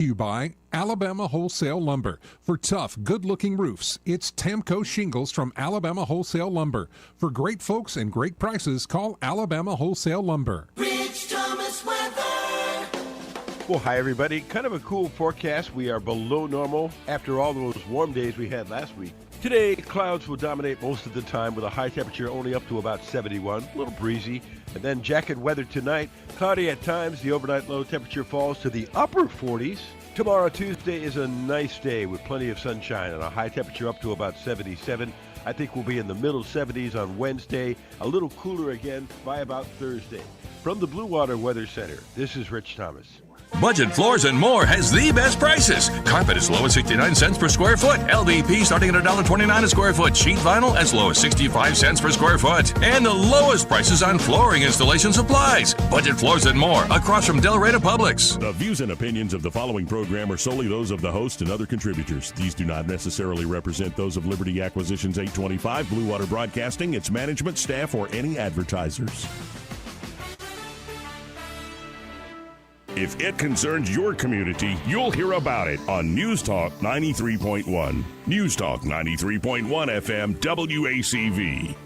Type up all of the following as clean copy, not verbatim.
You buy Alabama Wholesale Lumber. For tough, good-looking roofs, it's Tamco Shingles from Alabama Wholesale Lumber. For great folks and great prices, call Alabama Wholesale Lumber. Rich Thomas weather. Well, hi, everybody. Kind of a cool forecast. We are below normal after all those warm days we had last week. Today, clouds will dominate most of the time with a high temperature only up to about 71, a little breezy. And then jacket weather tonight, cloudy at times. The overnight low temperature falls to the upper 40s. Tomorrow, Tuesday, is a nice day with plenty of sunshine and a high temperature up to about 77. I think we'll be in the middle 70s on Wednesday, a little cooler again by about Thursday. From the Blue Water Weather Center, this is Rich Thomas. Budget Floors and More has the best prices. Carpet as low as 69 cents per square foot. LVP starting at $1.29 a square foot. Sheet vinyl as low as 65 cents per square foot. And the lowest prices on flooring installation supplies. Budget Floors and More across from Delray Publix. The views and opinions of the following program are solely those of the host and other contributors. These do not necessarily represent those of Liberty Acquisitions 825, Blue Water Broadcasting, its management, staff, or any advertisers. If it concerns your community, you'll hear about it on News Talk 93.1. News Talk 93.1 FM WACV.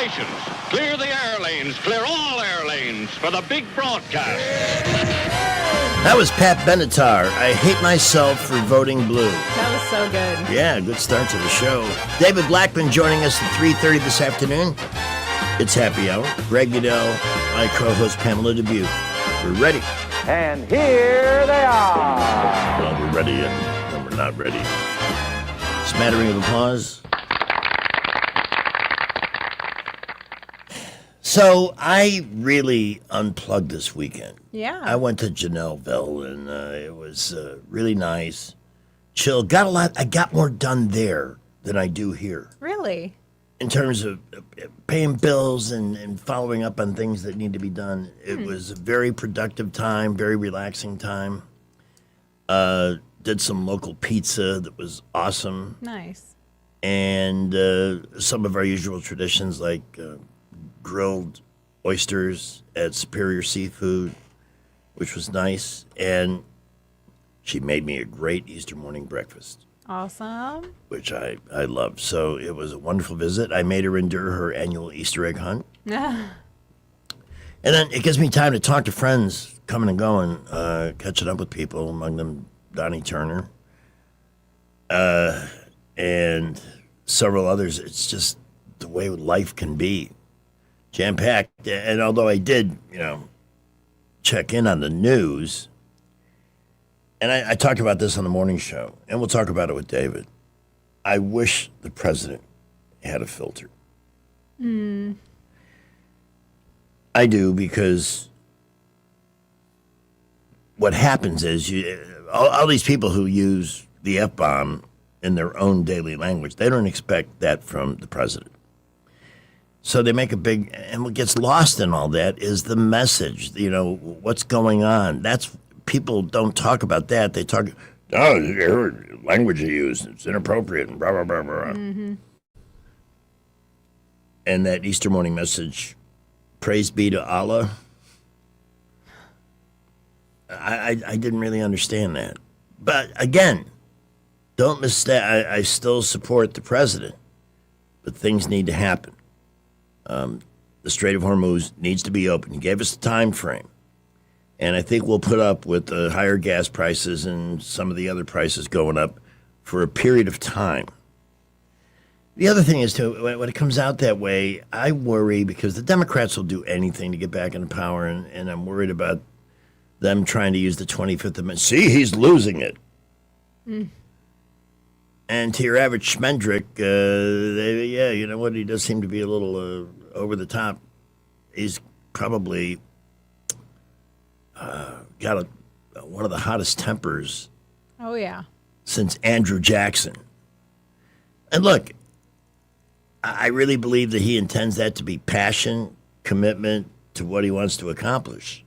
stations. Clear the air lanes. Clear all air lanes for the big broadcast. That was Pat Benatar. I hate myself for voting blue. That was so good. Yeah, good start to the show. David Blackman joining us at 3:30 this afternoon. It's Happy Hour. Greg Goodell, my co-host Pamela Dubuque. We're ready. And here they are. Well, we're ready and then we're not ready. Smattering of applause. So I really unplugged this weekend. Yeah. I went to Janelleville and it was really nice. Chill. I got more done there than I do here. Really? In terms of paying bills and following up on things that need to be done. It was a very productive time, very relaxing time. Did some local pizza that was awesome. Nice. And some of our usual traditions like grilled oysters at Superior Seafood, which was nice. And she made me a great Easter morning breakfast. Awesome. Which I loved. So it was a wonderful visit. I made her endure her annual Easter egg hunt. And then it gives me time to talk to friends coming and going, catching up with people, among them Donnie Turner, and several others. It's just the way life can be. Jam-packed. And although I did, check in on the news, and I talked about this on the morning show, and we'll talk about it with David. I wish the president had a filter. I do, because what happens is all these people who use the F-bomb in their own daily language, they don't expect that from the president. So they make a big, and what gets lost in all that is the message, what's going on. People don't talk about that. They talk, language you use, it's inappropriate, and blah, blah, blah, blah. Mm-hmm. And that Easter morning message, praise be to Allah, I didn't really understand that. But again, don't mistake, I still support the president, but things need to happen. The Strait of Hormuz needs to be open. He gave us a time frame. And I think we'll put up with the higher gas prices and some of the other prices going up for a period of time. The other thing is, too, when it comes out that way, I worry because the Democrats will do anything to get back into power, and I'm worried about them trying to use the 25th Amendment. See, he's losing it. And to your average Schmendrick, you know what? He does seem to be a little over the top. He's probably got one of the hottest tempers. Oh, yeah. Since Andrew Jackson. And look, I really believe that he intends that to be passion, commitment to what he wants to accomplish.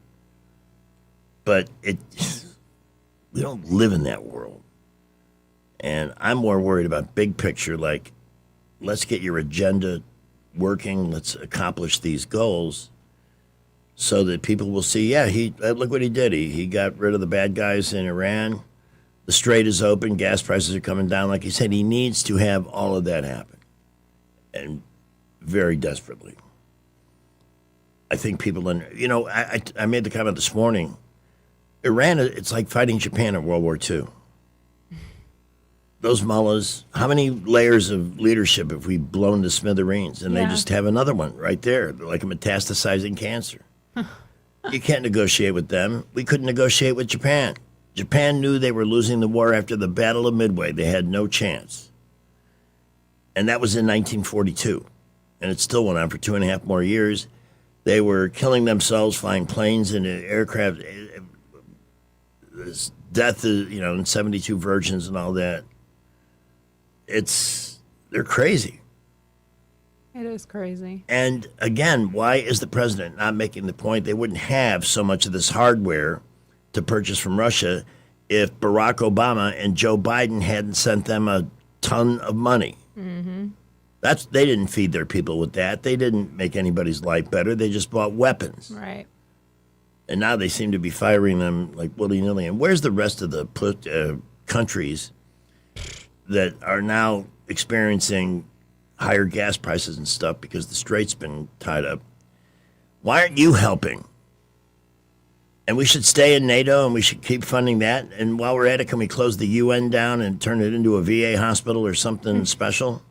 But we don't live in that world. And I'm more worried about big picture, like, let's get your agenda working, let's accomplish these goals so that people will see, look what he did. He got rid of the bad guys in Iran. The Strait is open. Gas prices are coming down. Like he said, he needs to have all of that happen, and very desperately. I think people, I made the comment this morning, Iran, it's like fighting Japan in World War II. Those mullahs, how many layers of leadership have we blown to smithereens? And they just have another one right there. They're like a metastasizing cancer. You can't negotiate with them. We couldn't negotiate with Japan. Japan knew they were losing the war after the Battle of Midway. They had no chance. And that was in 1942. And it still went on for 2.5 more years. They were killing themselves, flying planes and aircraft. This death, in 72 virgins and all that. They're crazy. It is crazy. And again, why is the president not making the point they wouldn't have so much of this hardware to purchase from Russia if Barack Obama and Joe Biden hadn't sent them a ton of money? Mm-hmm. They didn't feed their people with that. They didn't make anybody's life better. They just bought weapons. Right. And now they seem to be firing them like willy-nilly. And where's the rest of the countries that are now experiencing higher gas prices and stuff because the strait's been tied up. Why aren't you helping? And we should stay in NATO and we should keep funding that. And while we're at it, can we close the UN down and turn it into a VA hospital or something special?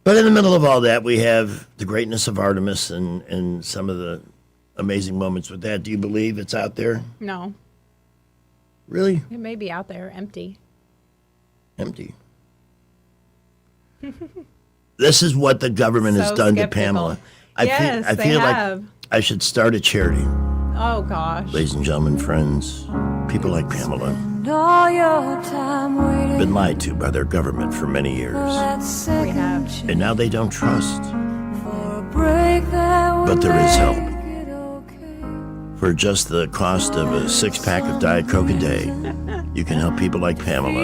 But in the middle of all that, we have the greatness of Artemis and some of the amazing moments with that. Do you believe it's out there? No. Really? It may be out there, empty. Empty. This is what the government has done to Pamela. I feel like I should start a charity. Oh, gosh. Ladies and gentlemen, friends, people like Pamela been lied to by their government for many years. We have. And now they don't trust. But there is help. For just the cost of a 6-pack of Diet Coke a day, you can help people like Pamela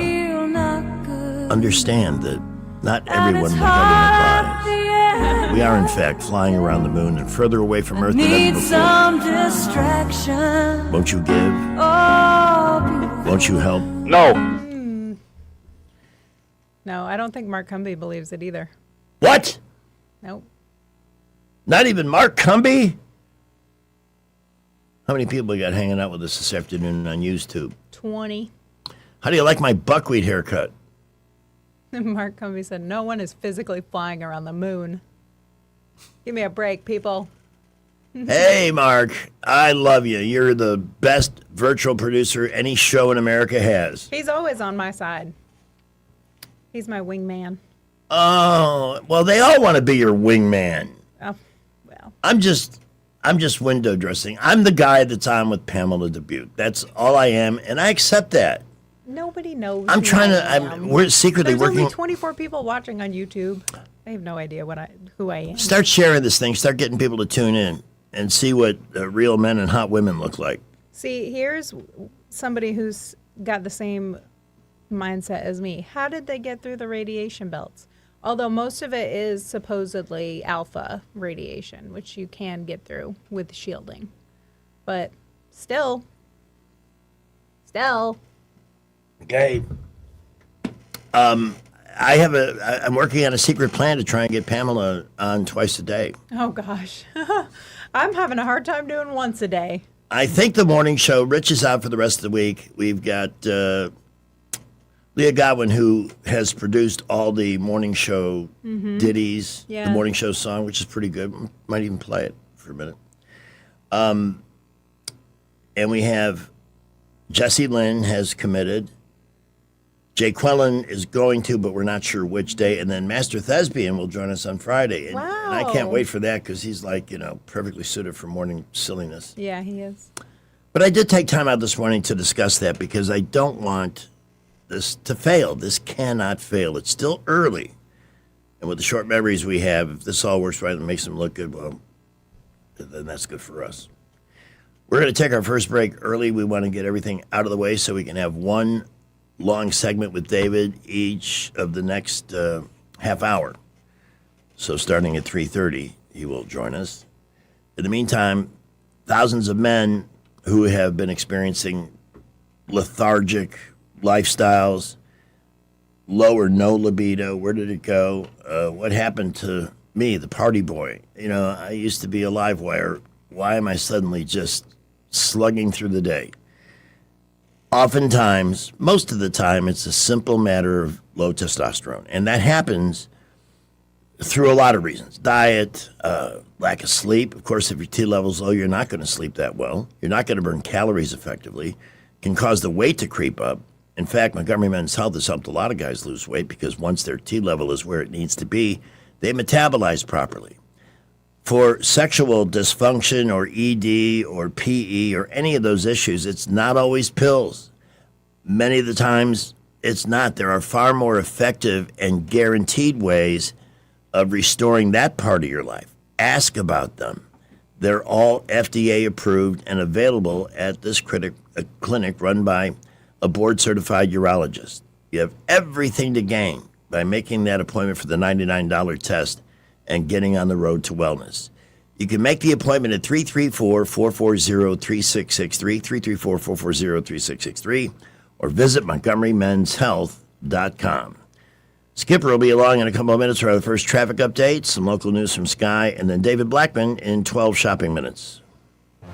understand that not everyone in the government lies. We are, in fact, flying around the moon and further away from Earth than ever before. Won't you give? Won't you help? No. No, I don't think Mark Cumby believes it either. What? Nope. Not even Mark Cumby? How many people we got hanging out with us this afternoon on YouTube? 20. How do you like my buckwheat haircut? Mark Cumby said, no one is physically flying around the moon. Give me a break, people. Hey, Mark. I love you. You're the best virtual producer any show in America has. He's always on my side. He's my wingman. Oh, well, they all want to be your wingman. Oh, well. I'm just window dressing. I'm the guy that's on with Pamela Dubuque. That's all I am, and I accept that. Nobody knows. I'm trying to. We're secretly There's working. only 24 people watching on YouTube. I have no idea who I am. Start sharing this thing. Start getting people to tune in and see what real men and hot women look like. See, here's somebody who's got the same mindset as me. How did they get through the radiation belts? Although most of it is supposedly alpha radiation, which you can get through with shielding. But still. Okay. I'm working on a secret plan to try and get Pamela on twice a day. Oh, gosh. I'm having a hard time doing once a day. I think the morning show, Rich is out for the rest of the week. We've got Leah Godwin, who has produced all the morning show ditties, the morning show song, which is pretty good. Might even play it for a minute. And we have Jesse Lynn has committed. Jay Quellen is going to, but we're not sure which day. And then Master Thespian will join us on Friday. And I can't wait for that because he's like, perfectly suited for morning silliness. Yeah, he is. But I did take time out this morning to discuss that because I don't want this to fail. This cannot fail. It's still early. And with the short memories we have, if this all works right and makes them look good, well, then that's good for us. We're going to take our first break early. We want to get everything out of the way so we can have one long segment with David each of the next half hour. So starting at 3:30, he will join us. In the meantime, thousands of men who have been experiencing lethargic lifestyles, low or no libido, where did it go? What happened to me, the party boy? I used to be a live wire. Why am I suddenly just slugging through the day? Oftentimes, most of the time, it's a simple matter of low testosterone. And that happens through a lot of reasons. Diet, lack of sleep. Of course, if your T level's low, you're not going to sleep that well. You're not going to burn calories effectively. Can cause the weight to creep up. In fact, Montgomery Men's Health has helped a lot of guys lose weight because once their T level is where it needs to be, they metabolize properly. For sexual dysfunction or ED or PE or any of those issues, it's not always pills. Many of the times, it's not. There are far more effective and guaranteed ways of restoring that part of your life. Ask about them. They're all FDA approved and available at this clinic run by a board-certified urologist. You have everything to gain by making that appointment for the $99 test and getting on the road to wellness. You can make the appointment at 334-440-3663, 334-440-3663, or visit MontgomeryMen'sHealth.com. Skipper will be along in a couple of minutes for our first traffic update, some local news from Sky, and then David Blackman in 12 shopping minutes.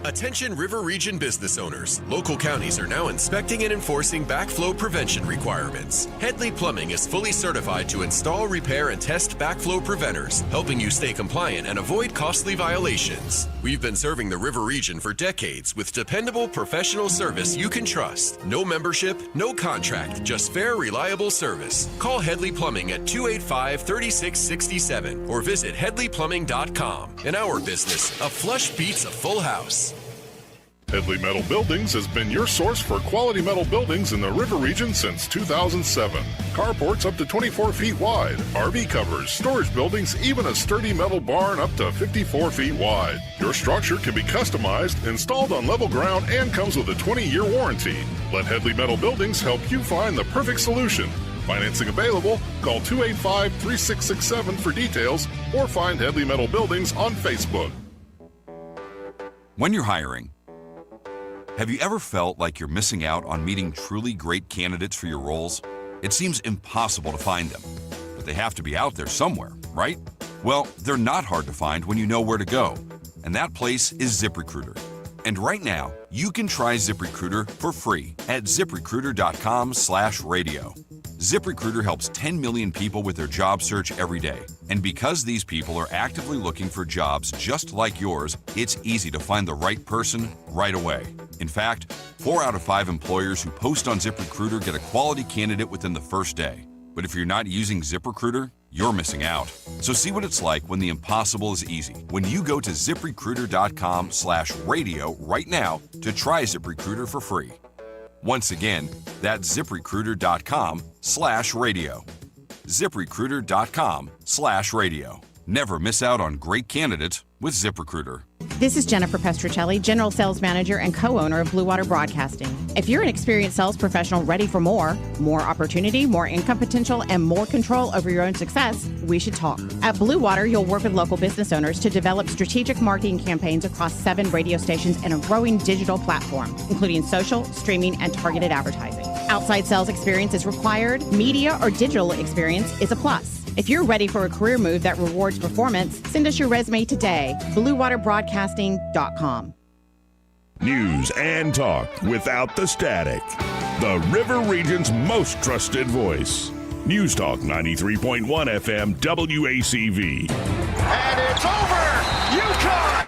Attention River Region business owners. Local counties are now inspecting and enforcing backflow prevention requirements. Headley Plumbing is fully certified to install, repair, and test backflow preventers, helping you stay compliant and avoid costly violations. We've been serving the River Region for decades with dependable professional service you can trust. No membership, no contract, just fair, reliable service. Call Headley Plumbing at 285-3667 or visit headleyplumbing.com. In our business, a flush beats a full house. Headley Metal Buildings has been your source for quality metal buildings in the River Region since 2007. Carports up to 24 feet wide, RV covers, storage buildings, even a sturdy metal barn up to 54 feet wide. Your structure can be customized, installed on level ground, and comes with a 20-year warranty. Let Headley Metal Buildings help you find the perfect solution. Financing available. Call 285-3667 for details or find Headley Metal Buildings on Facebook. When you're hiring, have you ever felt like you're missing out on meeting truly great candidates for your roles? It seems impossible to find them, but they have to be out there somewhere, right? Well, they're not hard to find when you know where to go, and that place is ZipRecruiter. And right now, you can try ZipRecruiter for free at ZipRecruiter.com/radio. ZipRecruiter helps 10 million people with their job search every day. And because these people are actively looking for jobs just like yours, it's easy to find the right person right away. In fact, 4 out of 5 employers who post on ZipRecruiter get a quality candidate within the first day. But if you're not using ZipRecruiter, you're missing out. So see what it's like when the impossible is easy. When you go to ZipRecruiter.com/radio right now to try ZipRecruiter for free. Once again, that's ZipRecruiter.com/radio. ZipRecruiter.com/radio. Never miss out on great candidates with ZipRecruiter. This is Jennifer Pestruccelli, General Sales Manager and co-owner of Blue Water Broadcasting. If you're an experienced sales professional ready for more opportunity, more income potential, and more control over your own success, we should talk. At Blue Water, you'll work with local business owners to develop strategic marketing campaigns across 7 radio stations and a growing digital platform, including social, streaming, and targeted advertising. Outside sales experience is required. Media or digital experience is a plus. If you're ready for a career move that rewards performance, send us your resume today. BlueWaterBroadcasting.com. News and talk without the static. The River Region's most trusted voice. News Talk 93.1 FM WACV. And it's over! UConn!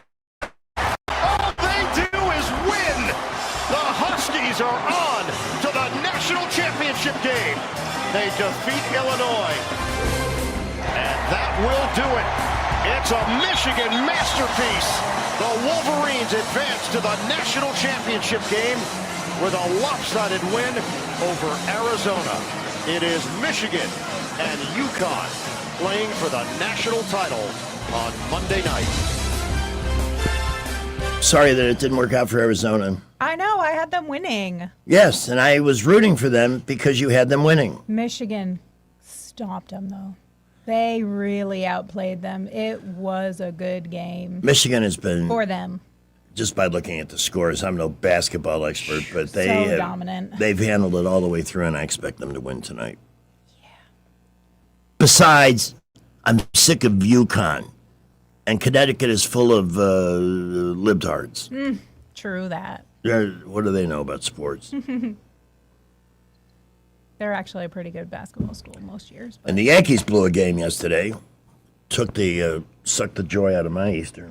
All they do is win! The Huskies are on to the national championship game. They defeat Illinois. And that will do it. It's a Michigan masterpiece. The Wolverines advance to the national championship game with a lopsided win over Arizona. It is Michigan and UConn playing for the national title on Monday night. Sorry that it didn't work out for Arizona. I know, I had them winning. Yes, and I was rooting for them because you had them winning. Michigan stopped them, though. They really outplayed them. It was a good game. Michigan has been, for them, just by looking at the scores, I'm no basketball expert, but they dominant. They've handled it all the way through, and I expect them to win tonight. Yeah. Besides, I'm sick of UConn, and Connecticut is full of libtards. True that. What do they know about sports? They're actually a pretty good basketball school most years. And the Yankees blew a game yesterday. Sucked the joy out of my Easter.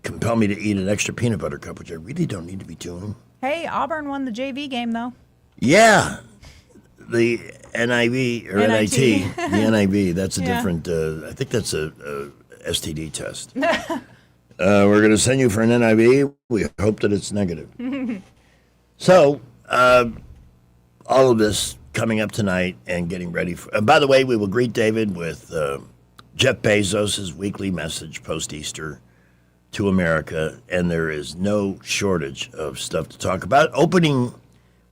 Compelled me to eat an extra peanut butter cup, which I really don't need to be doing. Hey, Auburn won the JV game, though. Yeah. The NIV, or NIT. The NIV, that's a different, I think that's a STD test. We're going to send you for an NIV. We hope that it's negative. So, all of this coming up tonight and getting ready for. And by the way, we will greet David with Jeff Bezos' weekly message post-Easter to America, and there is no shortage of stuff to talk about. Opening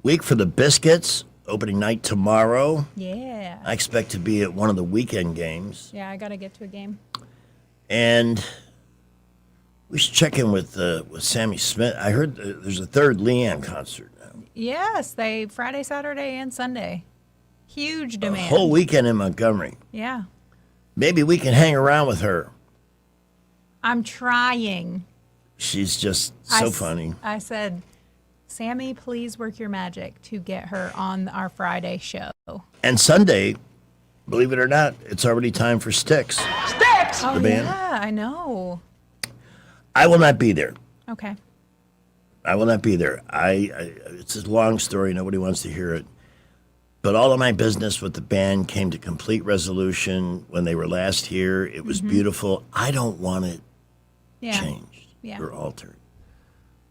week for the Biscuits, opening night tomorrow. Yeah. I expect to be at one of the weekend games. Yeah, I got to get to a game. And we should check in with Sammy Smith. I heard there's a third Leanne concert. Yes, Friday, Saturday, and Sunday. Huge a demand. whole weekend in Montgomery. Yeah. Maybe we can hang around with her. I'm trying. She's just so funny. I said, Sammy, please work your magic to get her on our Friday show. And Sunday, believe it or not, it's already time for Styx. Styx! Oh, the band. yeah, I know. I will not be there. Okay. I will not be there. It's a long story. Nobody wants to hear it. But all of my business with the band came to complete resolution when they were last here. It was beautiful. I don't want it changed or altered.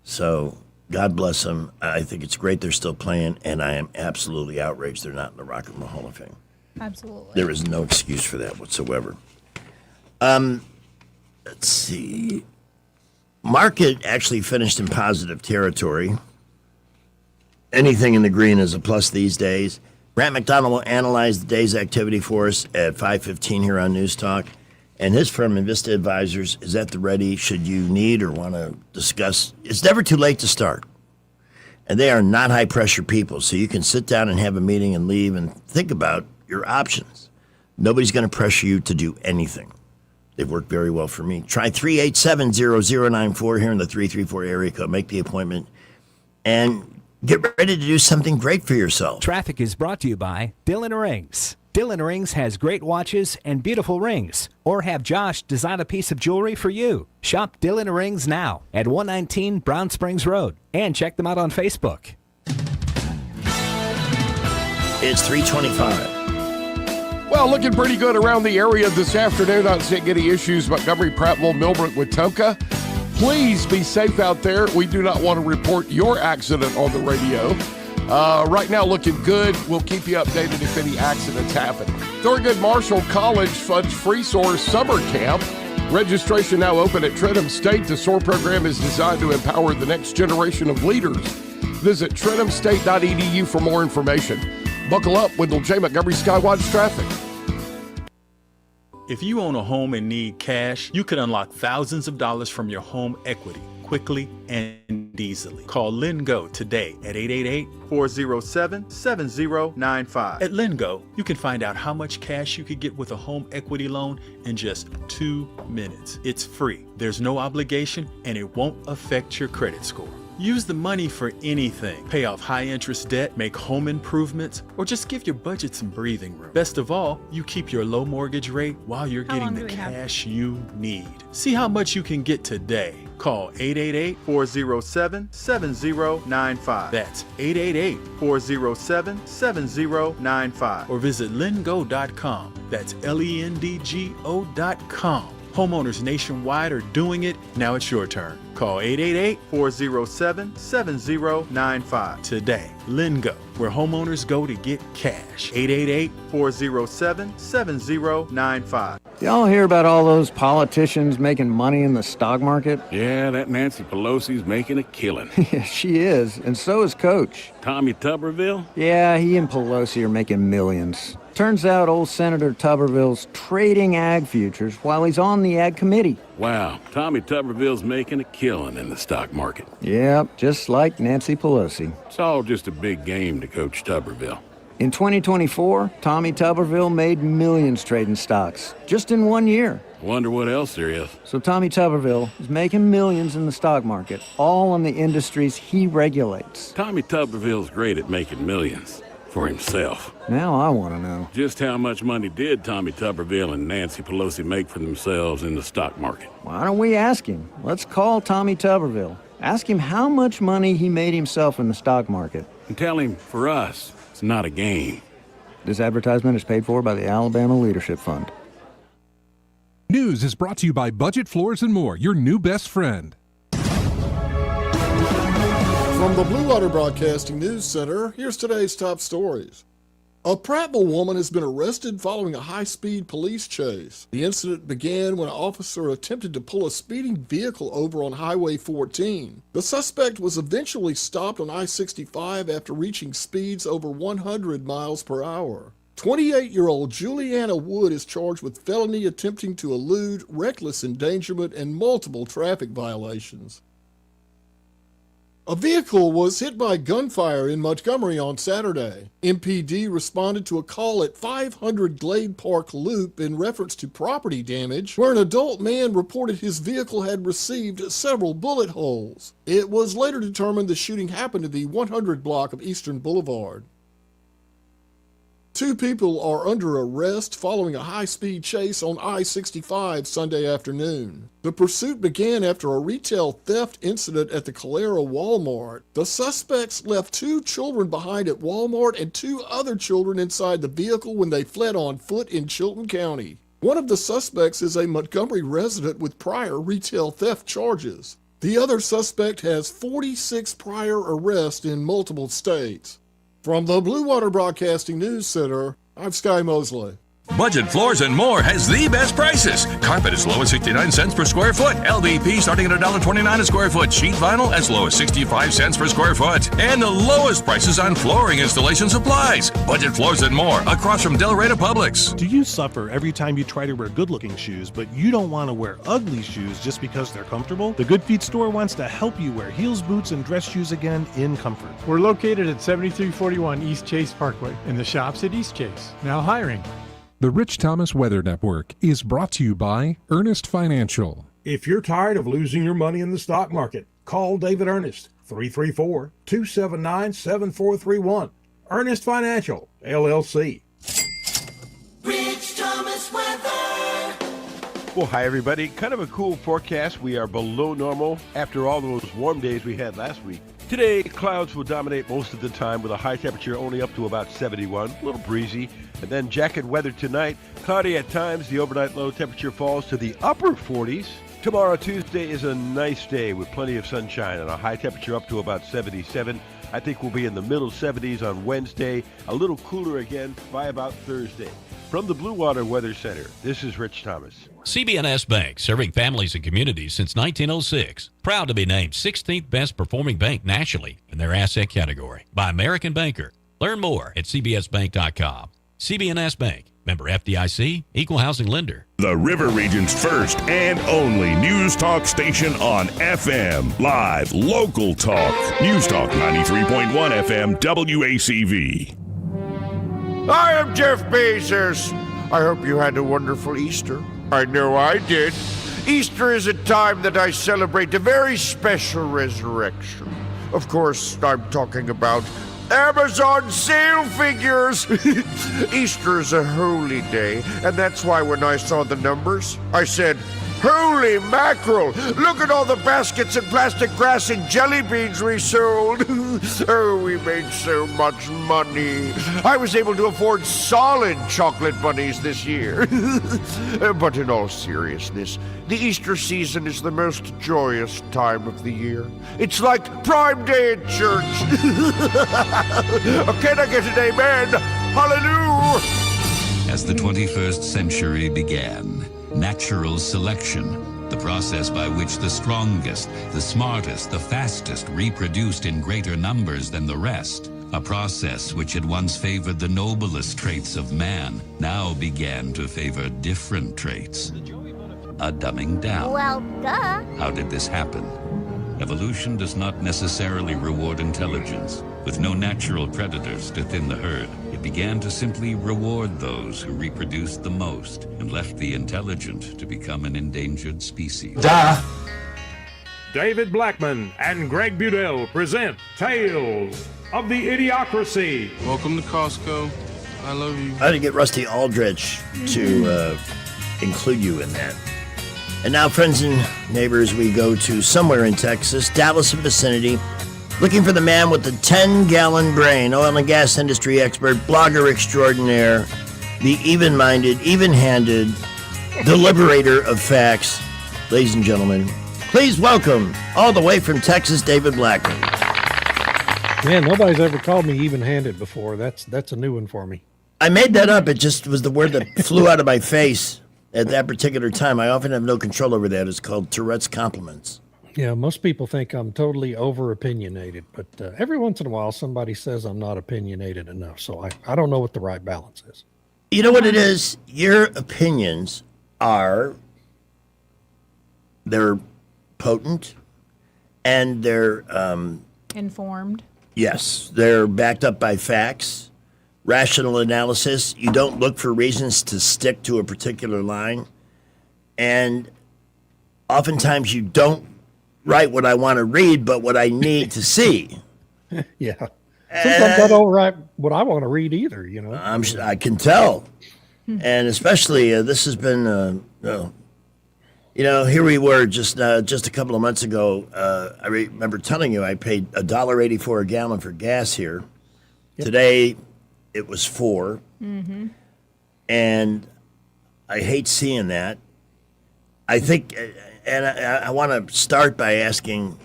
So God bless them. I think it's great they're still playing, and I am absolutely outraged they're not in the Rock and Roll Hall of Fame. Absolutely. There is no excuse for that whatsoever. Let's see. Market actually finished in positive territory. Anything in the green is a plus these days. Grant McDonald will analyze the day's activity for us at 5:15 here on News Talk. And his firm, Invista Advisors, is at the ready should you need or want to discuss. It's never too late to start. And they are not high-pressure people, so you can sit down and have a meeting and leave and think about your options. Nobody's going to pressure you to do anything. They've worked very well for me. Try 387-0094 here in the 334 area code. Make the appointment and get ready to do something great for yourself. Traffic is brought to you by Dillon Rings. Dillon Rings has great watches and beautiful rings. Or have Josh design a piece of jewelry for you. Shop Dillon Rings now at 119 Brown Springs Road. And check them out on Facebook. It's 3:25. Well, looking pretty good around the area this afternoon. Not seeing any issues. Montgomery, Prattville, Millbrook, Wetumpka. Please be safe out there. We do not want to report your accident on the radio. Right now, looking good. We'll keep you updated if any accidents happen. Thurgood Marshall College funds Free SOAR Summer Camp. Registration now open at Trentham State. The SOAR program is designed to empower the next generation of leaders. Visit trenthamstate.edu for more information. Buckle up with J. Montgomery Skywatch traffic. If you own a home and need cash, you could unlock thousands of dollars from your home equity quickly and easily. Call LendGo today at 888-407-7095. At LendGo, you can find out how much cash you could get with a home equity loan in just 2 minutes. It's free, there's no obligation, and it won't affect your credit score. Use the money for anything. Pay off high-interest debt, make home improvements, or just give your budget some breathing room. Best of all, you keep your low mortgage rate while you're getting the cash you need. See how much you can get today. Call 888-407-7095. That's 888-407-7095. Or visit lendgo.com. That's LENDGO.com. Homeowners nationwide are doing it. Now it's your turn. Call 888-407-7095 today. LendGo, where homeowners go to get cash. 888-407-7095. Y'all hear about all those politicians making money in the stock market? Yeah, that Nancy Pelosi's making a killing. Yeah, she is, and so is Coach. Tommy Tuberville? Yeah, he and Pelosi are making millions. Turns out old Senator Tuberville's trading ag futures while he's on the ag committee. Wow, Tommy Tuberville's making a killing in the stock market. Yep, just like Nancy Pelosi. It's all just a big game to Coach Tuberville. In 2024, Tommy Tuberville made millions trading stocks, just in 1 year. Wonder what else there is. So Tommy Tuberville is making millions in the stock market, all on the industries he regulates. Tommy Tuberville's great at making millions. For himself. Now I want to know. Just how much money did Tommy Tuberville and Nancy Pelosi make for themselves in the stock market? Why don't we ask him? Let's call Tommy Tuberville. Ask him how much money he made himself in the stock market. And tell him, for us, it's not a game. This advertisement is paid for by the Alabama Leadership Fund. News is brought to you by Budget Floors and More, your new best friend. From the Blue Water Broadcasting News Center, here's today's top stories. A Prattville woman has been arrested following a high-speed police chase. The incident began when an officer attempted to pull a speeding vehicle over on Highway 14. The suspect was eventually stopped on I-65 after reaching speeds over 100 miles per hour. 28-year-old Juliana Wood is charged with felony attempting to elude, reckless endangerment, and multiple traffic violations. A vehicle was hit by gunfire in Montgomery on Saturday. MPD responded to a call at 500 Glade Park Loop in reference to property damage, where an adult man reported his vehicle had received several bullet holes. It was later determined the shooting happened in the 100 block of Eastern Boulevard. 2 people are under arrest following a high-speed chase on I-65 Sunday afternoon. The pursuit began after a retail theft incident at the Calera Walmart. The suspects left 2 children behind at Walmart and 2 other children inside the vehicle when they fled on foot in Chilton County. One of the suspects is a Montgomery resident with prior retail theft charges. The other suspect has 46 prior arrests in multiple states. From the Blue Water Broadcasting News Center, I'm Sky Mosley. Budget Floors and More has the best prices. Carpet as low as 69 cents per square foot. LVP starting at $1.29 a square foot. Sheet vinyl as low as 65 cents per square foot. And the lowest prices on flooring installation supplies. Budget Floors and More across from Delray Publix. Do you suffer every time you try to wear good-looking shoes, but you don't want to wear ugly shoes just because they're comfortable? The Good Feet store wants to help you wear heels, boots, and dress shoes again in comfort. We're located at 7341 East Chase Parkway in the shops at East Chase. Now hiring. The Rich Thomas Weather Network is brought to you by Ernest Financial. If you're tired of losing your money in the stock market, call David Ernest, 334-279-7431. Ernest Financial, LLC. Rich Thomas weather. Well, hi, everybody. Kind of a cool forecast. We are below normal after all those warm days we had last week. Today, clouds will dominate most of the time with a high temperature only up to about 71, a little breezy. And then jacket weather tonight, cloudy at times. The overnight low temperature falls to the upper 40s. Tomorrow, Tuesday, is a nice day with plenty of sunshine and a high temperature up to about 77. I think we'll be in the middle 70s on Wednesday, a little cooler again by about Thursday. From the Blue Water Weather Center, this is Rich Thomas. CB&S Bank, serving families and communities since 1906. Proud to be named 16th best performing bank nationally in their asset category by American Banker. Learn more at cbsbank.com. CB&S Bank, member FDIC, equal housing lender. The River Region's first and only news talk station on FM. Live, local talk. News Talk 93.1 FM WACV. I am Jeff Bezos. I hope you had a wonderful Easter. I know I did. Easter is a time that I celebrate a very special resurrection. Of course, I'm talking about Amazon sale figures. Easter is a holy day, and that's why when I saw the numbers, I said, holy mackerel, look at all the baskets and plastic grass and jelly beans we sold. Oh, we made so much money. I was able to afford solid chocolate bunnies this year. But in all seriousness, the Easter season is the most joyous time of the year. It's like Prime Day at church. Can I get an amen? Hallelujah! As the 21st century began, natural selection, the process by which the strongest, the smartest, the fastest reproduced in greater numbers than the rest, a process which had once favored the noblest traits of man, now began to favor different traits. A dumbing down. Well, duh. How did this happen? Evolution does not necessarily reward intelligence. With no natural predators to thin the herd, it began to simply reward those who reproduced the most and left the intelligent to become an endangered species. Duh. David Blackman and Greg Budell present Tales of the Idiocracy. Welcome to Costco. I love you. I had to get Rusty Aldrich to include you in that. And now, friends and neighbors, we go to somewhere in Texas, Dallas and vicinity, looking for the man with the 10-gallon brain, oil and gas industry expert, blogger extraordinaire, the even-minded, even-handed, the liberator of facts. Ladies and gentlemen, please welcome, all the way from Texas, David Blackman. Man, nobody's ever called me even-handed before. That's a new one for me. I made that up. It just was the word that flew out of my face at that particular time. I often have no control over that. It's called Tourette's compliments. Yeah, most people think I'm totally over-opinionated, but every once in a while somebody says I'm not opinionated enough, so I don't know what the right balance is. You know what it is? Your opinions are, they're potent, and they're informed. Yes, they're backed up by facts, rational analysis. You don't look for reasons to stick to a particular line. And oftentimes you don't write what I want to read, but what I need to see. Yeah. Sometimes I don't write what I want to read either, you know. I can tell. And especially this has been, here we were just a couple of months ago. I remember telling you I paid $1.84 a gallon for gas here. Yep. Today it was $4. Mm-hmm. And I hate seeing that. I think, and I want to start by asking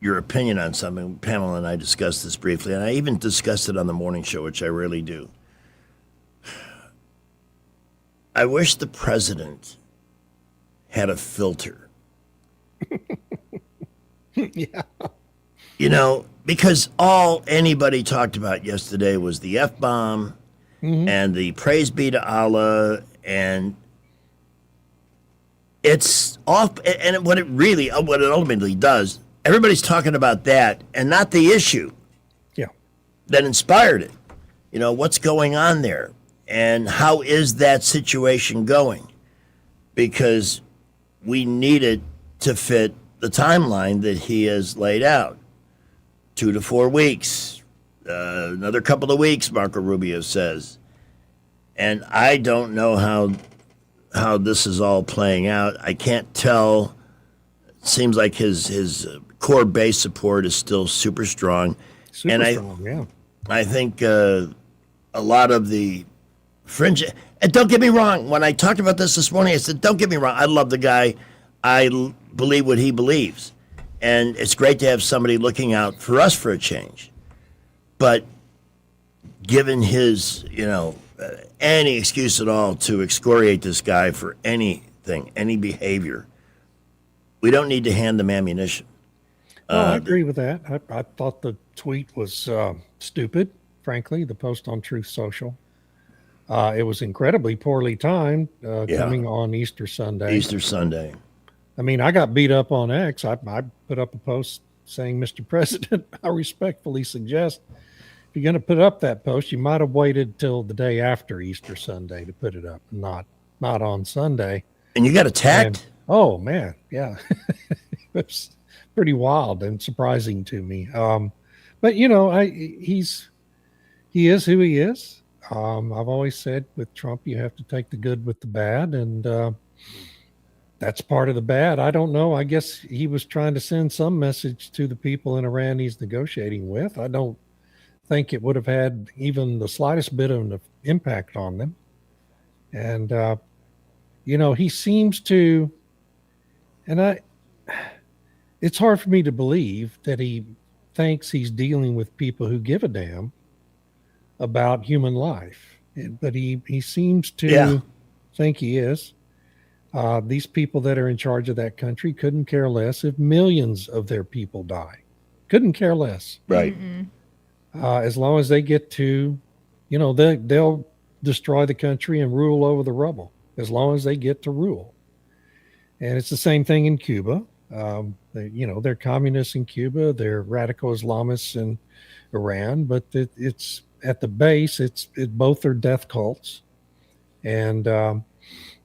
your opinion on something. Pamela and I discussed this briefly, and I even discussed it on the morning show, which I rarely do. I wish the president had a filter. Yeah. You know, because all anybody talked about yesterday was the F-bomb and the praise be to Allah, and it's off. And what it ultimately does, everybody's talking about that and not the issue that inspired it. You know, what's going on there and how is that situation going? Because we need it to fit the timeline that he has laid out. 2 to 4 weeks, another couple of weeks, Marco Rubio says. And I don't know how this is all playing out. I can't tell. It seems like his core base support is still super strong. I think a lot of the fringe, and don't get me wrong, when I talked about this morning, I said, don't get me wrong, I love the guy. I believe what he believes. And it's great to have somebody looking out for us for a change. But given his, any excuse at all to excoriate this guy for anything, any behavior, we don't need to hand them ammunition. I agree with that. I thought the tweet was stupid, frankly, the post on Truth Social. It was incredibly poorly timed coming on Easter Sunday. I mean, I got beat up on X. I put up a post saying, Mr. President, I respectfully suggest if you're going to put up that post, you might have waited till the day after Easter Sunday to put it up, not on Sunday. And you got attacked? Oh, man. Yeah. It was pretty wild and surprising to me. But, he is who he is. I've always said with Trump, you have to take the good with the bad. And that's part of the bad. I don't know. I guess he was trying to send some message to the people in Iran he's negotiating with. I don't think it would have had even the slightest bit of an impact on them. And, he seems to, and it's hard for me to believe that he thinks he's dealing with people who give a damn about human life. But he seems to think he is. These people that are in charge of that country couldn't care less if millions of their people die. Couldn't care less. Right. As long as they get to, they'll destroy the country and rule over the rubble as long as they get to rule. And it's the same thing in Cuba. They're communists in Cuba. They're radical Islamists in Iran. But it's at the base, both are death cults. And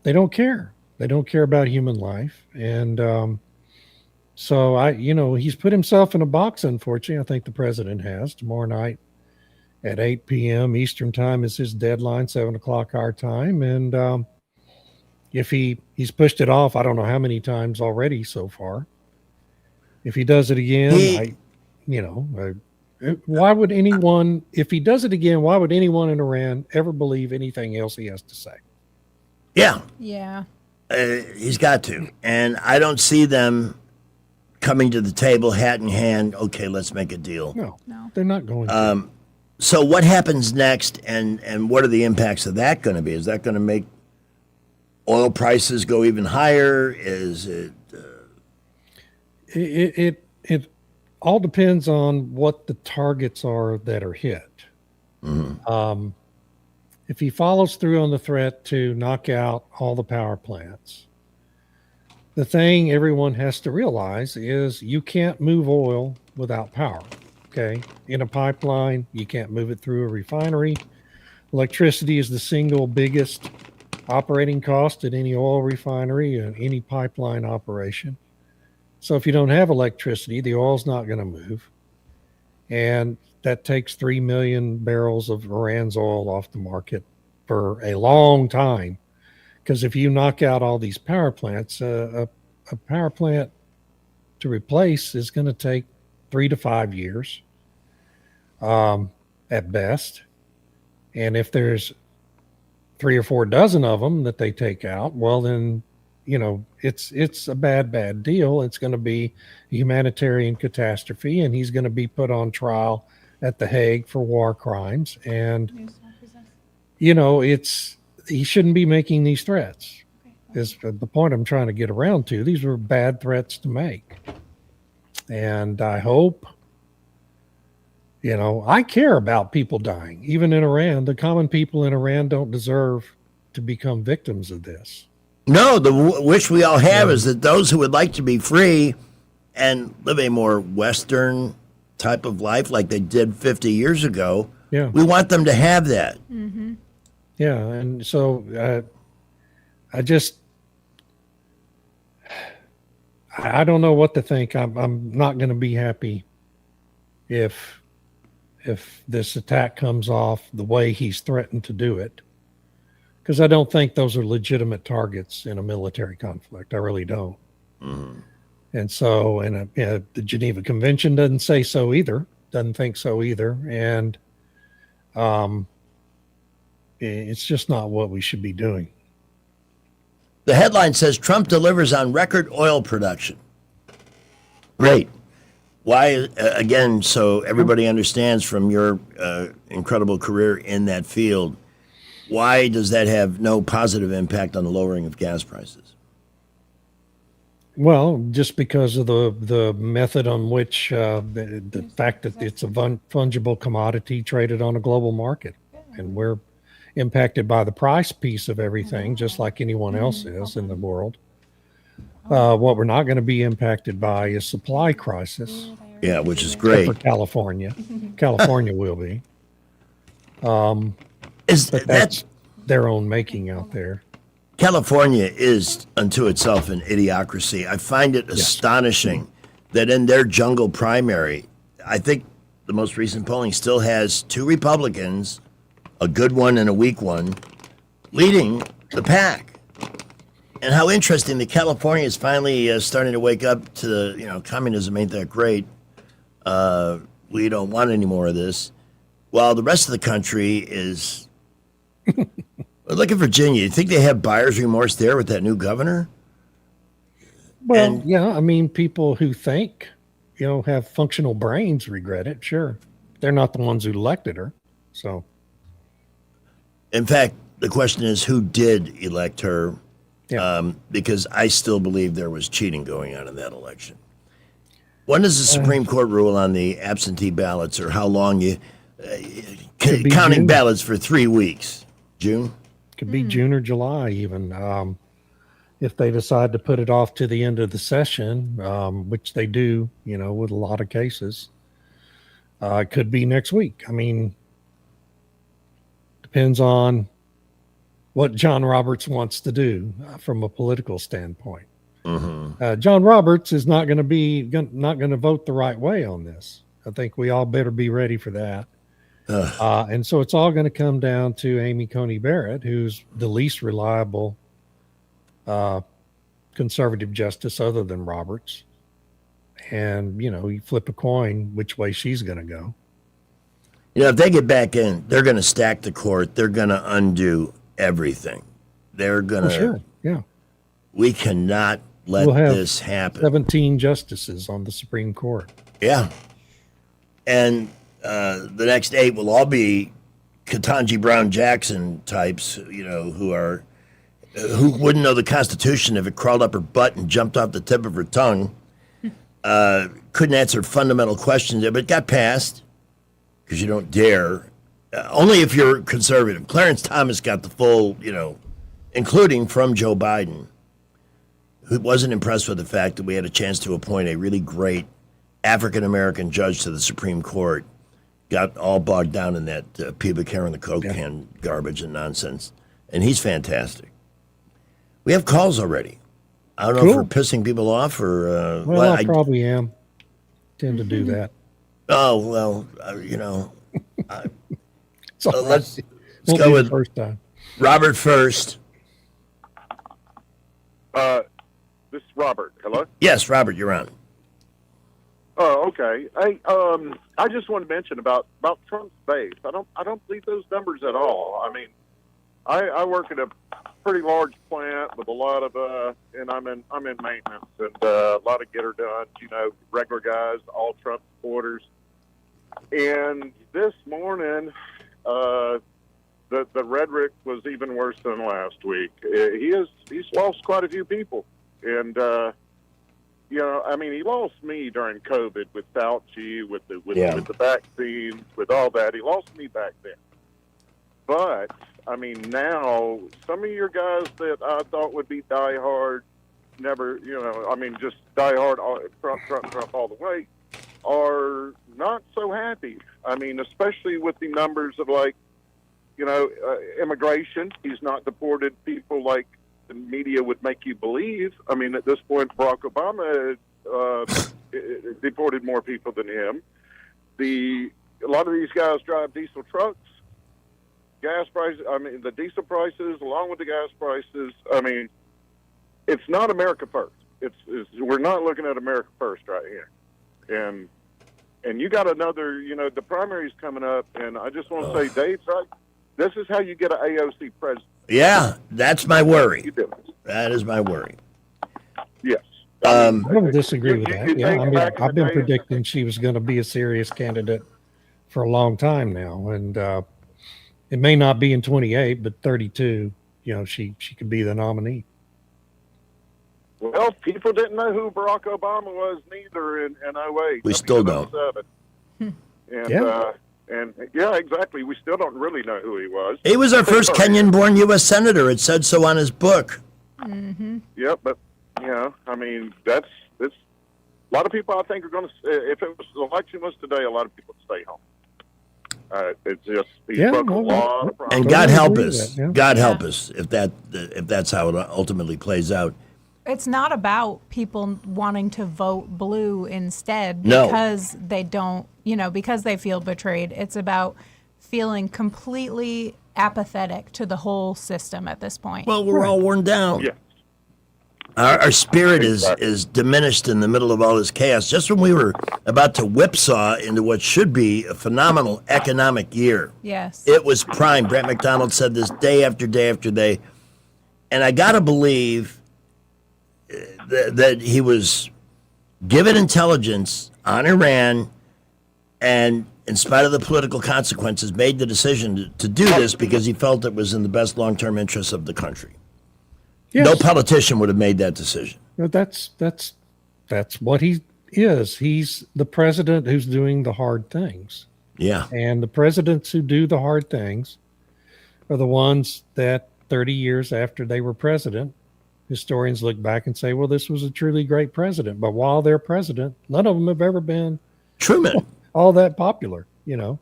they don't care. They don't care about human life. And so he's put himself in a box, unfortunately. I think the president has. Tomorrow night at 8 p.m. Eastern time is his deadline, 7 o'clock our time. And if he's pushed it off, I don't know how many times already so far. If he does it again, why would anyone, if he does it again, why would anyone in Iran ever believe anything else he has to say? Yeah. Yeah. He's got to. And I don't see them coming to the table, hat in hand, okay, let's make a deal. No, they're not going to. So what happens next, and what are the impacts of that going to be? Is that going to make oil prices go even higher? Is it... It all depends on what the targets are that are hit. Mm-hmm. If he follows through on the threat to knock out all the power plants, the thing everyone has to realize is you can't move oil without power. Okay. In a pipeline, you can't move it through a refinery. Electricity is the single biggest operating cost at any oil refinery and any pipeline operation. So if you don't have electricity, the oil's not going to move. And that takes 3 million barrels of Iran's oil off the market for a long time. Because if you knock out all these power plants, a power plant to replace is going to take 3 to 5 years at best. And if there's 3 or 4 dozen of them that they take out, well, then, you know, it's a bad deal. It's going to be a humanitarian catastrophe, and he's going to be put on trial at The Hague for war crimes. And, you know, he shouldn't be making these threats. Is the point I'm trying to get around to. These were bad threats to make. And I hope, you know, I care about people dying, even in Iran. The common people in Iran don't deserve to become victims of this. No, the wish we all have is that those who would like to be free and live a more Western type of life like they did 50 years ago, we want them to have that. Mm-hmm. Yeah, and so I don't know what to think. I'm not going to be happy if this attack comes off the way he's threatened to do it, because I don't think those are legitimate targets in a military conflict. I really don't. Mm-hmm. And so, the Geneva Convention doesn't say so either. Doesn't think so either. And it's just not what we should be doing. The headline says Trump delivers on record oil production. Great. Why, again, so everybody understands from your incredible career in that field, why does that have no positive impact on the lowering of gas prices? Well, just because of the method on which the fact that it's a fungible commodity traded on a global market, and we're impacted by the price piece of everything, just like anyone else is in the world. What we're not going to be impacted by is supply crisis. Yeah, which is great. For California. California will be. But that's their own making out there. California is unto itself an idiocracy. I find it astonishing that in their jungle primary, I think the most recent polling still has 2 Republicans, a good one and a weak one, leading the pack. And how interesting that California is finally starting to wake up to the, communism ain't that great. We don't want any more of this. While the rest of the country is... Look at Virginia. You think they have buyer's remorse there with that new governor? Well, I mean, people who think, have functional brains regret it, sure. They're not the ones who elected her, so... In fact, the question is who did elect her, because I still believe there was cheating going on in that election. When does the Supreme Court rule on the absentee ballots, or how long you counting June. ballots for 3 weeks? June? Could be June or July even. If they decide to put it off to the end of the session, which they do, with a lot of cases, it could be next week. I mean, depends on what John Roberts wants to do from a political standpoint. Mm-hmm. John Roberts is not going to vote the right way on this. I think we all better be ready for that. And so it's all going to come down to Amy Coney Barrett, who's the least reliable conservative justice other than Roberts. And, you flip a coin which way she's going to go. If they get back in, they're going to stack the court. They're going to undo everything. They're going to... Sure, yeah. We cannot let this happen. 17 justices on the Supreme Court. Yeah. And the next 8 will all be Ketanji Brown Jackson types, who wouldn't know the Constitution if it crawled up her butt and jumped off the tip of her tongue. Couldn't answer fundamental questions, but it got passed because you don't dare. Only if you're conservative. Clarence Thomas got the full, including from Joe Biden, who wasn't impressed with the fact that we had a chance to appoint a really great African-American judge to the Supreme Court got all bogged down in that pubic hair and the Coke can garbage and nonsense. And he's fantastic. We have calls already. I don't know if we're pissing people off or... well, I probably am. Tend to do that. Oh, well, let's Won't go be with the first time. Robert first. This is Robert. Hello? Yes, Robert, you're on. Oh, okay. Hey, I just want to mention about Trump's base. I don't believe those numbers at all. I mean, I work at a pretty large plant with a lot of and I'm in maintenance and a lot of getter done. Regular guys, all Trump supporters. And this morning, the rhetoric was even worse than last week. He's lost quite a few people, and he lost me during COVID with Fauci, with the vaccines, with all that. He lost me back then. But now some of your guys that I thought would be diehard, just diehard Trump all the way, are not so happy. Especially with the numbers of immigration. He's not deported people like the media would make you believe. At this point, Barack Obama deported more people than him. A lot of these guys drive diesel trucks. Gas prices, the diesel prices, along with the gas prices, it's not America first. We're not looking at America first right here. And you got another, the primary's coming up, and I just want to say, Dave's right. This is how you get an AOC president. Yeah, that's my worry. That is my worry. Yes. I don't disagree with that. Yeah, I've been predicting she was going to be a serious candidate for a long time now, and it may not be in 28, but 32. She could be the nominee. Well, people didn't know who Barack Obama was neither in 08. We still don't. And exactly. We still don't really know who he was. He was our first Kenyan-born U.S. senator. It said so on his book. Mm-hmm. Yep, but that's a lot of people. I think are going to. If it was the election was today, a lot of people would stay home. It's just he's broke a lot of problems. And God help us. God help us if that's how it ultimately plays out. It's not about people wanting to vote blue instead No. because they don't, because they feel betrayed. It's about feeling completely apathetic to the whole system at this point. Well, we're all worn down. Yeah. Our spirit is diminished in the middle of all this chaos. Just when we were about to whipsaw into what should be a phenomenal economic year. Yes. It was prime. Brett McDonald said this day after day after day. And I got to believe that he was given intelligence on Iran and, in spite of the political consequences, made the decision to do this because he felt it was in the best long-term interests of the country. Yes. No politician would have made that decision. But that's what he is. He's the president who's doing the hard things. Yeah. And the presidents who do the hard things are the ones that 30 years after they were president, historians look back and say, well, this was a truly great president. But while they're president, none of them have ever been Truman all that popular, Truman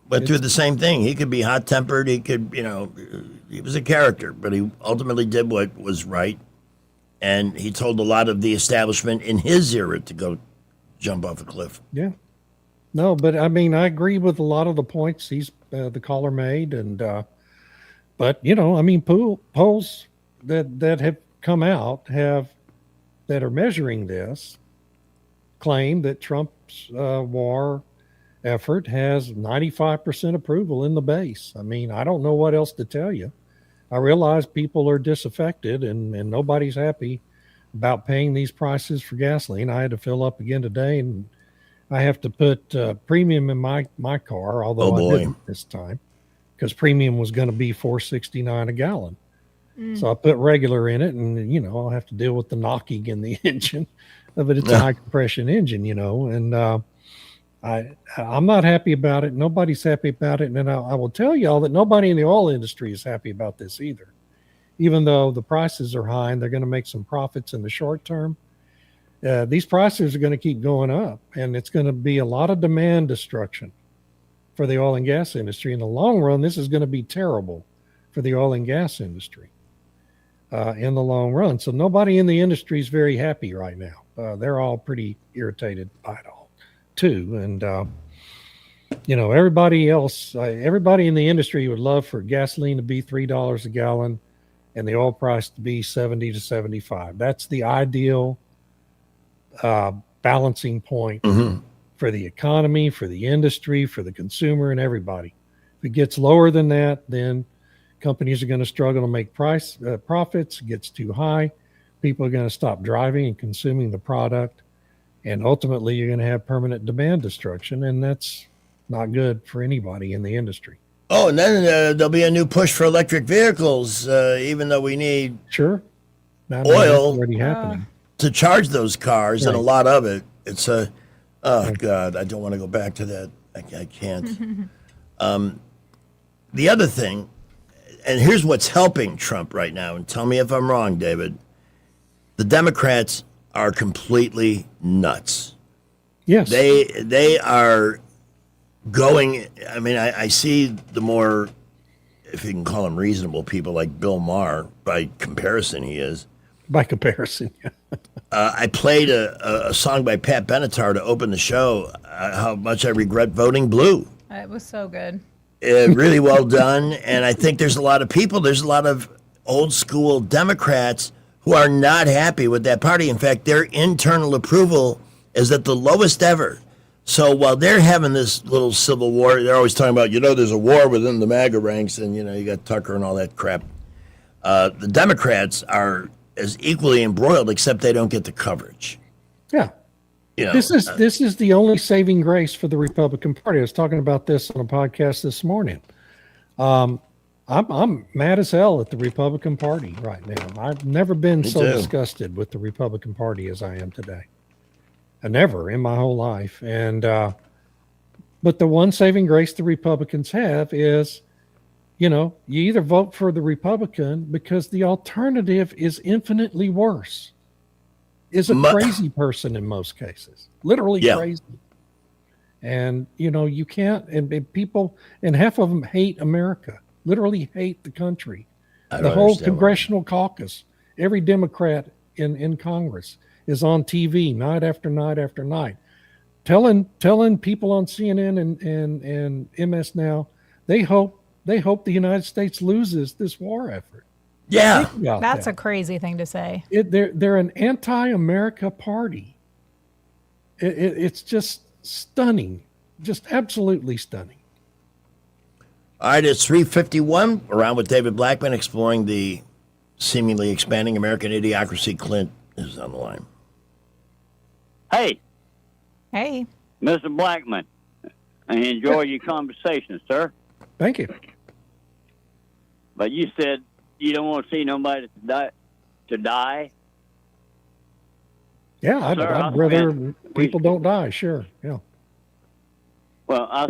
went through the same thing. He could be hot-tempered. He could, he was a character, but he ultimately did what was right. And he told a lot of the establishment in his era to go jump off a cliff. Yeah. No, but I agree with a lot of the points the caller made. And, but, polls that have come out that are measuring this claim that Trump's war effort has 95% approval in the base. I don't know what else to tell you. I realize people are disaffected and nobody's happy about paying these prices for gasoline. I had to fill up again today, and I have to put premium in my car, although I didn't this time, because premium was going to be $4.69 a gallon. So I put regular in it, and I'll have to deal with the knocking in the engine of it. It's a high compression engine, and I'm not happy about it. Nobody's happy about it. And I will tell y'all that nobody in the oil industry is happy about this either. Even though the prices are high and they're going to make some profits in the short term, these prices are going to keep going up, and it's going to be a lot of demand destruction for the oil and gas industry. In the long run, this is going to be terrible for the oil and gas industry in the long run. So nobody in the industry is very happy right now. They're all pretty irritated by it all, too. And, everybody else, everybody in the industry would love for gasoline to be $3 a gallon and the oil price to be 70 to 75. That's the ideal balancing point for the economy, for the industry, for the consumer, and everybody. If it gets lower than that, then companies are going to struggle to make profits. It gets too high, people are going to stop driving and consuming the product, and ultimately you're going to have permanent demand destruction, and that's not good for anybody in the industry. Oh, and then there'll be a new push for electric vehicles, even though we need oil already happening to charge those cars, and a Right. lot of it. It's God, I don't want to go back to that. I can't. The other thing, and here's what's helping Trump right now, and tell me if I'm wrong, David. The Democrats are completely nuts. Yes. They are going, I mean, I see the more, if you can call them reasonable people like Bill Maher, by comparison he is. By comparison, yeah. I played a song by Pat Benatar to open the show, how much I regret voting blue. It was so good. Really well done. And I think there's a lot of old school Democrats who are not happy with that party. In fact, their internal approval is at the lowest ever. So while they're having this little civil war, they're always talking about, there's a war within the MAGA ranks, and, you got Tucker and all that crap. The Democrats are as equally embroiled, except they don't get the coverage. Yeah. This is the only saving grace for the Republican Party. I was talking about this on a podcast this morning. I'm mad as hell at the Republican Party right now. I've never been so disgusted with the Republican Party as I am today. I never in my whole life. And but the one saving grace the Republicans have is, you either vote for the Republican because the alternative is infinitely worse. Is a crazy person in most cases, literally crazy. And, you can't, and people, and half of them hate America, literally hate the country. The whole congressional caucus, every Democrat in Congress is on TV night after night after night, telling people on CNN and MS Now, they hope the United States loses this war effort. Yeah, that's a crazy thing to say. They're an anti-America party. It's just stunning, just absolutely stunning. All right, it's 3:51. Around with David Blackman, exploring the seemingly expanding American idiocracy. Clint is on the line. Hey, Mr. Blackman, I enjoy your conversation, sir. Thank you. But you said you don't want to see nobody to die. Yeah, I'd rather people don't die. Sure, yeah. Well,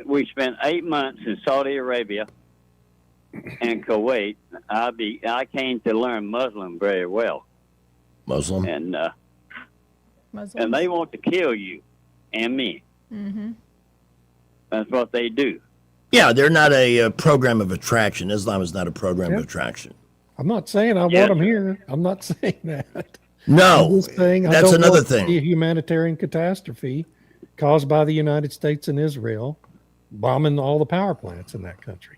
we spent 8 months in Saudi Arabia and Kuwait. I came to learn Muslim very well. Muslim, and they want to kill you and me. Mm-hmm. That's what they do. Yeah, they're not a program of attraction. Islam is not a program of attraction. I'm not saying I want them here. I'm not saying that. No, I'm just saying I that's don't another want it to thing. be a humanitarian catastrophe caused by the United States and Israel bombing all the power plants in that country.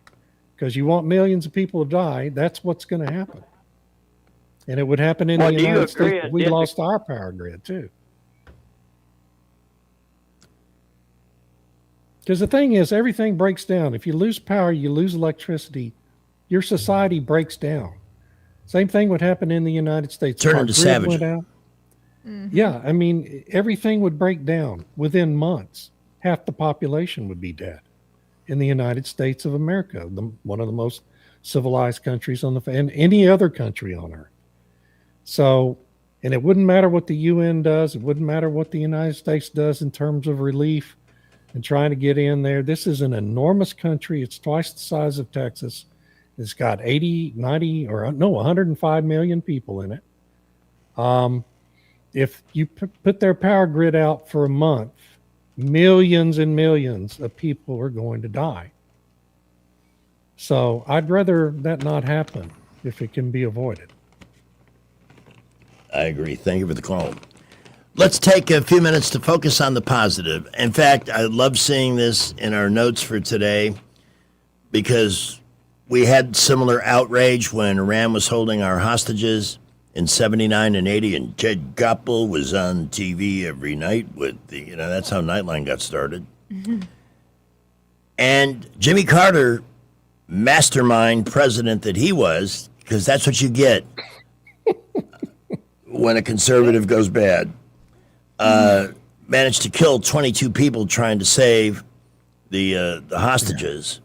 Because you want millions of people to die, that's what's going to happen. And it would happen in the United States if we lost our power grid, too. Because the thing is, everything breaks down. If you lose power, you lose electricity, your society breaks down. Same thing would happen in the United States. Turn into savages. Yeah, I mean, everything would break down within months. Half the population would be dead in the United States of America, one of the most civilized countries and any other country on earth. So, and it wouldn't matter what the UN does. It wouldn't matter what the United States does in terms of relief and trying to get in there. This is an enormous country. It's twice the size of Texas. It's got 105 million people in it. if you put their power grid out for a month, millions and millions of people are going to die. So I'd rather that not happen if it can be avoided. I agree. Thank you for the call. Let's take a few minutes to focus on the positive. In fact, I love seeing this in our notes for today because we had similar outrage when Iran was holding our hostages in 79 and 80, and Ted Koppel was on TV every night with the, that's how Nightline got started. Mm-hmm. And Jimmy Carter, mastermind president that he was, because that's what you get when a conservative goes bad, managed to kill 22 people trying to save the hostages.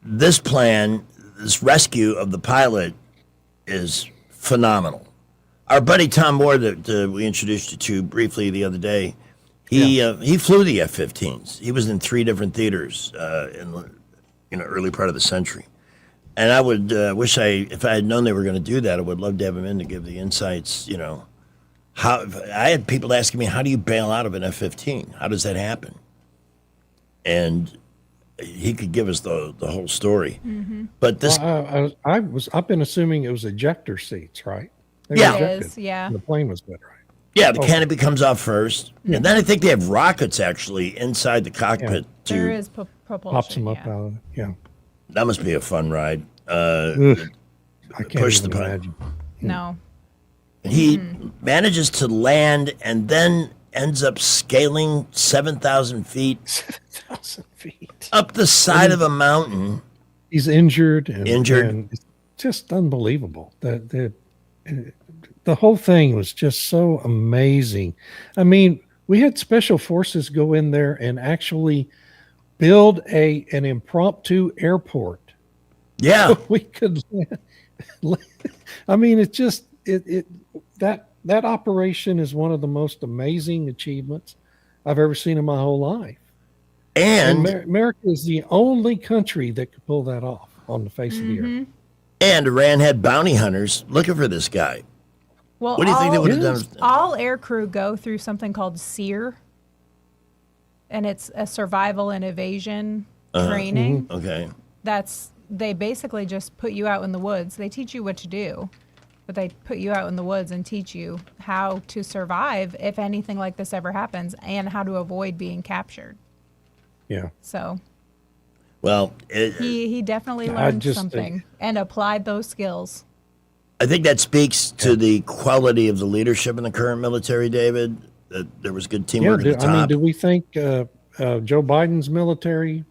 This plan, this rescue of the pilot, is phenomenal. Our buddy Tom Moore that we introduced you to briefly the other day, he flew the F-15s. He was in 3 different theaters in the early part of the century. And I would wish if I had known they were going to do that, I would love to have him in to give the insights. How I had people asking me, how do you bail out of an F-15? How does that happen? And he could give us the whole story. Mm-hmm. But this, I've been assuming it was ejector seats, right? Yeah. It is, yeah. The plane was good, right? Yeah, the canopy comes off first, and then I think they have rockets actually inside the cockpit to There is propulsion. Pops them up out of it. Yeah. That must be a fun ride. I can't push the even button. imagine. No. He manages to land and then ends up scaling 7,000 feet. 7,000 feet. Up the side of a mountain. He's injured. And it's just unbelievable. The whole thing was just so amazing. I mean, we had special forces go in there and actually build an impromptu airport. Yeah. So we could. I mean, it just that operation is one of the most amazing achievements I've ever seen in my whole life. And America is the only country that could pull that off on the face of the earth. And Iran had bounty hunters looking for this guy. Well, what do you think they would have done? All air crew go through something called SEER, and it's a survival and evasion training. Okay. They basically just put you out in the woods. They teach you what to do, but they put you out in the woods and teach you how to survive if anything like this ever happens and how to avoid being captured. Yeah. So well, he definitely learned something and applied those skills. I think that speaks to the quality of the leadership in the current military, David. That there was good teamwork at the top. I mean, do we think Joe Biden's military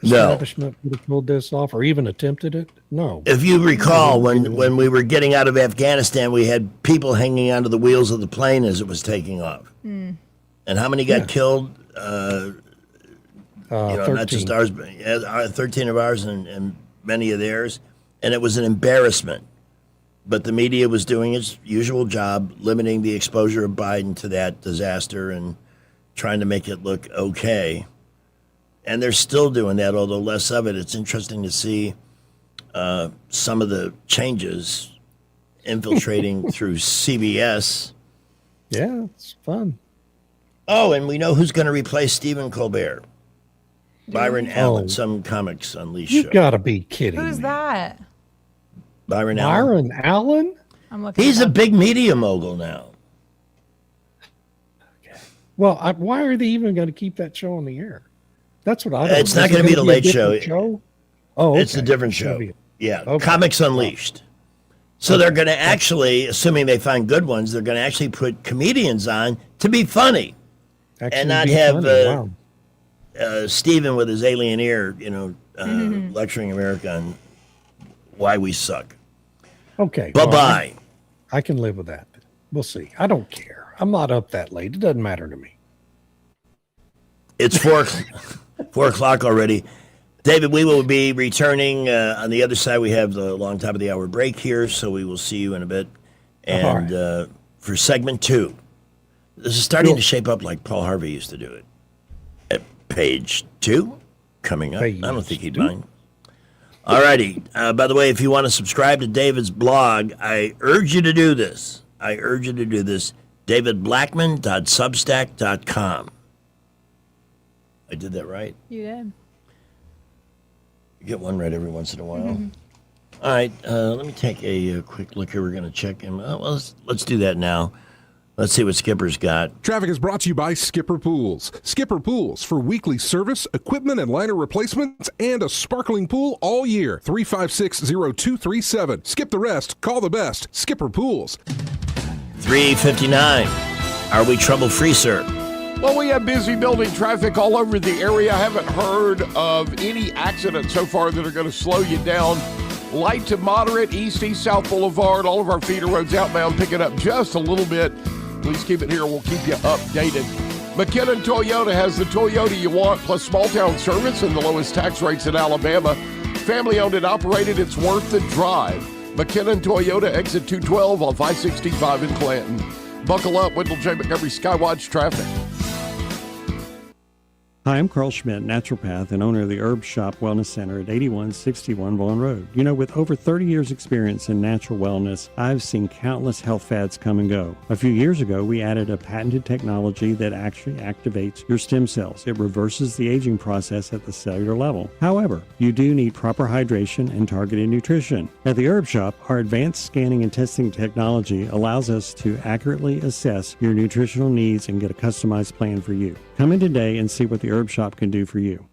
establishment would have pulled this off or even attempted it? No. If you recall, when we were getting out of Afghanistan, we had people hanging onto the wheels of the plane as it was taking off. And how many got killed? 13. Not just ours, but 13 of ours and many of theirs. And it was an embarrassment. But the media was doing its usual job, limiting the exposure of Biden to that disaster and trying to make it look okay. And they're still doing that, although less of it. It's interesting to see some of the changes infiltrating through CBS. Yeah, it's fun. Oh, and we know who's going to replace Stephen Colbert. Byron Allen, some Comics Unleashed You show. got to be kidding Who's me. that? Byron Allen. Byron Allen? I'm looking. He's a big media mogul now. Well, why are they even going to keep that show on the air? That's what I don't It's know. not Is it going to be the gonna Late different Show. Oh, It's a okay. different It's gonna show. be- Yeah, Okay. Comics Unleashed. So they're going to actually, assuming they find good ones, they're going to actually put comedians on to be funny, Actually and not be have funny. Wow. Stephen with his alien ear, lecturing America on why we suck. Okay. Bye-bye. I can live with that. We'll see. I don't care. I'm not up that late. It doesn't matter to me. It's 4 o'clock already. David, we will be returning on the other side. We have the long top of the hour break here, so we will see you in a bit. And for segment 2, this is starting to shape up like Paul Harvey used to do it. At page 2, coming up. I don't think he'd mind. All righty. By the way, if you want to subscribe to David's blog, I urge you to do this. davidblackman.substack.com. I did that right? You did. You get one right every once in a while. Mm-hmm. All right, let me take a quick look here. We're going to check him. Well, let's do that now. Let's see what Skipper's got. Traffic is brought to you by Skipper Pools. Skipper Pools for weekly service, equipment and liner replacements, and a sparkling pool all year. 356-0237. Skip the rest. Call the best. Skipper Pools. 359. Are we trouble-free, sir? Well, we have busy building traffic all over the area. I haven't heard of any accidents so far that are going to slow you down. Light to moderate, east-south Boulevard, all of our feeder roads outbound picking up just a little bit. Please keep it here. We'll keep you updated. McKinnon Toyota has the Toyota you want, plus small-town service and the lowest tax rates in Alabama. Family-owned and operated, it's worth the drive. McKinnon Toyota, exit 212 off I-65 in Clanton. Buckle up, Wendell J. Montgomery Skywatch traffic. Hi, I'm Carl Schmidt, naturopath and owner of the Herb Shop Wellness Center at 8161 Vaughan Road. You know, with over 30 years experience in natural wellness, I've seen countless health fads come and go. A few years ago, we added a patented technology that actually activates your stem cells. It reverses the aging process at the cellular level. However, you do need proper hydration and targeted nutrition. At the Herb Shop, our advanced scanning and testing technology allows us to accurately assess your nutritional needs and get a customized plan for you. Come in today and see what the Herb Shop can do for you.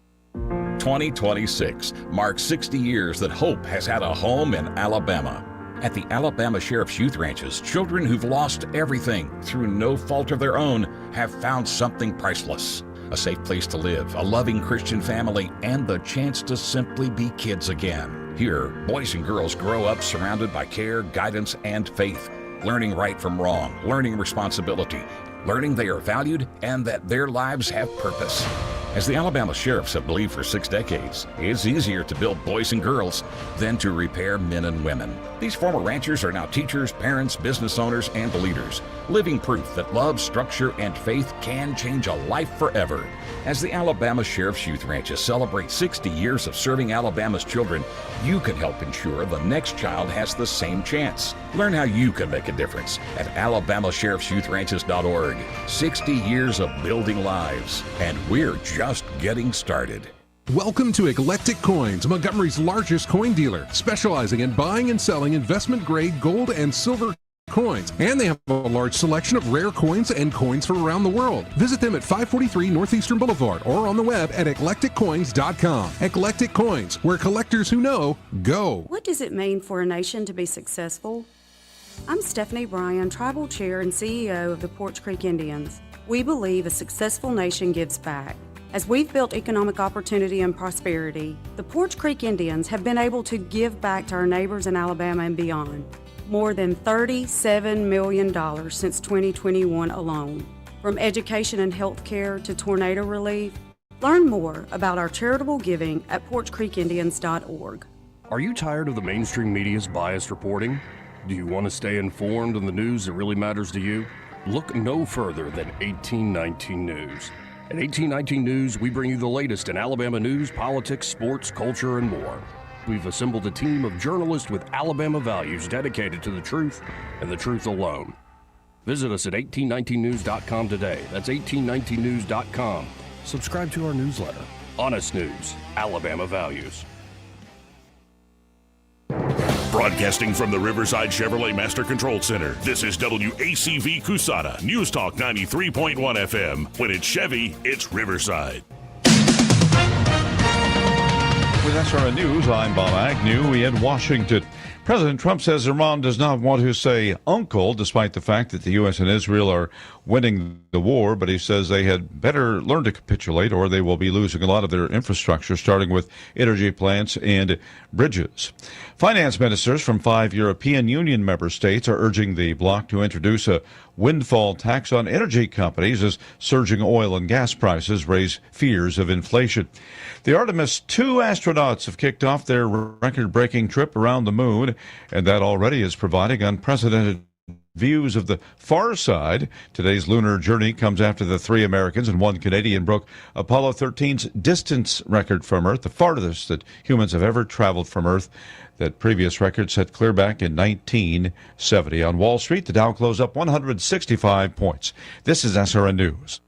2026 marks 60 years that hope has had a home in Alabama. At the Alabama Sheriff's Youth Ranches, children who've lost everything through no fault of their own have found something priceless. A safe place to live, a loving Christian family, and the chance to simply be kids again. Here, boys and girls grow up surrounded by care, guidance, and faith, learning right from wrong, learning responsibility, learning they are valued and that their lives have purpose. As the Alabama Sheriffs have believed for 6 decades, it's easier to build boys and girls than to repair men and women. These former ranchers are now teachers, parents, business owners, and leaders, living proof that love, structure, and faith can change a life forever. As the Alabama Sheriff's Youth Ranches celebrate 60 years of serving Alabama's children, you can help ensure the next child has the same chance. Learn how you can make a difference at alabamasheriffsyouthranches.org. 60 years of building lives, and we're just getting started. Welcome to Eclectic Coins, Montgomery's largest coin dealer, specializing in buying and selling investment-grade gold and silver coins. And they have a large selection of rare coins and coins from around the world. Visit them at 543 Northeastern Boulevard or on the web at eclecticcoins.com. Eclectic Coins, where collectors who know go. What does it mean for a nation to be successful? I'm Stephanie Bryan, Tribal Chair and CEO of the Poarch Creek Indians. We believe a successful nation gives back. As we've built economic opportunity and prosperity, the Poarch Creek Indians have been able to give back to our neighbors in Alabama and beyond. More than $37 million since 2021 alone. From education and health care to tornado relief, learn more about our charitable giving at PoarchCreekIndians.org. Are you tired of the mainstream media's biased reporting? Do you want to stay informed on the news that really matters to you? Look no further than 1819 News. At 1819 News, we bring you the latest in Alabama news, politics, sports, culture, and more. We've assembled a team of journalists with Alabama values dedicated to the truth and the truth alone. Visit us at 1819news.com today. That's 1819news.com. Subscribe to our newsletter. Honest News, Alabama Values. Broadcasting from the Riverside Chevrolet Master Control Center, this is WACV Cusada, News Talk 93.1 FM. When it's Chevy, it's Riverside. With SRN News, I'm Bob Agnew. We in Washington. President Trump says Iran does not want to say uncle, despite the fact that the U.S. and Israel are winning the war, but he says they had better learn to capitulate or they will be losing a lot of their infrastructure, starting with energy plants and bridges. Finance ministers from 5 European Union member states are urging the bloc to introduce a windfall tax on energy companies as surging oil and gas prices raise fears of inflation. The Artemis II astronauts have kicked off their record-breaking trip around the moon, and that already is providing unprecedented views of the far side. Today's lunar journey comes after the 3 Americans and 1 Canadian broke Apollo 13's distance record from Earth, the farthest that humans have ever traveled from Earth. That previous record set clear back in 1970. On Wall Street, the Dow closed up 165 points. This is SRN News.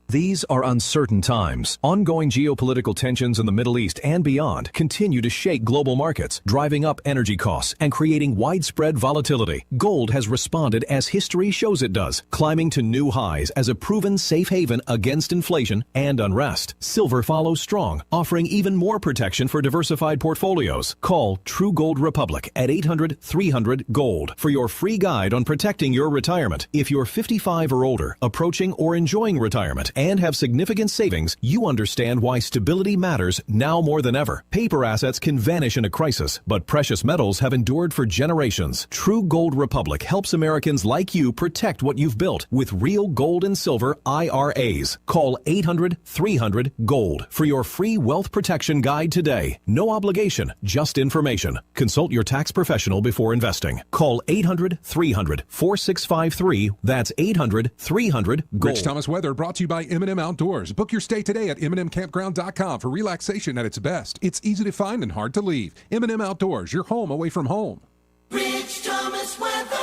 These are uncertain times. Ongoing geopolitical tensions in the Middle East and beyond continue to shake global markets, driving up energy costs and creating widespread volatility. Gold has responded as history shows it does, climbing to new highs as a proven safe haven against inflation and unrest. Silver follows strong, offering even more protection for diversified portfolios. Call True Gold Republic at 800-300-GOLD for your free guide on protecting your retirement. If you're 55 or older, approaching or enjoying retirement, and have significant savings, you understand why stability matters now more than ever. Paper assets can vanish in a crisis, but precious metals have endured for generations. True Gold Republic helps Americans like you protect what you've built with real gold and silver IRAs. Call 800-300-GOLD for your free wealth protection guide today. No obligation, just information. Consult your tax professional before investing. Call 800-300-4653. That's 800-300-GOLD. Rich Thomas Weather brought to you by M&M Outdoors. Book your stay today at MNMCampground.com for relaxation at its best. It's easy to find and hard to leave. M&M Outdoors, your home away from home. Rich Thomas weather.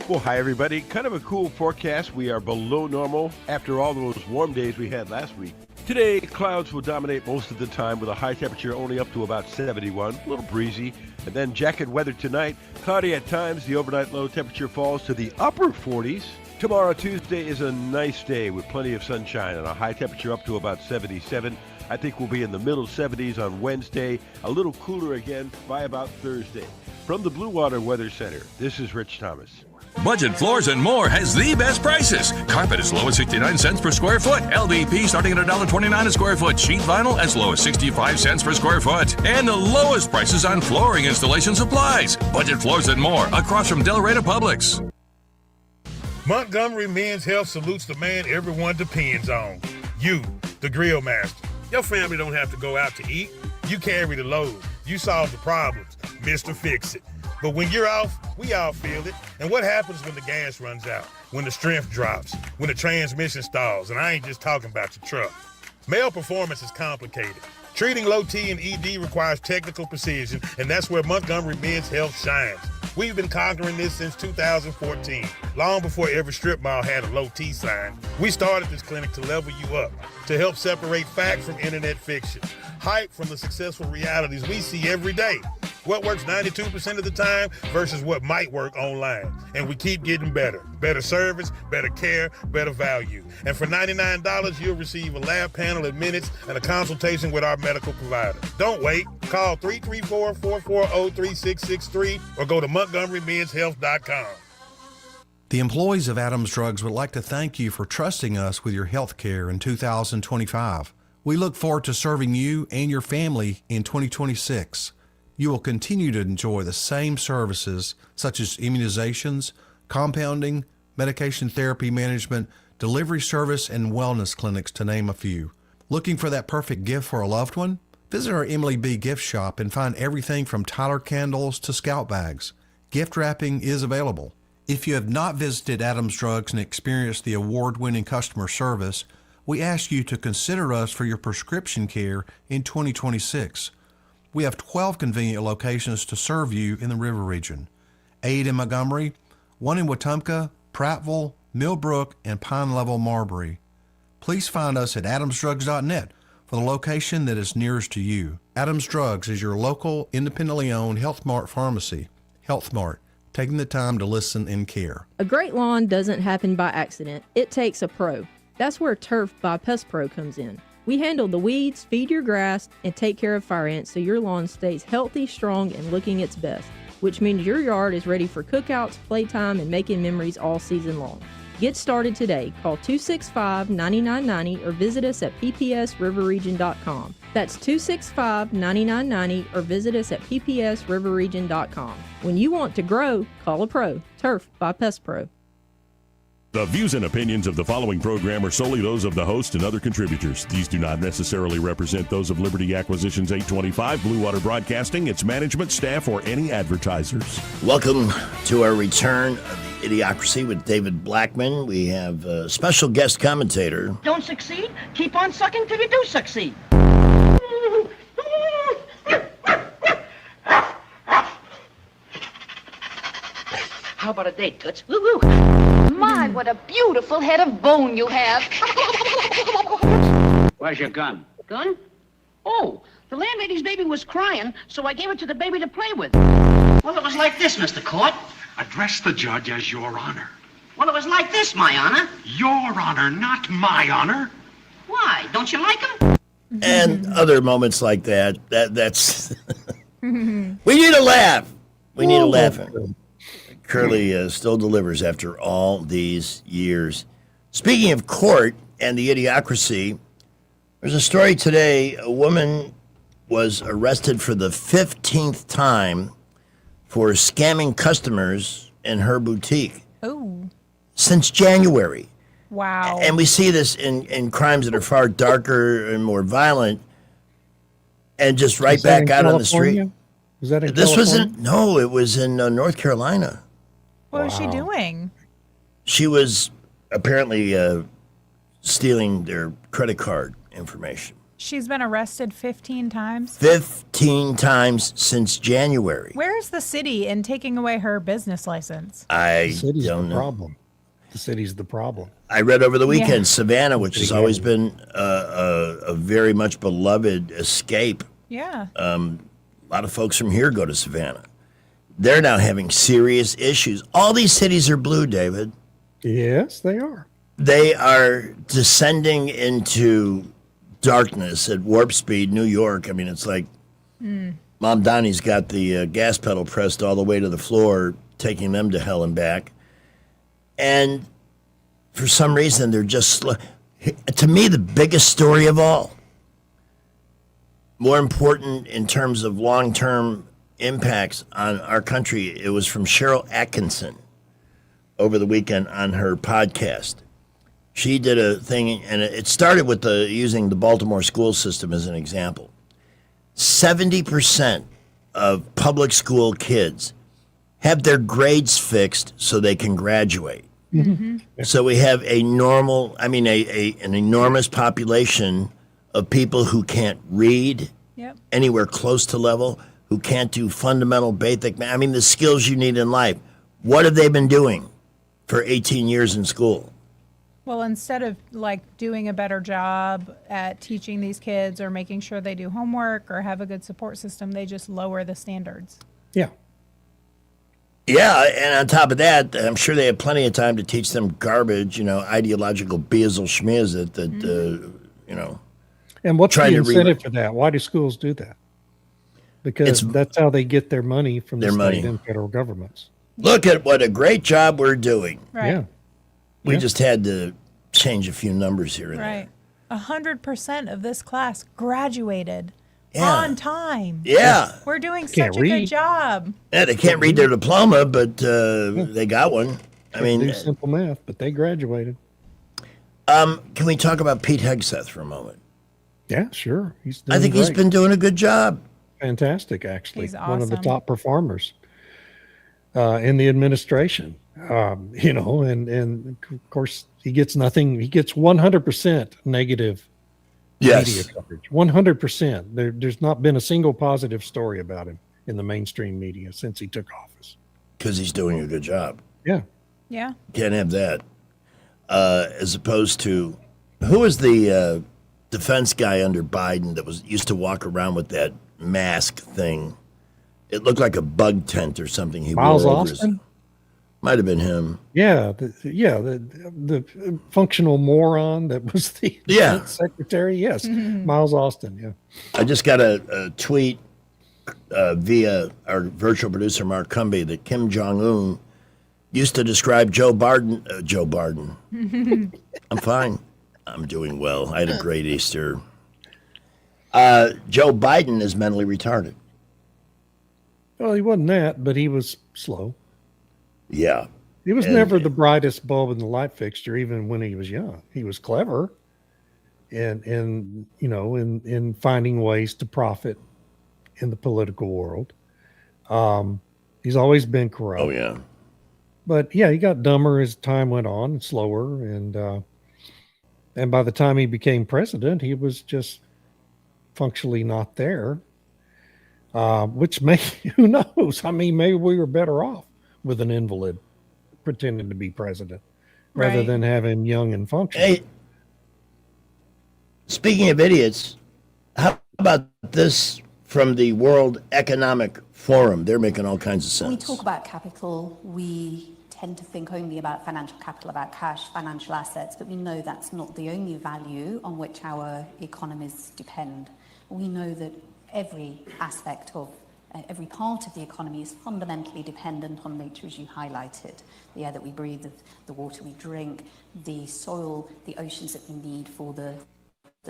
Well, hi, everybody. Kind of a cool forecast. We are below normal after all those warm days we had last week. Today, clouds will dominate most of the time with a high temperature only up to about 71, a little breezy. And then jacket weather tonight, cloudy at times. The overnight low temperature falls to the upper 40s. Tomorrow, Tuesday, is a nice day with plenty of sunshine and a high temperature up to about 77. I think we'll be in the middle 70s on Wednesday, a little cooler again by about Thursday. From the Blue Water Weather Center, this is Rich Thomas. Budget Floors and More has the best prices. Carpet as low as 69 cents per square foot. LVP starting at $1.29 a square foot. Sheet vinyl as low as 65 cents per square foot. And the lowest prices on flooring installation supplies. Budget Floors and More across from Del Rey Publix. Montgomery Men's Health salutes the man everyone depends on. You, the grill master. Your family don't have to go out to eat. You carry the load. You solve the problems. Mr. Fix It. But when you're off, we all feel it. And what happens when the gas runs out? When the strength drops? When the transmission stalls? And I ain't just talking about your truck. Male performance is complicated. Treating low T and ED requires technical precision, and that's where Montgomery Men's Health shines. We've been conquering this since 2014, long before every strip mall had a low T sign. We started this clinic to level you up, to help separate fact from internet fiction, hype from the successful realities we see every day. What works 92% of the time versus what might work online. And we keep getting better. Better service, better care, better value. And for $99, you'll receive a lab panel in minutes and a consultation with our medical provider. Don't wait. Call 334-440-3663 or go to MontgomeryMen'sHealth.com. The employees of Adams Drugs would like to thank you for trusting us with your health care in 2025. We look forward to serving you and your family in 2026. You will continue to enjoy the same services such as immunizations, compounding, medication therapy management, delivery service, and wellness clinics, to name a few. Looking for that perfect gift for a loved one? Visit our Emily B. gift shop and find everything from Tyler candles to scout bags. Gift wrapping is available. If you have not visited Adams Drugs and experienced the award-winning customer service, we ask you to consider us for your prescription care in 2026. We have 12 convenient locations to serve you in the River Region. 8 in Montgomery, 1 in Wetumpka, Prattville, Millbrook, and Pine Level, Marbury. Please find us at adamsdrugs.net for the location that is nearest to you. Adams Drugs is your local, independently owned Health Mart pharmacy. Health Mart, taking the time to listen and care. A great lawn doesn't happen by accident. It takes a pro. That's where Turf by Pest Pro comes in. We handle the weeds, feed your grass, and take care of fire ants so your lawn stays healthy, strong, and looking its best, which means your yard is ready for cookouts, playtime, and making memories all season long. Get started today. Call 265-9990 or visit us at ppsriverregion.com. That's 265-9990 or visit us at ppsriverregion.com. When you want to grow, call a pro. Turf by Pest Pro. The views and opinions of the following program are solely those of the host and other contributors. These do not necessarily represent those of Liberty Acquisitions 825, Blue Water Broadcasting, its management, staff, or any advertisers. Welcome to our return of the Idiocracy with David Blackman. We have a special guest commentator. Don't succeed? Keep on sucking till you do succeed. How about a date, Toots? Woo-woo. My, what a beautiful head of bone you have. Where's your gun? Gun? Oh, the landlady's baby was crying, so I gave it to the baby to play with. Well, it was like this, Mr. Court. Address the judge as Your Honor. Well, it was like this, My Honor. Your Honor, not my honor. Why? Don't you like him? And other moments like that. That's we need a laugh. We need a laugh. Curly still delivers after all these years. Speaking of court and the Idiocracy, there's a story today. A woman was arrested for the 15th time for scamming customers in her boutique. Oh. Since January. Wow. And we see this in crimes that are far darker and more violent, and just right back out on the street. Was that in This California? it was in North Carolina. What was she doing? She was apparently stealing their credit card information. She's been arrested 15 times. 15 times since January. Where is the city in taking away her business license? I The city's don't the know. problem. The city's the problem. I read over the weekend, Yeah. Savannah, which has always been a very much beloved escape. Yeah. A lot of folks from here go to Savannah. They're now having serious issues. All these cities are blue, David. Yes, they are. They are descending into darkness at warp speed. New York, I mean, it's like Mom Donnie's got the gas pedal pressed all the way to the floor, taking them to hell and back. And for some reason, they're just slow. To me, the biggest story of all, more important in terms of long-term impacts on our country, it was from Cheryl Atkinson over the weekend on her podcast. She did a thing, and it started with using the Baltimore school system as an example. 70% of public school kids have their grades fixed so they can graduate. So we have an enormous population of people who can't read anywhere close to level, who can't do fundamental basic math. I mean, the skills you need in life. What have they been doing for 18 years in school? Well, instead of like doing a better job at teaching these kids or making sure they do homework or have a good support system, they just lower the standards. Yeah. Yeah, and on top of that, I'm sure they have plenty of time to teach them garbage, ideological beazle schmears that And what's trying the to incentive for that? Why do schools do that? Because that's how they get their money from the Their state money. and federal governments. Look at what a great job we're doing. Right. Yeah. We Yeah. just had to change a few numbers here and there. Right. 100% of this class graduated Yeah. on time. Yeah. We're doing Can't such a good read. job. Yeah, they can't read their diploma, but they got one. I mean, do simple math, but they graduated. can we talk about Pete Hegseth for a moment? Yeah, sure. He's doing I think he's great. been doing a good job. Fantastic, actually. He's One of the awesome. top performers in the administration. And of course he gets nothing. He gets 100% negative Yes. media coverage. 100%. There's not been a single positive story about him in the mainstream media since he took office. Because he's doing a good job. Yeah. Yeah. Can't have that. As opposed to, who was the defense guy under Biden that used to walk around with that mask thing? It looked like a bug tent or something. He Miles wore over his- Austin? Might have been him. Yeah, the functional moron that was the Yeah. defense secretary. Yes, Miles Austin. Yeah, I just got a tweet via our virtual producer Mark Cumby that Kim Jong Un used to describe Joe Biden. I'm fine. I'm doing well. I had a great Easter. Joe Biden is mentally retarded. well, he wasn't that, but he was slow. Yeah. He was And- never the brightest bulb in the light fixture, even when he was young. He was clever in finding ways to profit in the political world. He's always been corrupt. Oh yeah. But yeah, he got dumber as time went on and slower, and by the time he became president, he was just functionally not there. Which may, who knows? I mean, maybe we were better off with an invalid pretending to be president rather Right. than have him young and functional. Hey, speaking of idiots, how about this from the World Economic Forum? They're making all kinds of When we sense. talk about capital, we tend to think only about financial capital, about cash, financial assets, but we know that's not the only value on which our economies depend. We know that every aspect of every part of the economy is fundamentally dependent on nature, as you highlighted. The air that we breathe, the water we drink, the soil, the oceans that we need for the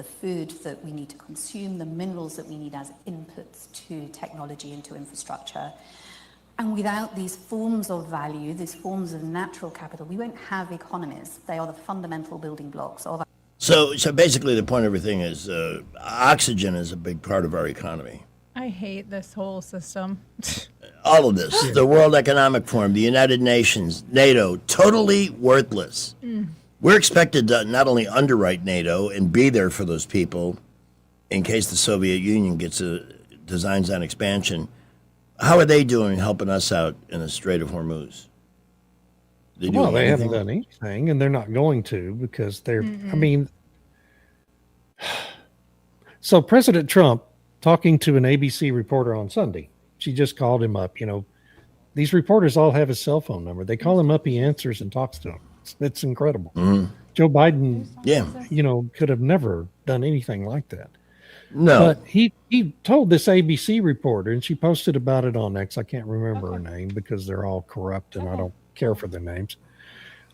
food that we need to consume, the minerals that we need as inputs to technology and to infrastructure. And without these forms of value, these forms of natural capital, we won't have economies. They are the fundamental building blocks of our. So basically, the point of everything is oxygen is a big part of our economy. I hate this whole system. All of this, the World Economic Forum, the United Nations, NATO, totally worthless. We're expected to not only underwrite NATO and be there for those people in case the Soviet Union designs on expansion. How are they doing helping us out in the Strait of Hormuz? They haven't done anything, and they're not going to because they're, I mean, so President Trump talking to an ABC reporter on Sunday, she just called him up. These reporters all have his cell phone number. They call him up, he answers and talks to him. It's incredible. Joe Biden, could have never done anything like that. No. But he told this ABC reporter, and she posted about it on X. I can't remember her name because they're all corrupt and I don't care for their names.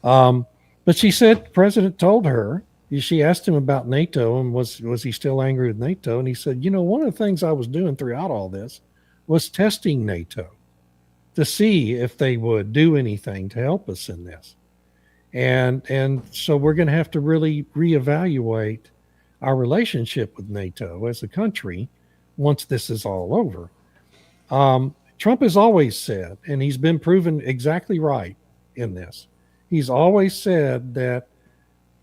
But she said the president told her, she asked him about NATO and was he still angry with NATO? And he said, one of the things I was doing throughout all this was testing NATO to see if they would do anything to help us in this. And so we're going to have to really reevaluate our relationship with NATO as a country once this is all over. Trump has always said, and he's been proven exactly right in this, he's always said that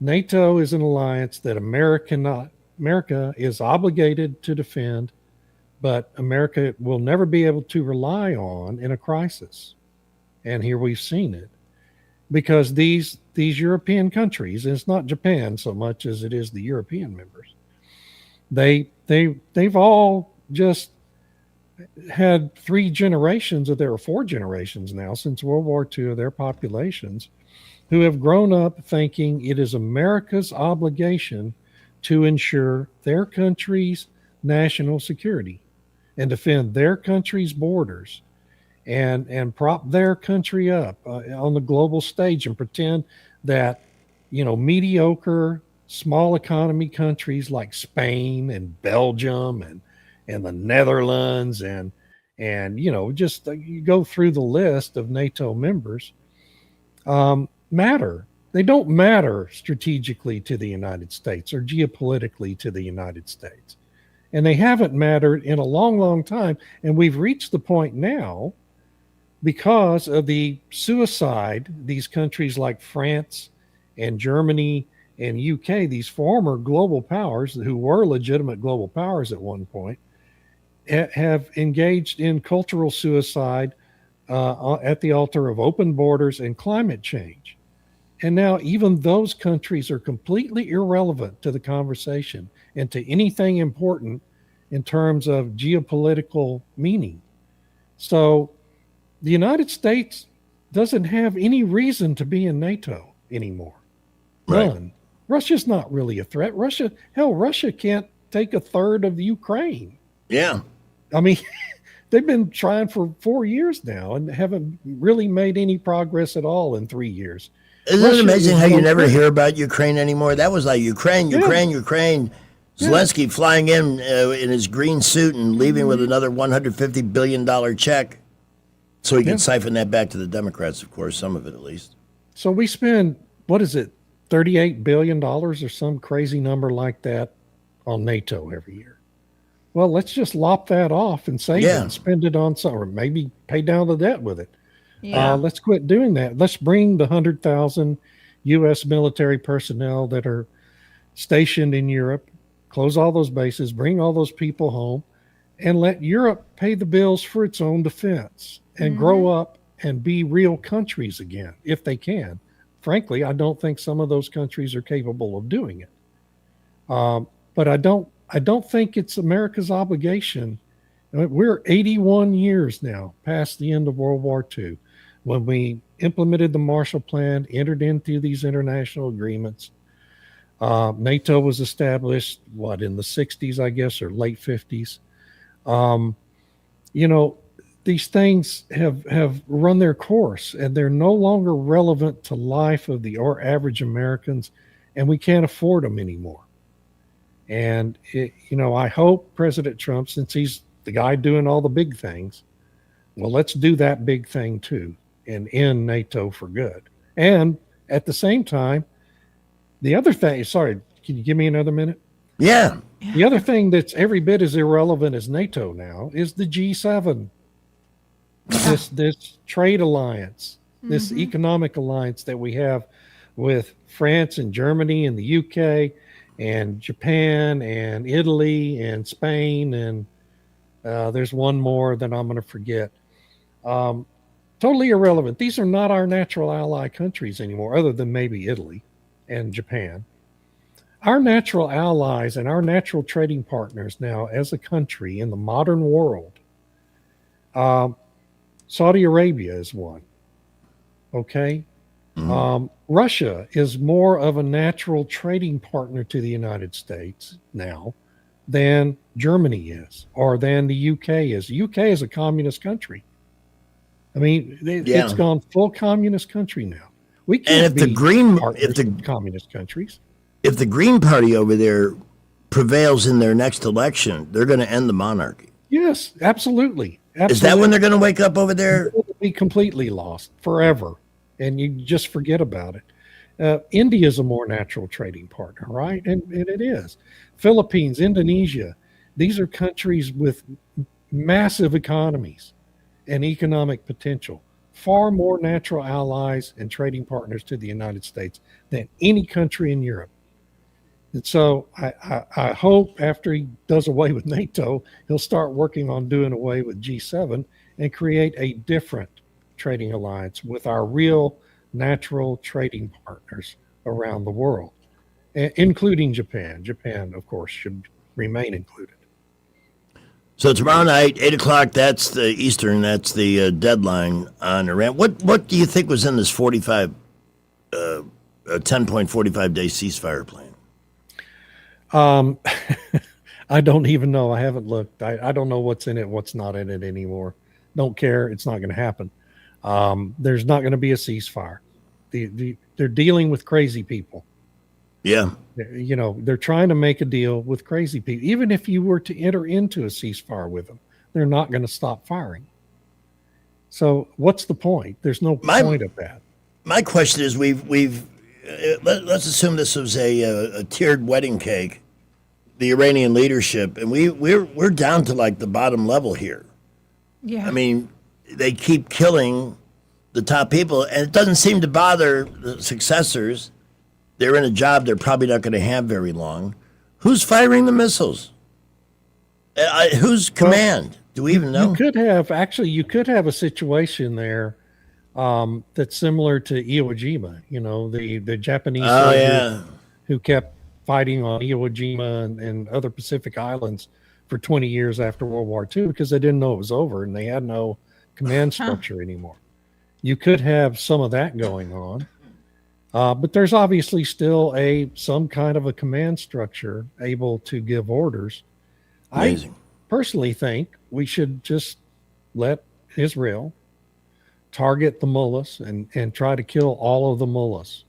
NATO is an alliance that America is obligated to defend, but America will never be able to rely on in a crisis. And here we've seen it. Because these European countries, and it's not Japan so much as it is the European members, they've all just had 3 generations, or there are 4 generations now since World War II of their populations who have grown up thinking it is America's obligation to ensure their country's national security and defend their country's borders and prop their country up on the global stage and pretend that, mediocre small economy countries like Spain and Belgium and the Netherlands and just you go through the list of NATO members matter. They don't matter strategically to the United States or geopolitically to the United States. And they haven't mattered in a long, long time. And we've reached the point now because of the suicide, these countries like France and Germany and UK, these former global powers who were legitimate global powers at one point, have engaged in cultural suicide at the altar of open borders and climate change. And now even those countries are completely irrelevant to the conversation and to anything important in terms of geopolitical meaning. So the United States doesn't have any reason to be in NATO anymore. Right. None. Russia's not really a threat. Russia can't take a third of the Ukraine. Yeah. I mean, they've been trying for 4 years now and haven't really made any progress at all in 3 years. Isn't it amazing how you never hear about Ukraine anymore? That was like Ukraine. Zelensky flying in his green suit and leaving with another $150 billion check. So he Yeah. can siphon that back to the Democrats, of course, some of it at least. So we spend, what is it, $38 billion or some crazy number like that on NATO every year. Well, let's just lop that off and save it and spend it on something, or maybe pay down the debt with it. Yeah. Let's quit doing that. Let's bring the 100,000 U.S. military personnel that are stationed in Europe, close all those bases, bring all those people home, and let Europe pay the bills for its own defense and grow up and be real countries again, if they can. Frankly, I don't think some of those countries are capable of doing it. But I don't think it's America's obligation. We're 81 years now past the end of World War II, when we implemented the Marshall Plan, entered into these international agreements. NATO was established, in the 60s, I guess, or late 50s. These things have run their course, and they're no longer relevant to life of the average Americans, and we can't afford them anymore. And, I hope President Trump, since he's the guy doing all the big things, well, let's do that big thing too and end NATO for good. And at the same time, the other thing, sorry, can you give me another minute? Yeah. The other thing that's every bit as irrelevant as NATO now is the G7. This trade alliance, this economic alliance that we have with France and Germany and the UK and Japan and Italy and Spain, and there's one more that I'm going to forget. Totally irrelevant. These are not our natural ally countries anymore, other than maybe Italy and Japan. Our natural allies and our natural trading partners now as a country in the modern world, Saudi Arabia is one. Okay. Russia is more of a natural trading partner to the United States now than Germany is, or than the UK is. The UK is a communist country. I mean, it's gone full communist country now. We can't be partners with communist countries. If the Green Party over there prevails in their next election, they're going to end the monarchy. Yes, absolutely. Is that when they're going to wake up over there? It'll be completely lost forever, and you just forget about it. India is a more natural trading partner, right? And it is. Philippines, Indonesia, these are countries with massive economies and economic potential, far more natural allies and trading partners to the United States than any country in Europe. And so I hope after he does away with NATO, he'll start working on doing away with G7 and create a different trading alliance with our real natural trading partners around the world, including Japan. Japan, of course, should remain included. So tomorrow night, 8 o'clock, that's the Eastern, that's the deadline on Iran. What do you think was in this 10.45 day ceasefire plan? I don't even know. I haven't looked. I don't know what's in it, what's not in it anymore. Don't care. It's not going to happen. There's not going to be a ceasefire. They're dealing with crazy people. Yeah. They're trying to make a deal with crazy people. Even if you were to enter into a ceasefire with them, they're not going to stop firing. So what's the point? There's no point of that. My question is, let's assume this was a tiered wedding cake, the Iranian leadership, and we're down to like the bottom level here. Yeah. I mean, they keep killing the top people, and it doesn't seem to bother the successors. They're in a job they're probably not going to have very long. Who's firing the missiles? Whose command? Do we even know? You could have a situation there that's similar to Iwo Jima. The Japanese soldiers who kept fighting on Iwo Jima and other Pacific islands for 20 years after World War II because they didn't know it was over and they had no command structure anymore. You could have some of that going on. But there's obviously still some kind of a command structure able to give orders. Amazing. I personally think we should just let Israel target the mullahs and try to kill all of the mullahs,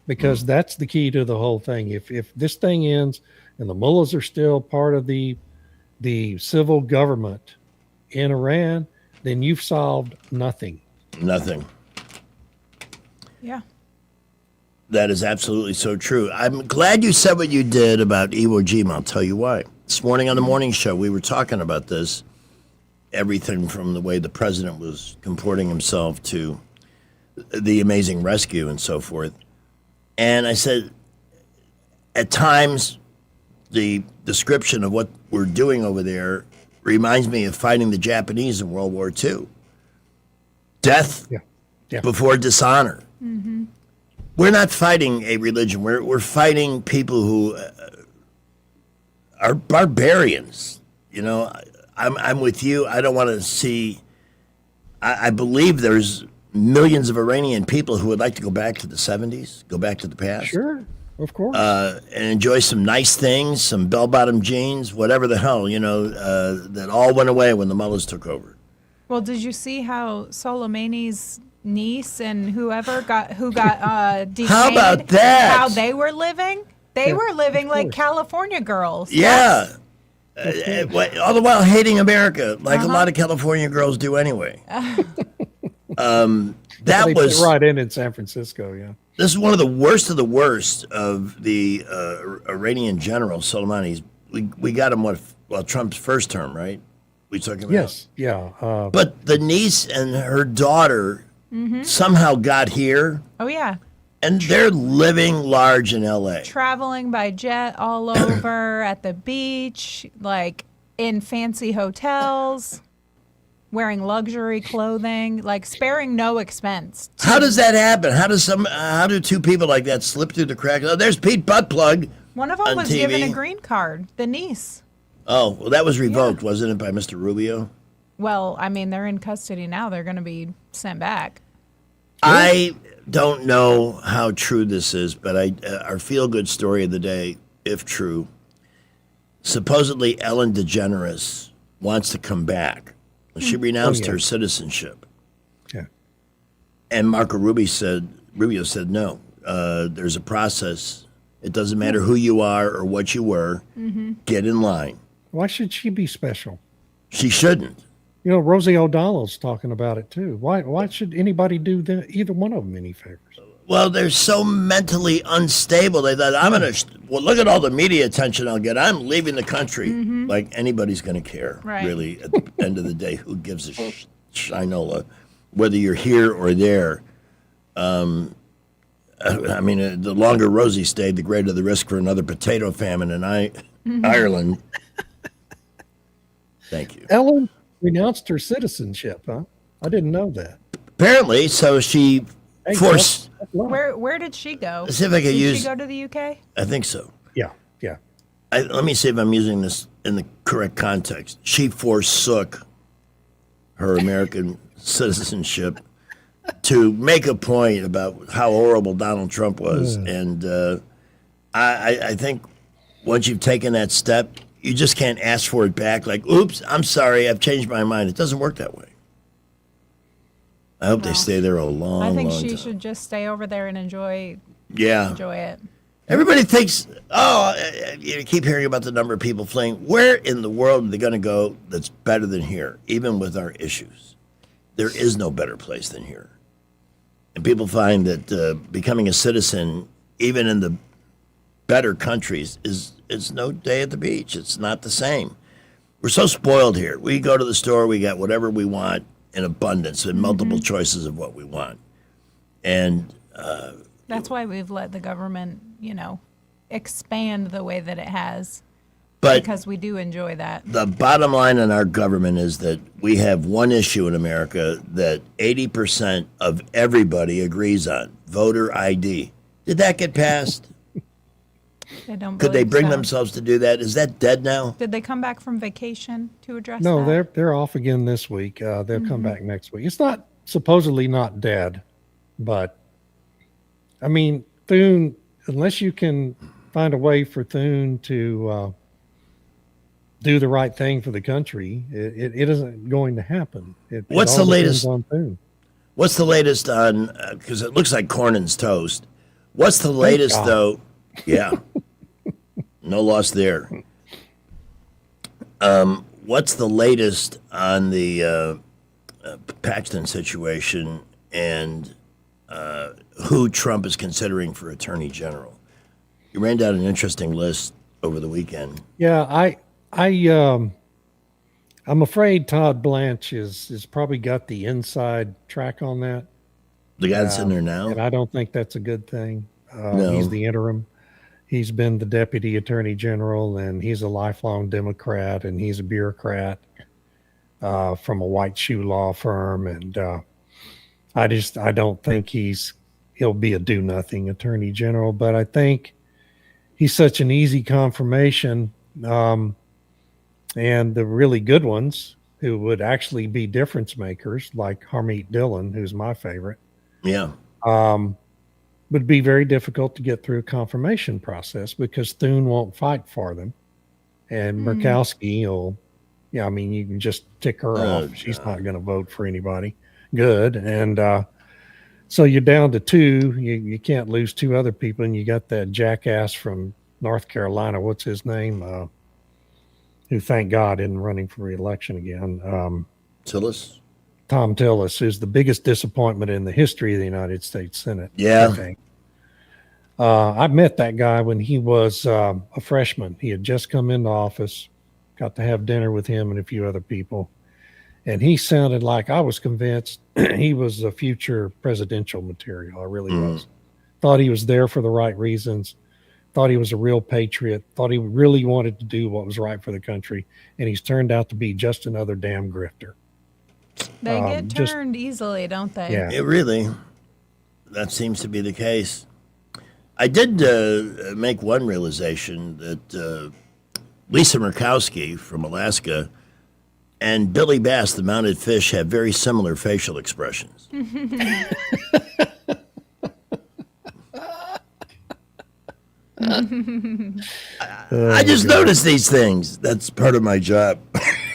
because that's the key to the whole thing. If this thing ends and the mullahs are still part of the civil government in Iran, then you've solved nothing. Nothing. Yeah. That is absolutely so true. I'm glad you said what you did about Iwo Jima. I'll tell you why. This morning on the morning show, we were talking about this. Everything from the way the president was comporting himself to the amazing rescue and so forth. And I said, at times, the description of what we're doing over there reminds me of fighting the Japanese in World War II. Death before dishonor. Mm-hmm. We're not fighting a religion. We're fighting people who are barbarians. You know, I'm with you. I don't want to see. I believe there's millions of Iranian people who would like to go back to the 70s, go back to the past. Sure, of course. And enjoy some nice things, some bell-bottom jeans, whatever the hell, that all went away when the mullahs took over. Well, did you see how Soleimani's niece and whoever got detained? How about that? How they were living? They were living like California girls. Yeah. All the while hating America, like a lot of California girls do anyway. That They was fit right in San Francisco. Yeah. This is one of the worst of the Iranian general, Soleimani. We got him Trump's first term, right? We took him Yes. Yeah. but the niece and her daughter somehow got here, Oh yeah. and they're living large in L.A. Traveling by jet all over at the beach, like in fancy hotels, wearing luxury clothing, like sparing no expense. How does that happen? How do two people like that slip through the cracks? Oh, there's Pete Buttplug. One of them on was TV. given a green card, the niece. Oh, well, that was revoked, wasn't it, by Mr. Rubio? Well, I mean, they're in custody now. They're going to be sent back. I don't know how true this is, but our feel-good story of the day, if true, supposedly Ellen DeGeneres wants to come back. She renounced her citizenship. Yeah. And Marco Rubio said no. There's a process. It doesn't matter who you are or what you were. Get in line. Why should she be special? She shouldn't. You know, Rosie O'Donnell's talking about it too. Why should anybody do either one of them any favors? Well, they're so mentally unstable. They thought, look at all the media attention I'll get. I'm leaving the country. Like anybody's going to care, really, at the end of the day. Who gives a shinola, whether you're here or there? I mean, the longer Rosie stayed, the greater the risk for another potato famine in Ireland. Thank you. Ellen renounced her citizenship, huh? I didn't know that. Apparently, so she forced. Where did she go? Let's see if I can did use- she go to the UK? I think so. Yeah. Let me see if I'm using this in the correct context. She forsook her American citizenship to make a point about how horrible Donald Trump was. And I think once you've taken that step, you just can't ask for it back. Like, oops, I'm sorry, I've changed my mind. It doesn't work that way. I hope they stay there a long, I think long she time. should just stay over there and enjoy it. Everybody thinks, you keep hearing about the number of people fleeing. Where in the world are they going to go that's better than here, even with our issues? There is no better place than here. And people find that becoming a citizen, even in the better countries, is no day at the beach. It's not the same. We're so spoiled here. We go to the store, we got whatever we want in abundance and multiple choices of what we want. And That's why we've let the government, expand the way that it has. But because we do enjoy that. the bottom line in our government is that we have one issue in America that 80% of everybody agrees on, voter ID. Did that get passed? They don't Could they believe bring so. themselves to do that? Is that dead now? Did they come back from vacation to address No, that? they're off again this week. They'll come back next week. It's not supposedly not dead, but I mean, Thune, unless you can find a way for Thune to do the right thing for the country, it isn't going to happen. What's all the depends latest? on Thune. What's the latest on? Because it looks like Cornyn's toast. What's the latest God. though? Yeah, no loss there. What's the latest on the Paxton situation and who Trump is considering for attorney general. You ran down an interesting list over the weekend. Yeah, I'm afraid Todd Blanche is probably got the inside track on that. The guy that's in there now? And I don't think that's a good thing. No. He's the interim. He's been the deputy attorney general, and he's a lifelong Democrat, and he's a bureaucrat from a white shoe law firm. And I don't think he'll be a do-nothing attorney general, but I think he's such an easy confirmation. And the really good ones who would actually be difference makers, like Harmeet Dillon, who's my favorite. Yeah. Would be very difficult to get through a confirmation process because Thune won't fight for them. And Murkowski you can just tick her off. She's not going to vote for anybody good. And so you're down to two. You can't lose two other people. And you got that jackass from North Carolina. What's his name? Who, thank God, isn't running for re-election again. Tillis? Tom Tillis is the biggest disappointment in the history of the United States Senate. Yeah. I think. I met that guy when he was a freshman. He had just come into office, got to have dinner with him and a few other people. And he sounded like I was convinced he was a future presidential material. I really was. Thought he was there for the right reasons. Thought he was a real patriot. Thought he really wanted to do what was right for the country. And he's turned out to be just another damn grifter. They get turned easily, don't they? Yeah. It really. That seems to be the case. I did make one realization that Lisa Murkowski from Alaska and Billy Bass, the mounted fish, have very similar facial expressions. I just noticed these things. That's part of my job,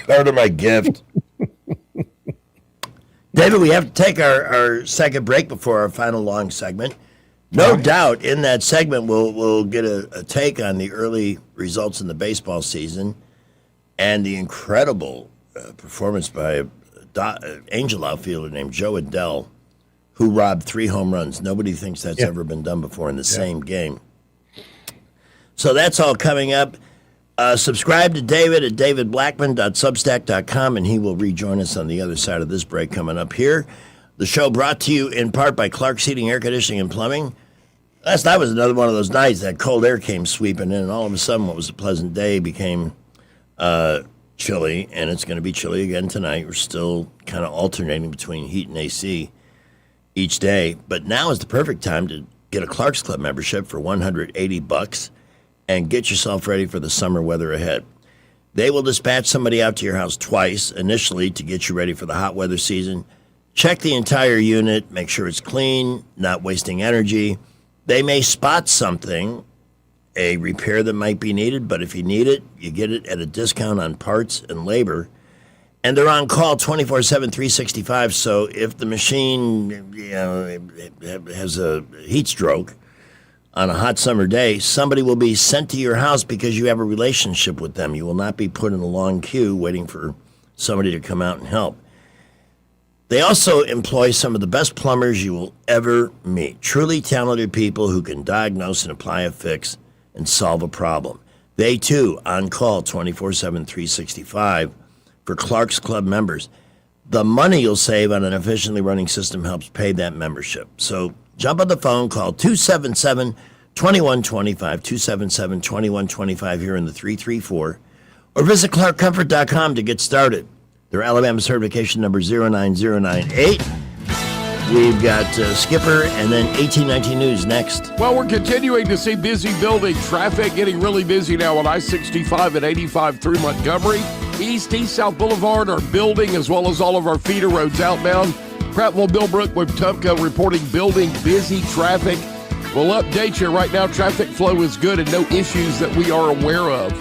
part of my gift. David, we have to take our second break before our final long segment. No doubt in that segment we'll get a take on the early results in the baseball season and the incredible performance by an Angel outfielder named Joe Adell, who robbed 3 home runs. Nobody thinks that's ever been done before in the same game. So that's all coming up. Subscribe to David at davidblackman.substack.com, and he will rejoin us on the other side of this break coming up here. The show brought to you in part by Clark's Heating, Air Conditioning, and Plumbing. Last night was another one of those nights that cold air came sweeping in, and all of a sudden what was a pleasant day became chilly, and it's going to be chilly again tonight. We're still kind of alternating between heat and AC each day, but now is the perfect time to get a Clark's Club membership for $180 and get yourself ready for the summer weather ahead. They will dispatch somebody out to your house twice, initially to get you ready for the hot weather season. Check the entire unit, make sure it's clean, not wasting energy. They may spot something, a repair that might be needed, but if you need it, you get it at a discount on parts and labor. And they're on call 24/7, 365, so if the machine has a heat stroke on a hot summer day, somebody will be sent to your house because you have a relationship with them. You will not be put in a long queue waiting for somebody to come out and help. They also employ some of the best plumbers you will ever meet. Truly talented people who can diagnose and apply a fix and solve a problem. They, too, on call 24/7, 365 for Clark's Club members. The money you'll save on an efficiently running system helps pay that membership. So jump on the phone, call 277-2125, 277-2125 here in the 334, or visit clarkcomfort.com to get started. Their Alabama certification number 09098. We've got Skipper and then 1819 News next. Well, we're continuing to see busy building traffic, getting really busy now on I-65 and 85 through Montgomery. East-South Boulevard are building, as well as all of our feeder roads outbound. Prattville, Millbrook, Wetumpka reporting building busy traffic. We'll update you. Right now, traffic flow is good and no issues that we are aware of.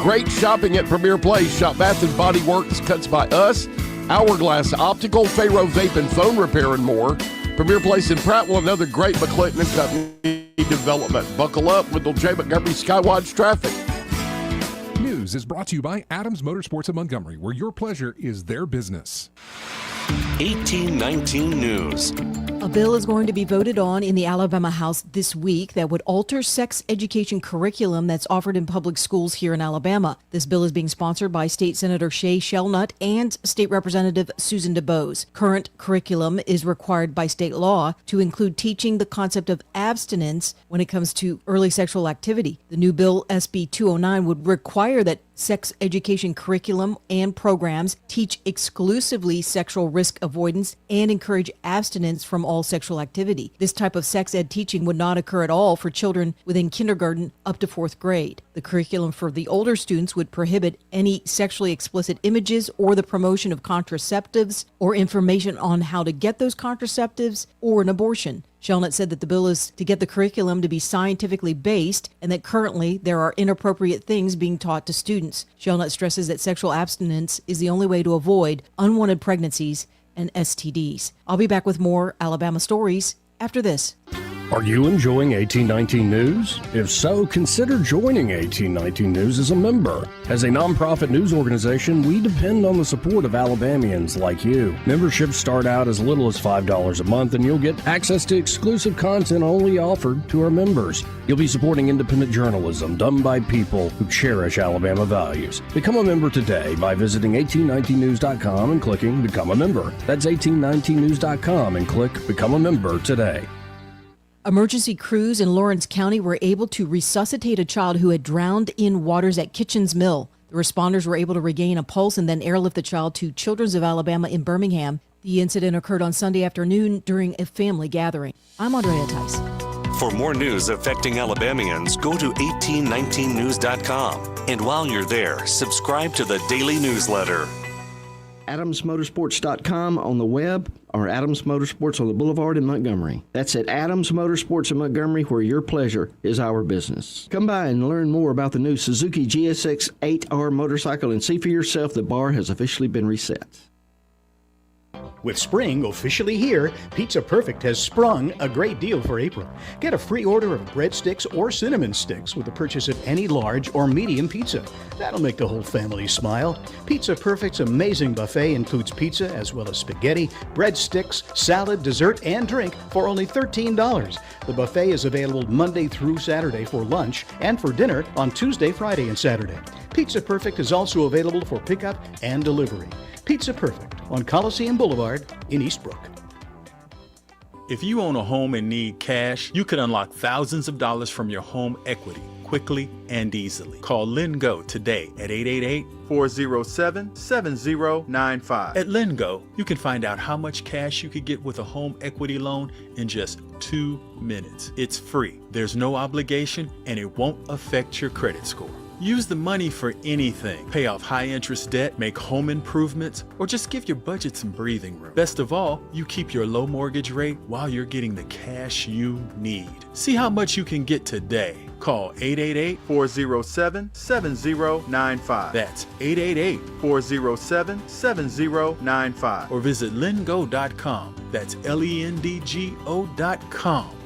Great shopping at Premier Place. Shop Bath & Body Works, Cuts by Us, Hourglass Optical, Pharaoh Vape and Phone Repair, and more. Premier Place in Prattville, another great McClinton & Company development. Buckle up with the J. Montgomery Skywatch traffic. News is brought to you by Adams Motorsports of Montgomery, where your pleasure is their business. 1819 News. A bill is going to be voted on in the Alabama House this week that would alter sex education curriculum that's offered in public schools here in Alabama. This bill is being sponsored by State Senator Shay Shelnut and State Representative Susan DuBose. Current curriculum is required by state law to include teaching the concept of abstinence when it comes to early sexual activity. The new bill, SB 209, would require that sex education curriculum and programs teach exclusively sexual risk avoidance and encourage abstinence from all sexual activity. This type of sex ed teaching would not occur at all for children within kindergarten up to 4th grade. The curriculum for the older students would prohibit any sexually explicit images or the promotion of contraceptives or information on how to get those contraceptives or an abortion. Shelnut said that the bill is to get the curriculum to be scientifically based and that currently there are inappropriate things being taught to students. Shelnut stresses that sexual abstinence is the only way to avoid unwanted pregnancies and STDs. I'll be back with more Alabama stories after this. Are you enjoying 1819 News? If so, consider joining 1819 News as a member. As a nonprofit news organization, we depend on the support of Alabamians like you. Memberships start out as little as $5 a month, and you'll get access to exclusive content only offered to our members. You'll be supporting independent journalism done by people who cherish Alabama values. Become a member today by visiting 1819news.com and clicking Become a Member. That's 1819news.com and click Become a Member today. Emergency crews in Lawrence County were able to resuscitate a child who had drowned in waters at Kitchens Mill. The responders were able to regain a pulse and then airlift the child to Children's of Alabama in Birmingham. The incident occurred on Sunday afternoon during a family gathering. I'm Andrea Tice. For more news affecting Alabamians, go to 1819news.com. And while you're there, subscribe to the daily newsletter. AdamsMotorsports.com on the web or Adams Motorsports on the Boulevard in Montgomery. That's at Adams Motorsports in Montgomery, where your pleasure is our business. Come by and learn more about the new Suzuki GSX 8R motorcycle and see for yourself the bar has officially been reset. With spring officially here, Pizza Perfect has sprung a great deal for April. Get a free order of breadsticks or cinnamon sticks with the purchase of any large or medium pizza. That'll make the whole family smile. Pizza Perfect's amazing buffet includes pizza as well as spaghetti, breadsticks, salad, dessert, and drink for only $13. The buffet is available Monday through Saturday for lunch and for dinner on Tuesday, Friday, and Saturday. Pizza Perfect is also available for pickup and delivery. Pizza Perfect on Coliseum Boulevard in Eastbrook. If you own a home and need cash, you can unlock thousands of dollars from your home equity quickly and easily. Call LendGo today at 888-407-7095. At LendGo, you can find out how much cash you could get with a home equity loan in just 2 minutes. It's free, there's no obligation, and it won't affect your credit score. Use the money for anything. Pay off high-interest debt, make home improvements, or just give your budget some breathing room. Best of all, you keep your low mortgage rate while you're getting the cash you need. See how much you can get today. Call 888-407-7095. That's 888-407-7095. Or visit lendgo.com. That's LENDGO.com.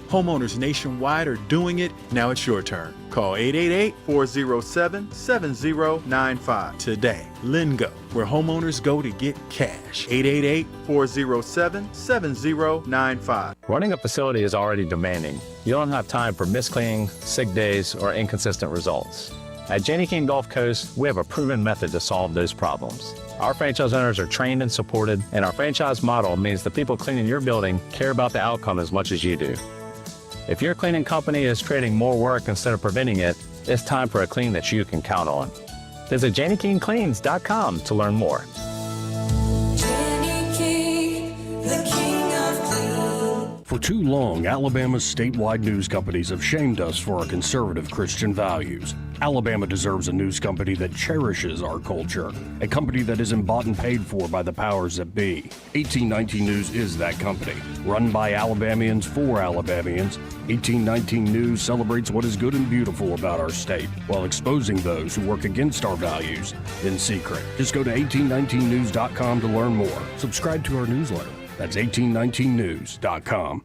Homeowners nationwide are doing it. Now it's your turn. Call 888-407-7095 today. LendGo, where homeowners go to get cash. 888-407-7095. Running a facility is already demanding. You don't have time for miscleaning, sick days, or inconsistent results. At Janney King Gulf Coast, we have a proven method to solve those problems. Our franchise owners are trained and supported, and our franchise model means the people cleaning your building care about the outcome as much as you do. If your cleaning company is creating more work instead of preventing it, it's time for a clean that you can count on. Visit JannyKingCleans.com to learn more. Janney King, the king of clean. For too long, Alabama's statewide news companies have shamed us for our conservative Christian values. Alabama deserves a news company that cherishes our culture, a company that isn't bought and paid for by the powers that be. 1819 News is that company. Run by Alabamians for Alabamians, 1819 News celebrates what is good and beautiful about our state while exposing those who work against our values in secret. Just go to 1819news.com to learn more. Subscribe to our newsletter. That's 1819news.com.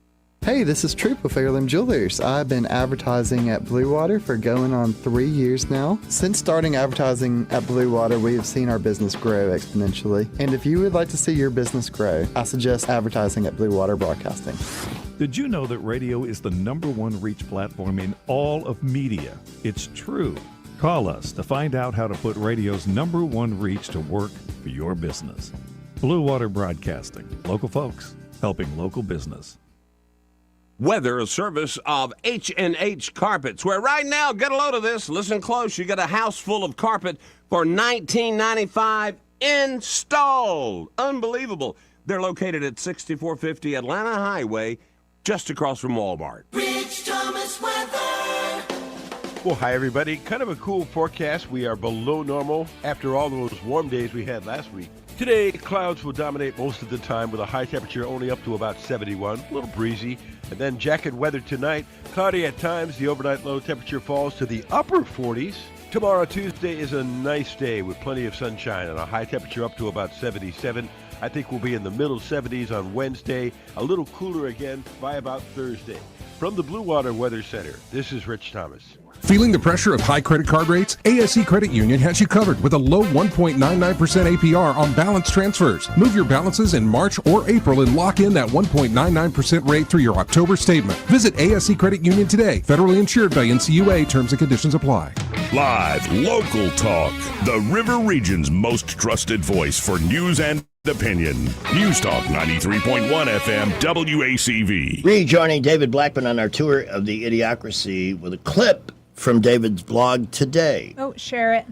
Hey, this is Troop of Fairland Jewelers. I've been advertising at Blue Water for going on 3 years now. Since starting advertising at Blue Water, we have seen our business grow exponentially. And if you would like to see your business grow, I suggest advertising at Blue Water Broadcasting. Did you know that radio is the #1 reach platform in all of media? It's true. Call us to find out how to put radio's #1 reach to work for your business. Blue Water Broadcasting. Local folks helping local business. Weather, a service of H&H Carpets, where right now, get a load of this, listen close, you get a house full of carpet for $19.95 installed. Unbelievable. They're located at 6450 Atlanta Highway, just across from Walmart. Rich Thomas weather. Well, hi, everybody. Kind of a cool forecast. We are below normal after all those warm days we had last week. Today, clouds will dominate most of the time with a high temperature only up to about 71, a little breezy. And then jacket weather tonight, cloudy at times. The overnight low temperature falls to the upper 40s. Tomorrow, Tuesday, is a nice day with plenty of sunshine and a high temperature up to about 77. I think we'll be in the middle 70s on Wednesday, a little cooler again by about Thursday. From the Blue Water Weather Center, this is Rich Thomas. Feeling the pressure of high credit card rates? ASE Credit Union has you covered with a low 1.99% APR on balance transfers. Move your balances in March or April and lock in that 1.99% rate through your October statement. Visit ASE Credit Union today. Federally insured by NCUA. Terms and conditions apply. Live local talk. The River Region's most trusted voice for news and opinion. News Talk 93.1 FM WACV. Rejoining David Blackman on our tour of the Idiocracy with a clip from David's blog today. Oh, share it.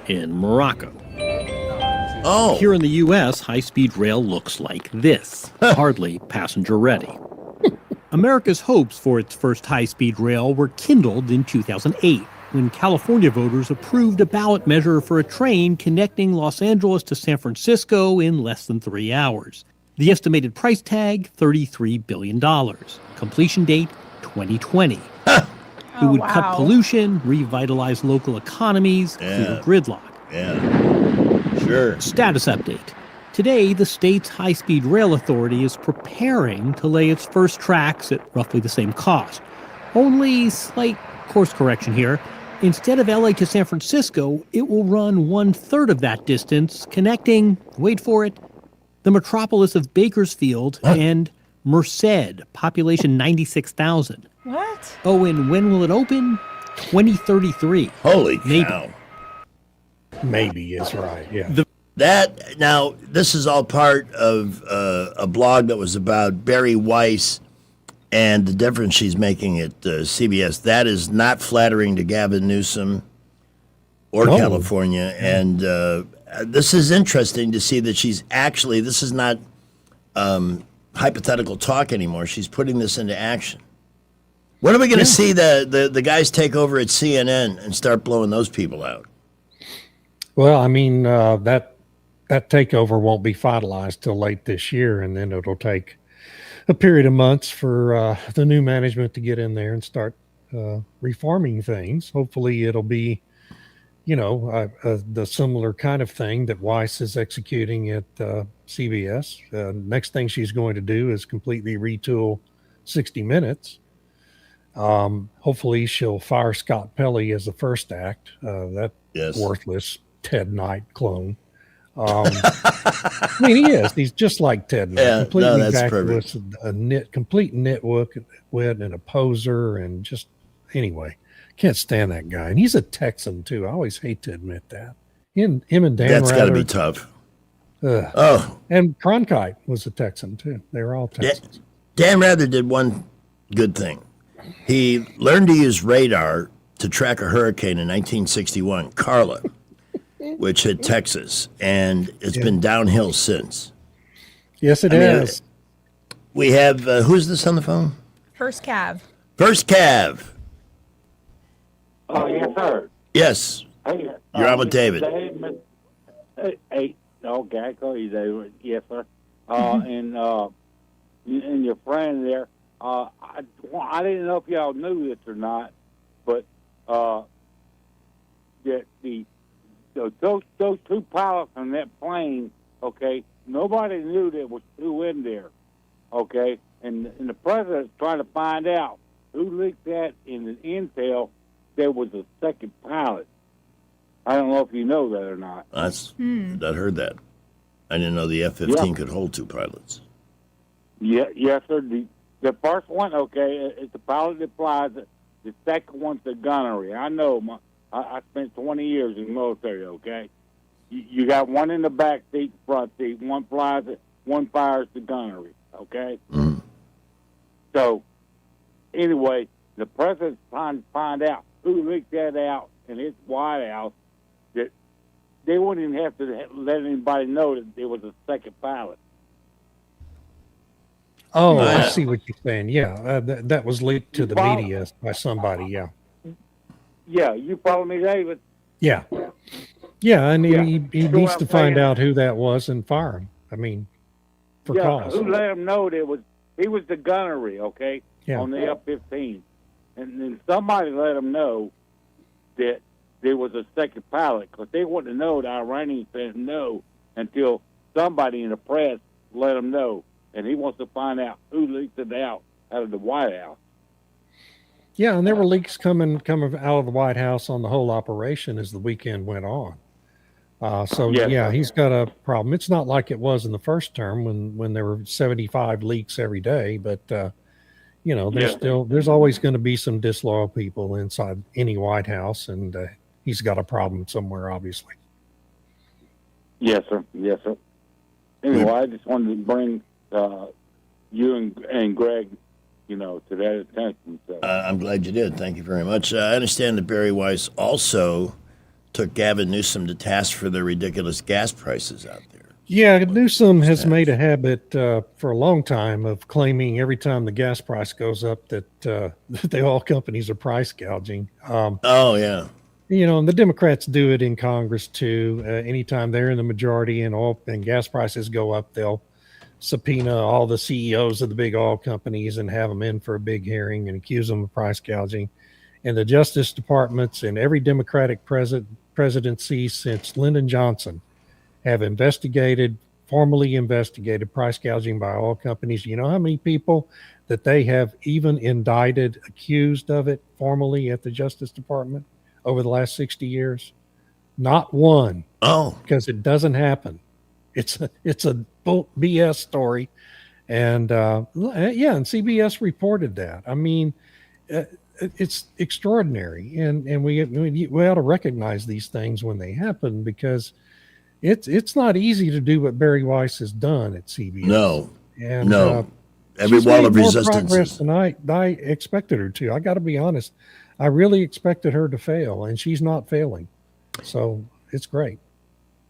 In Morocco. Oh. Here in the U.S., high-speed rail looks like this. Hardly passenger-ready. America's hopes for its first high-speed rail were kindled in 2008 when California voters approved a ballot measure for a train connecting Los Angeles to San Francisco in less than 3 hours. The estimated price tag, $33 billion. Completion date, 2020. It would cut pollution, revitalize local economies, clear gridlock. Sure. Status update. Today, the state's high-speed rail authority is preparing to lay its first tracks at roughly the same cost. Only slight course correction here. Instead of LA to San Francisco, it will run 1/3 of that distance, connecting, wait for it, the metropolis of Bakersfield and Merced, population 96,000. What? Oh, and when will it open? 2033. Holy Maybe. cow. Maybe is right, yeah. Now, this is all part of a blog that was about Barry Weiss and the difference she's making at CBS. That is not flattering to Gavin Newsom or California. And this is interesting to see that she's actually, this is not hypothetical talk anymore. She's putting this into action. When are we going to see the guys take over at CNN and start blowing those people out? Well, I mean, that takeover won't be finalized till late this year, and then it'll take a period of months for the new management to get in there and start reforming things. Hopefully it'll be, the similar kind of thing that Weiss is executing at CBS. Next thing she's going to do is completely retool 60 Minutes. Hopefully she'll fire Scott Pelley as the first act. That worthless Ted Knight clone. I mean, he is. He's just like Ted Knight. Completely vacuous, complete nitwit and a poser, and just anyway, can't stand that guy. And he's a Texan too. I always hate to admit that. Him and Dan. That's got to be tough. And Cronkite was a Texan too. They were all Texans. Dan Rather did one good thing. He learned to use radar to track a hurricane in 1961, Carla, which hit Texas, and it's been downhill since. Yes, it has. We have, who's this on the phone? First Cav. First Cav. Oh, yes, sir. Yes. Hey, you're on with David. Okay, I call you David. Yes, sir. And your friend there, I didn't know if y'all knew this or not, but that those two pilots on that plane, okay, nobody knew there was two in there, okay, and the president's trying to find out who leaked that in the intel. There was a second pilot. I don't know if you know that or not. I heard that. I didn't know the F-15 could hold two pilots. Yeah, yes, sir. The first one, okay, is the pilot that flies it. The second one's the gunnery. I know. I spent 20 years in the military, okay? You got one in the back seat, front seat. One flies it, one fires the gunnery, okay? Mm. So, anyway, the president's trying to find out who leaked that out in his White House, that they wouldn't even have to let anybody know that there was a second pilot. Oh, I see what you're saying. Yeah, that was leaked to the media by somebody. Yeah. Yeah, you follow me, David? Yeah. Yeah, and he needs to find out who that was and fire him. I mean, for cause. Who let him know that he was the gunnery, okay, Yeah. on the F-15. And then somebody let him know that there was a second pilot, because they wouldn't have known. The Iranians didn't know until somebody in the press let him know. And he wants to find out who leaked it out of the White House. Yeah, and there were leaks coming out of the White House on the whole operation as the weekend went on. So Yes. he's got a problem. It's not like it was in the first term when there were 75 leaks every day, but there's always going to be some disloyal people inside any White House, and he's got a problem somewhere, obviously. Yes, sir. Yes, sir. Anyway, I just wanted to bring you and Greg, to that attention. So. I'm glad you did. Thank you very much. I understand that Barry Weiss also took Gavin Newsom to task for the ridiculous gas prices out there. Yeah, Newsom has made a habit for a long time of claiming every time the gas price goes up that the oil companies are price gouging. Yeah. And the Democrats do it in Congress too. Anytime they're in the majority and oil and gas prices go up, they'll subpoena all the CEOs of the big oil companies and have them in for a big hearing and accuse them of price gouging. And the Justice Departments and every Democratic presidency since Lyndon Johnson have formally investigated price gouging by oil companies. You know how many people that they have even indicted, accused of it formally at the Justice Department over the last 60 years? Not one. Oh. Because it doesn't happen. It's a bull BS story. And and CBS reported that. I mean, it's extraordinary. And we ought to recognize these things when they happen, because it's not easy to do what Barry Weiss has done at CBS. No. And, Every wall of resistance. Progress than I expected her to. I got to be honest. I really expected her to fail, and she's not failing. So it's great.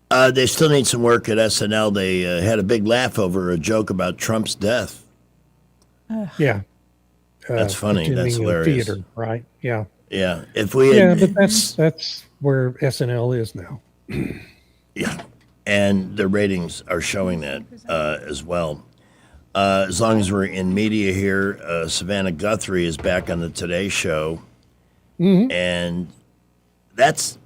They still need some work at SNL. They had a big laugh over a joke about Trump's death. Yeah. That's funny. That's hilarious. Theater, right? Yeah. Yeah. If we had, but that's where SNL is now. Yeah. And the ratings are showing that as well. As long as we're in media here, Savannah Guthrie is back on the Today Show. Mm-hmm. And that's,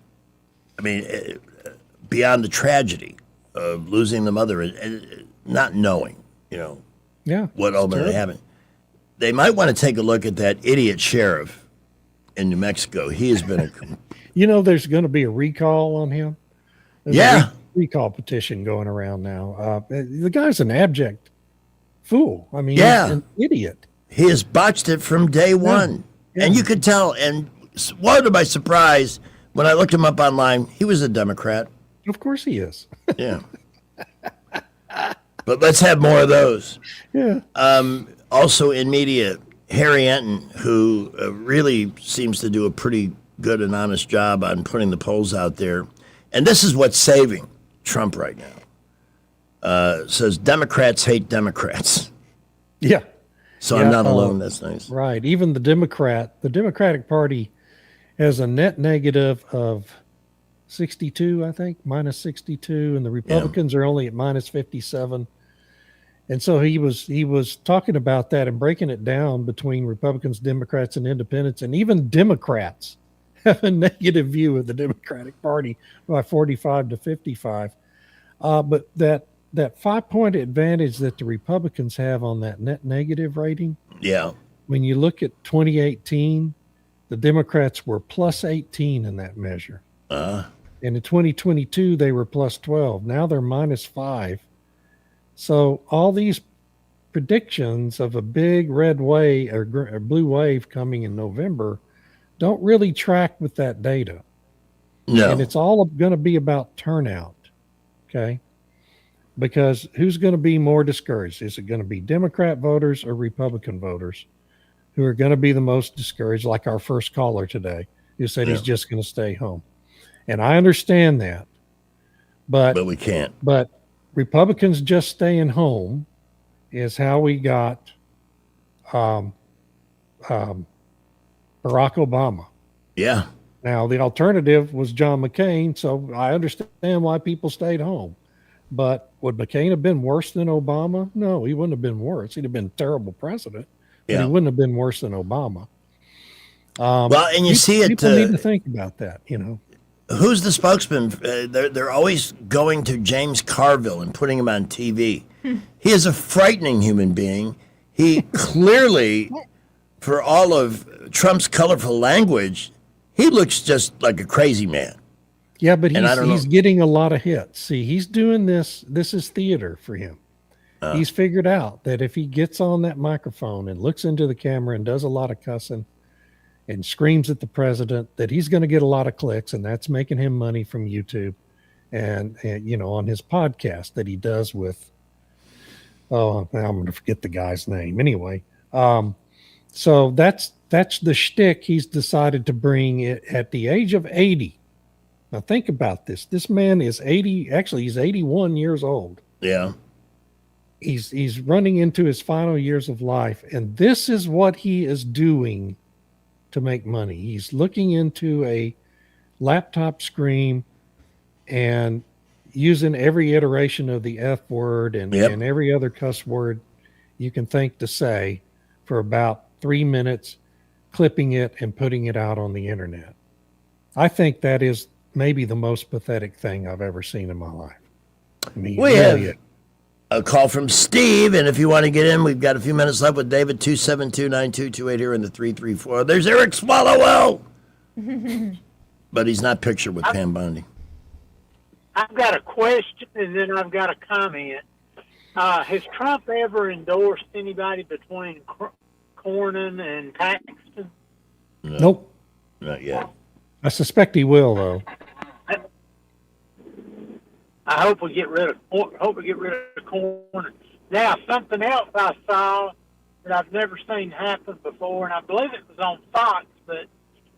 beyond the tragedy of losing the mother and not knowing, what ultimately happened. They might want to take a look at that idiot sheriff in New Mexico. He has been there's going to be a recall on him. There's a recall petition going around now. The guy's an abject fool. He's an idiot. He has botched it from day one. Yeah. And you could tell. And what to my surprise, when I looked him up online, he was a Democrat. Of course he is. Yeah. But let's have more of those. Yeah. Also in media, Harry Enton, who really seems to do a pretty good and honest job on putting the polls out there. And this is what's saving Trump right now. Says Democrats hate Democrats. Yeah. So I'm not alone. That's nice. Right. Even the Democratic Party has a net negative of 62, I think, minus 62, and the Republicans are only at minus 57. And so he was talking about that and breaking it down between Republicans, Democrats, and Independents, and even Democrats have a negative view of the Democratic Party by 45 to 55. But that 5-point advantage that the Republicans have on that net negative rating. Yeah. When you look at 2018, the Democrats were plus 18 in that measure. And in 2022, they were plus 12. Now they're minus 5. So all these predictions of a big red wave or blue wave coming in November don't really track with that data. No. And it's all going to be about turnout. Okay. Because who's going to be more discouraged? Is it going to be Democrat voters or Republican voters who are going to be the most discouraged, like our first caller today, who said he's just going to stay home? And I understand that. But we can't. But Republicans just staying home is how we got Barack Obama. Yeah. Now, the alternative was John McCain, so I understand why people stayed home. But would McCain have been worse than Obama? No, he wouldn't have been worse. He'd have been a terrible president, but he wouldn't have been worse than Obama. Well, and you see it. People need to think about that, you know. Who's the spokesman? They're always going to James Carville and putting him on TV. He is a frightening human being. He clearly, for all of Trump's colorful language, he looks just like a crazy man. Yeah, but he's getting a lot of hits. See, he's doing this. This is theater for him. He's figured out that if he gets on that microphone and looks into the camera and does a lot of cussing and screams at the president, that he's going to get a lot of clicks, and that's making him money from YouTube and you know, on his podcast that he does with, now I'm going to forget the guy's name. Anyway, so that's the shtick he's decided to bring it at the age of 80. Now think about this. This man is 80. Actually, he's 81 years old. Yeah. He's running into his final years of life, and this is what he is doing to make money. He's looking into a laptop screen and using every iteration of the F word and every other cuss word you can think to say for about 3 minutes, clipping it and putting it out on the internet. I think that is maybe the most pathetic thing I've ever seen in my life. I mean, we have a call from Steve, and if you want to get in, we've got a few minutes left with David, 272-9228 here in the 334. There's Eric Swallowell, but he's not pictured with Pam Bondi. I've got a question, and then I've got a comment. Has Trump ever endorsed anybody between Cornyn and Paxton? No. Nope. Not yet. I suspect he will, though. I hope we get rid of Cornyn. Now, something else I saw that I've never seen happen before, and I believe it was on Fox, but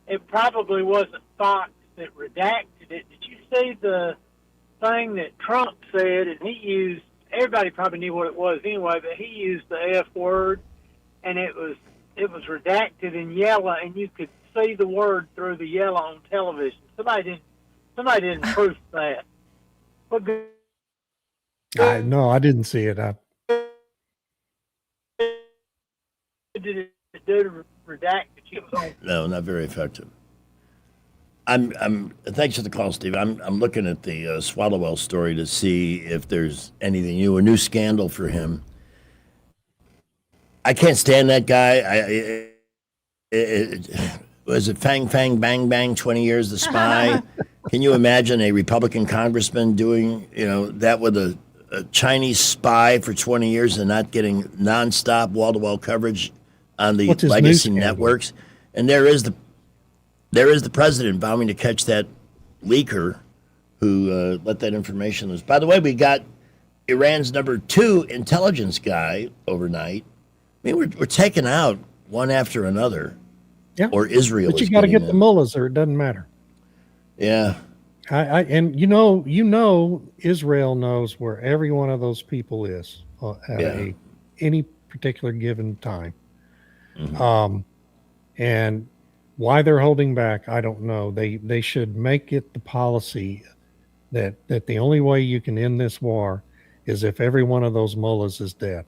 it probably wasn't Fox that redacted it. Did you see the thing that Trump said? And he used, everybody probably knew what it was anyway, but he used the F word, and it was redacted in yellow, and you could see the word through the yellow on television. Somebody didn't proof that. What good? No, I didn't see it. Did it do to redact it? No, not very effective. I'm. Thanks for the call, Steve. I'm looking at the Swallowell story to see if there's anything new, a new scandal for him. I can't stand that guy. Was it Fang Fang Bang Bang? 20 years, the spy. Can you imagine a Republican congressman doing that with a Chinese spy for 20 years and not getting nonstop wall-to-wall coverage on the legacy networks? And there is the president vowing to catch that leaker who let that information loose. By the way, we got Iran's number 2 intelligence guy overnight. I mean, we're taking out one after another. Yeah. Or Israel. But you got to get the mullahs, or it doesn't matter. Yeah. And Israel knows where every one of those people is at any particular given time. Mm-hmm. And why they're holding back, I don't know. They should make it the policy that the only way you can end this war is if every one of those mullahs is dead.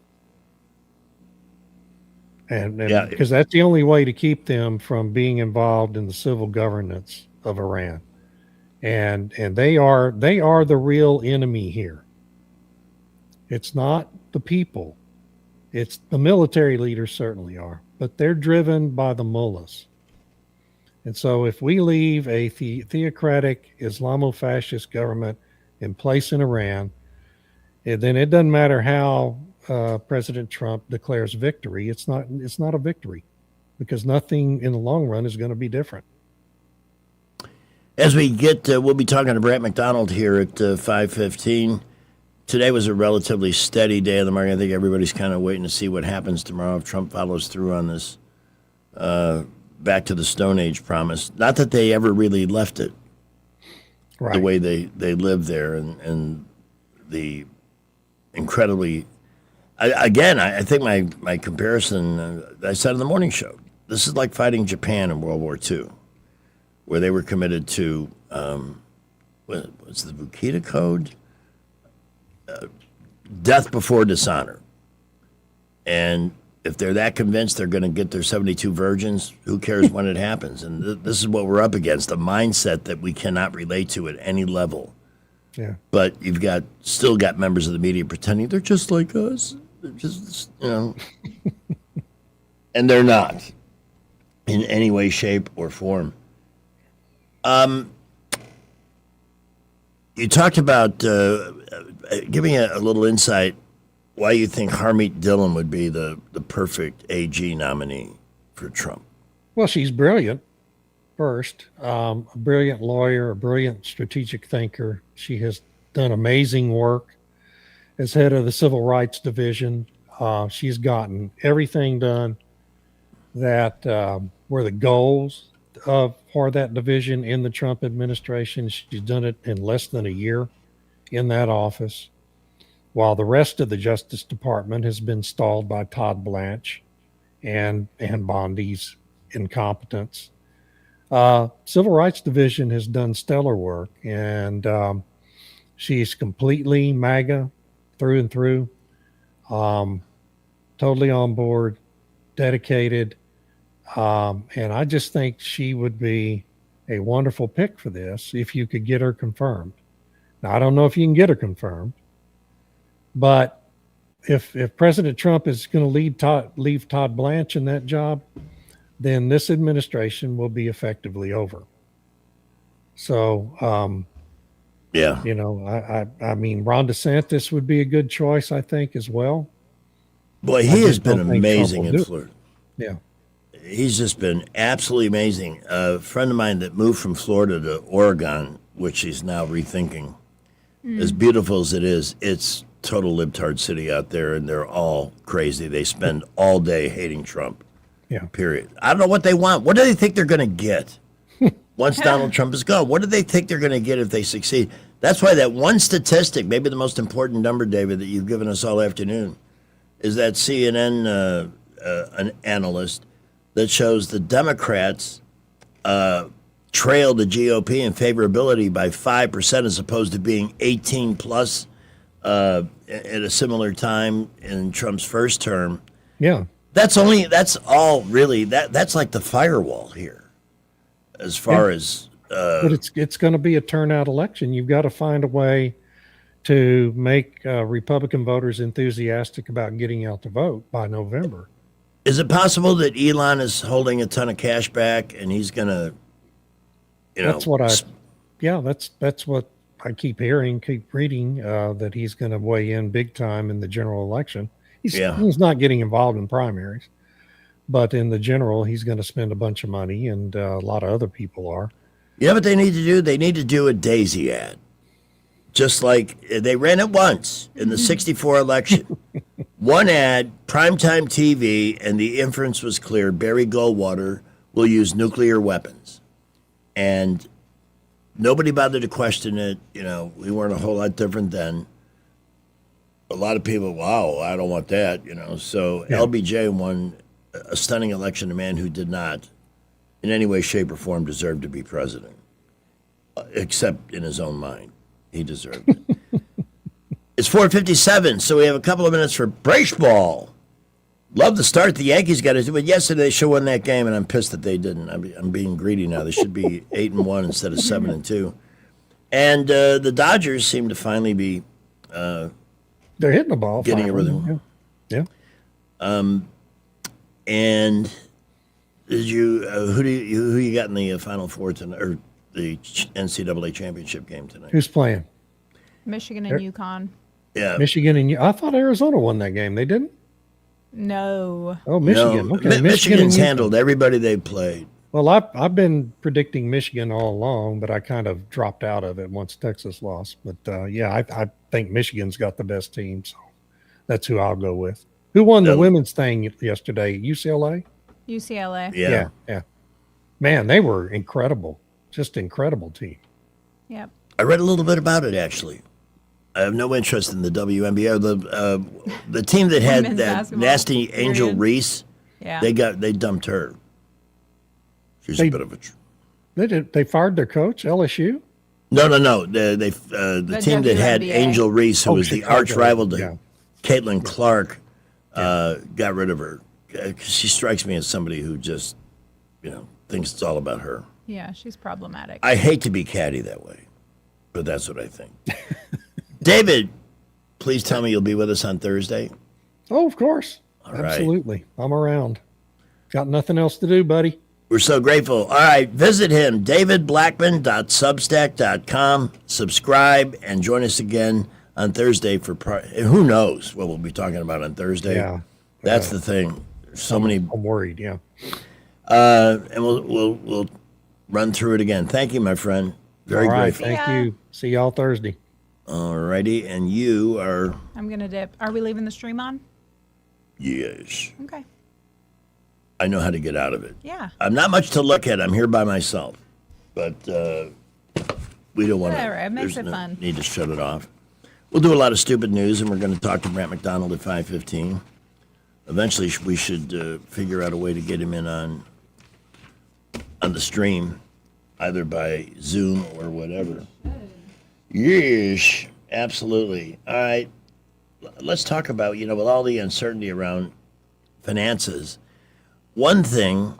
and Yeah. because that's the only way to keep them from being involved in the civil governance of Iran, and they are the real enemy here. It's not the people. It's the military leaders certainly are, but they're driven by the mullahs. And so if we leave a theocratic Islamo-fascist government in place in Iran, then it doesn't matter how President Trump declares victory. It's not a victory, because nothing in the long run is going to be different. As we get, we'll be talking to Brant McDonald here at 5:15. Today was a relatively steady day in the market. I think everybody's kind of waiting to see what happens tomorrow if Trump follows through on this back to the Stone Age promise. Not that they ever really left it the way they lived there, and the incredibly. I think my comparison, I said in the morning show, this is like fighting Japan in World War II, where they were committed to, what's the Bukita Code? Death before dishonor. And if they're that convinced they're going to get their 72 virgins, who cares when it happens? And this is what we're up against, a mindset that we cannot relate to at any level. Yeah. But you've still got members of the media pretending they're just like us. They're just, and they're not in any way, shape, or form. You talked about, give me a little insight why you think Harmeet Dillon would be the perfect AG nominee for Trump. Well, she's brilliant, first. A brilliant lawyer, a brilliant strategic thinker. She has done amazing work as head of the Civil Rights Division. She's gotten everything done that were the goals for that division in the Trump administration. She's done it in less than a year in that office, while the rest of the Justice Department has been stalled by Todd Blanche and Bondi's incompetence. Civil Rights Division has done stellar work, and she's completely MAGA through and through, totally on board, dedicated, and I just think she would be a wonderful pick for this if you could get her confirmed. Now, I don't know if you can get her confirmed, but if President Trump is going to leave Todd Blanche in that job, then this administration will be effectively over. So, I mean, Ron DeSantis would be a good choice, I think, as well. Boy, he has been amazing in Florida. Yeah. He's just been absolutely amazing. A friend of mine that moved from Florida to Oregon, which he's now rethinking, as beautiful as it is, it's total libtard city out there, and they're all crazy. They spend all day hating Trump. Yeah. Period. I don't know what they want. What do they think they're going to get once Donald Trump is gone? What do they think they're going to get if they succeed? That's why that one statistic, maybe the most important number, David, that you've given us all afternoon, is that CNN an analyst that shows the Democrats trail the GOP in favorability by 5% as opposed to being 18 plus at a similar time in Trump's first term. Yeah. That's all really, that's like the firewall here as far as. But it's going to be a turnout election. You've got to find a way to make Republican voters enthusiastic about getting out to vote by November. Is it possible that Elon is holding a ton of cash back and he's going to, that's what I keep hearing, keep reading, that he's going to weigh in big time in the general election. He's not getting involved in primaries, but in the general, he's going to spend a bunch of money, and a lot of other people are. You know what they need to do? They need to do a Daisy ad. Just like they ran it once in the 64 election. One ad, primetime TV, and the inference was clear. Barry Goldwater will use nuclear weapons. And nobody bothered to question it. We weren't a whole lot different then. A lot of people, wow, I don't want that, So yeah. LBJ won a stunning election, a man who did not, in any way, shape, or form, deserve to be president, except in his own mind. He deserved it. It's 4:57, so we have a couple of minutes for baseball. Love the start the Yankees got to do, but yesterday they should have won that game, and I'm pissed that they didn't. I'm being greedy now. They should be 8-1 instead of 7-2. And the Dodgers seem to finally be. They're hitting the ball. Getting a rhythm. Yeah. And did you who you got in the Final Four tonight, or the NCAA championship game tonight? Who's playing? Michigan and UConn. Yeah, Michigan and I thought Arizona won that game. They didn't. No. Oh, Michigan. No, Okay, Michigan's and handled everybody they played. Well, I've been predicting Michigan all along, but I kind of dropped out of it once Texas lost. But yeah, I think Michigan's got the best team, so that's who I'll go with. Who won the women's thing yesterday? UCLA? UCLA. Yeah. Man, they were incredible. Just incredible team. Yep. I read a little bit about it, actually. I have no interest in the WNBA. The team that had Women's that basketball, nasty Angel period. Reese, Yeah. they dumped her. She's a bit of a. They fired their coach, LSU? No. The team that had WNBA. Angel Reese, who was the Chicago, arch rival to yeah. Caitlin Clark, got rid of her. She strikes me as somebody who just, thinks it's all about her. Yeah, she's problematic. I hate to be catty that way, but that's what I think. David, please tell me you'll be with us on Thursday. Oh, of course. All right. Absolutely. I'm around. Got nothing else to do, buddy. We're so grateful. All right, visit him, davidblackman.substack.com. Subscribe and join us again on Thursday for who knows what we'll be talking about on Thursday. Yeah. That's the thing. There's so many. I'm worried, yeah. And we'll run through it again. Thank you, my friend. Very All right, grateful. thank you. See y'all Thursday. All righty, and you are I'm going to dip. Are we leaving the stream on? yes. Okay. I know how to get out of it. Yeah. I'm not much to look at. I'm here by myself, but we don't want to. Whatever, it makes it fun. Need to shut it off. We'll do a lot of stupid news, and we're going to talk to Brant McDonald at 5:15. Eventually, we should figure out a way to get him in on the stream, either by Zoom or whatever. Yes, absolutely. All right, let's talk about, with all the uncertainty around finances, one thing,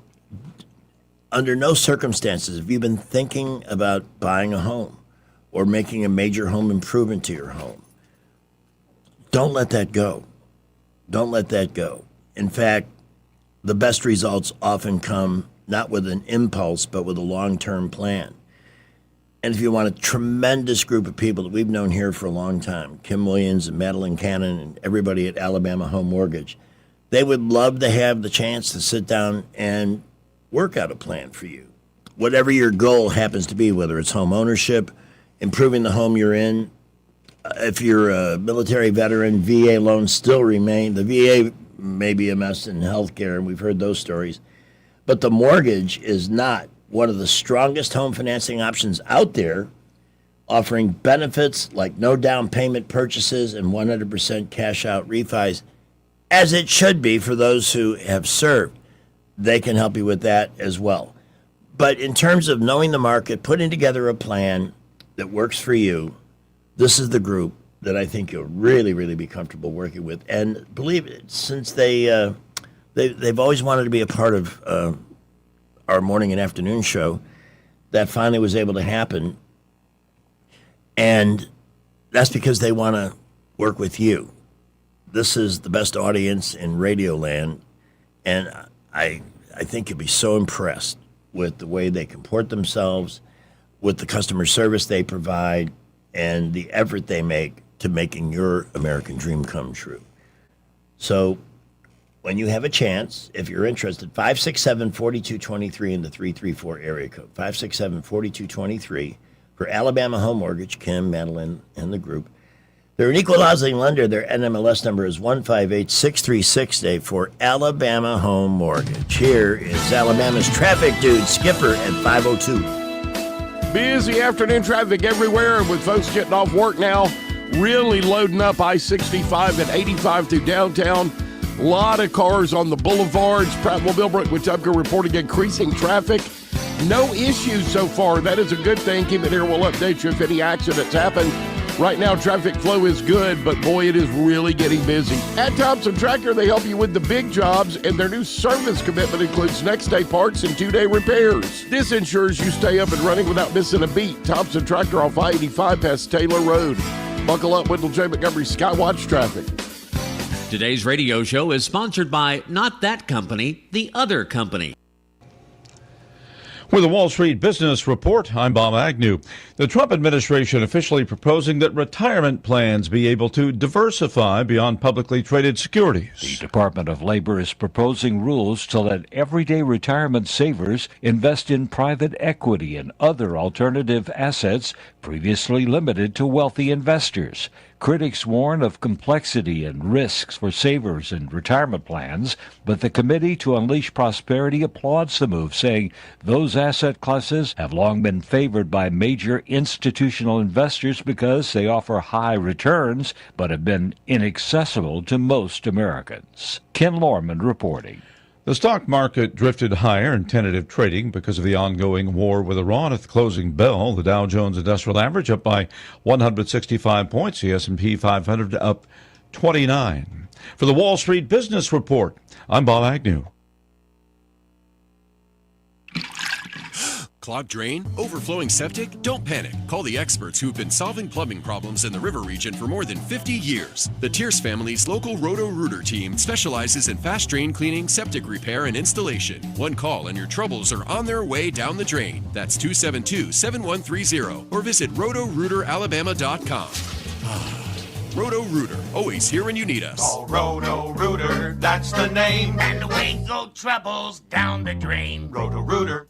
under no circumstances have you been thinking about buying a home or making a major home improvement to your home. Don't let that go. Don't let that go. In fact, the best results often come not with an impulse, but with a long-term plan. And if you want a tremendous group of people that we've known here for a long time, Kim Williams and Madeline Cannon and everybody at Alabama Home Mortgage, they would love to have the chance to sit down and work out a plan for you. Whatever your goal happens to be, whether it's home ownership, improving the home you're in, if you're a military veteran, VA loans still remain. The VA may be a mess in healthcare, and we've heard those stories. But the mortgage is not one of the strongest home financing options out there, offering benefits like no down payment purchases and 100% cash out refis, as it should be for those who have served. They can help you with that as well. But in terms of knowing the market, putting together a plan that works for you, this is the group that I think you'll really, really be comfortable working with. And believe it, since they've always wanted to be a part of our morning and afternoon show, that finally was able to happen. And that's because they want to work with you. This is the best audience in Radio Land, and I think you'll be so impressed with the way they comport themselves, with the customer service they provide, and the effort they make to making your American dream come true. So when you have a chance, if you're interested, 567-4223 in the 334 area code, 567-4223 for Alabama Home Mortgage, Kim, Madeline, and the group. They're an equal housing lender. Their NMLS number is 158636 for Alabama Home Mortgage. Here is Alabama's traffic dude, Skipper, at 5:02. Busy afternoon traffic everywhere, and with folks getting off work now, really loading up I-65 and 85 through downtown. A lot of cars on the boulevards. Prattville, Millbrook, Wetumpka reporting increasing traffic. No issues so far. That is a good thing. Keep it here. We'll update you if any accidents happen. Right now, traffic flow is good, but boy, it is really getting busy. At Thompson Tractor, they help you with the big jobs, and their new service commitment includes next-day parts and 2-day repairs. This ensures you stay up and running without missing a beat. Thompson Tractor off I-85 past Taylor Road. Buckle up, Wendell J. Montgomery Skywatch traffic. Today's radio show is sponsored by not that company, the other company. With the Wall Street Business Report, I'm Bob Agnew. The Trump administration officially proposing that retirement plans be able to diversify beyond publicly traded securities. The Department of Labor is proposing rules to let everyday retirement savers invest in private equity and other alternative assets previously limited to wealthy investors. Critics warn of complexity and risks for savers and retirement plans, but the Committee to Unleash Prosperity applauds the move, saying those asset classes have long been favored by major institutional investors because they offer high returns, but have been inaccessible to most Americans. Ken Lorman reporting. The stock market drifted higher in tentative trading because of the ongoing war with Iran. At the closing bell, the Dow Jones Industrial Average up by 165 points, the S&P 500 up 29. For the Wall Street Business Report, I'm Bob Agnew. Clogged drain? Overflowing septic? Don't panic. Call the experts who've been solving plumbing problems in the river region for more than 50 years. The Tierce family's local Roto-Rooter team specializes in fast drain cleaning, septic repair, and installation. One call and your troubles are on their way down the drain. That's 272-7130 or visit rotorooteralabama.com. Roto-Rooter, always here when you need us. Call Roto-Rooter, that's the name. And away go troubles down the drain. Roto-Rooter.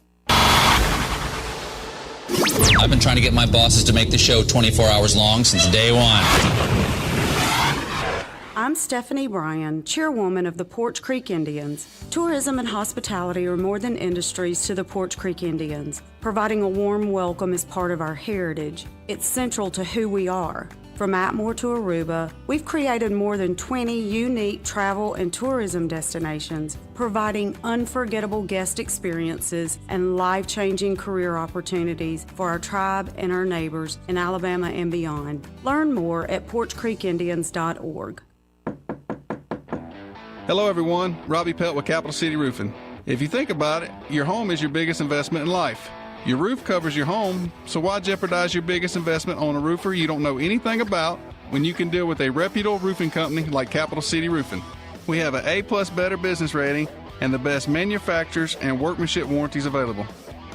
I've been trying to get my bosses to make the show 24 hours long since day one. I'm Stephanie Bryan, chairwoman of the Porch Creek Indians. Tourism and hospitality are more than industries to the Porch Creek Indians. Providing a warm welcome is part of our heritage. It's central to who we are. From Atmore to Aruba, we've created more than 20 unique travel and tourism destinations, providing unforgettable guest experiences and life-changing career opportunities for our tribe and our neighbors in Alabama and beyond. Learn more at porchcreekindians.org. Hello everyone, Robbie Pelt with Capital City Roofing. If you think about it, your home is your biggest investment in life. Your roof covers your home, so why jeopardize your biggest investment on a roofer you don't know anything about when you can deal with a reputable roofing company like Capital City Roofing? We have an A+ Better Business rating and the best manufacturers and workmanship warranties available.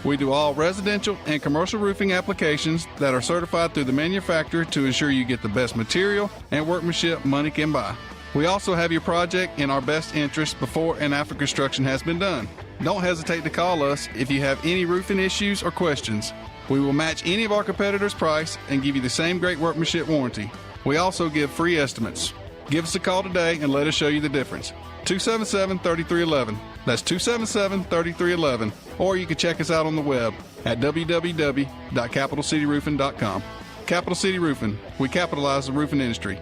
We do all residential and commercial roofing applications that are certified through the manufacturer to ensure you get the best material and workmanship money can buy. We also have your project in our best interest before and after construction has been done. Don't hesitate to call us if you have any roofing issues or questions. We will match any of our competitors' price and give you the same great workmanship warranty. We also give free estimates. Give us a call today and let us show you the difference. 277-3311. That's 277-3311. Or you can check us out on the web at www.capitalcityroofing.com. Capital City Roofing. We capitalize the roofing industry.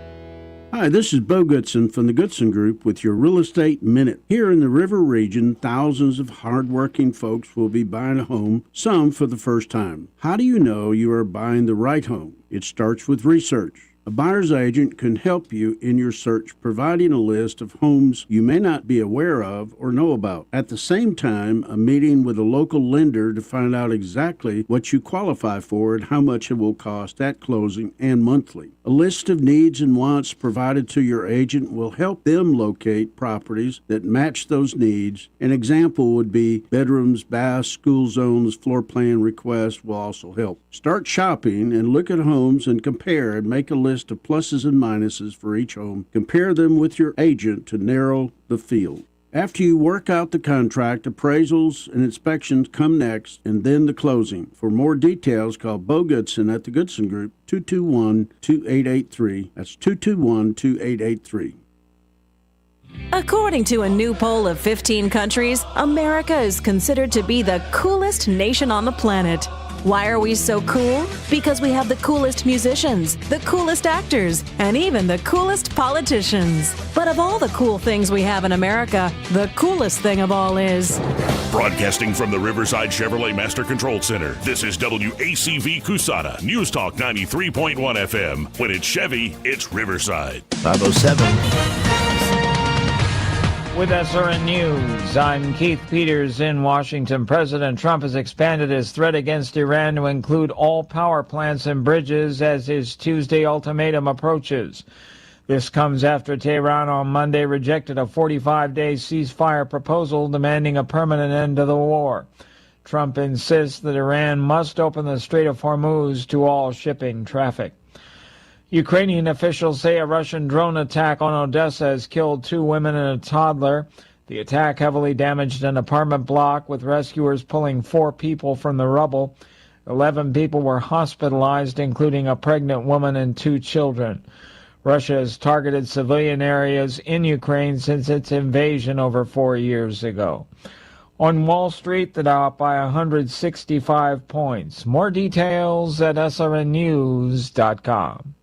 Hi, this is Bo Goodson from the Goodson Group with your Real Estate Minute. Here in the River region, thousands of hardworking folks will be buying a home, some for the first time. How do you know you are buying the right home? It starts with research. A buyer's agent can help you in your search, providing a list of homes you may not be aware of or know about. At the same time, a meeting with a local lender to find out exactly what you qualify for and how much it will cost at closing and monthly. A list of needs and wants provided to your agent will help them locate properties that match those needs. An example would be bedrooms, baths, school zones, floor plan requests will also help. Start shopping and look at homes and compare and make a list of pluses and minuses for each home. Compare them with your agent to narrow the field. After you work out the contract, appraisals and inspections come next, and then the closing. For more details, call Bo Goodson at the Goodson Group, 221-2883. That's 221-2883. According to a new poll of 15 countries, America is considered to be the coolest nation on the planet. Why are we so cool? Because we have the coolest musicians, the coolest actors, and even the coolest politicians. But of all the cool things we have in America, the coolest thing of all is... Broadcasting from the Riverside Chevrolet Master Control Center, this is WACV Cusana, News Talk 93.1 FM. When it's Chevy, it's Riverside. 507. With SRN News, I'm Keith Peters in Washington. President Trump has expanded his threat against Iran to include all power plants and bridges as his Tuesday ultimatum approaches. This comes after Tehran on Monday rejected a 45-day ceasefire proposal demanding a permanent end to the war. Trump insists that Iran must open the Strait of Hormuz to all shipping traffic. Ukrainian officials say a Russian drone attack on Odessa has killed 2 women and a toddler. The attack heavily damaged an apartment block, with rescuers pulling 4 people from the rubble. 11 people were hospitalized, including a pregnant woman and 2 children. Russia has targeted civilian areas in Ukraine since its invasion over 4 years ago. On Wall Street, the Dow up by 165 points. More details at srnnews.com.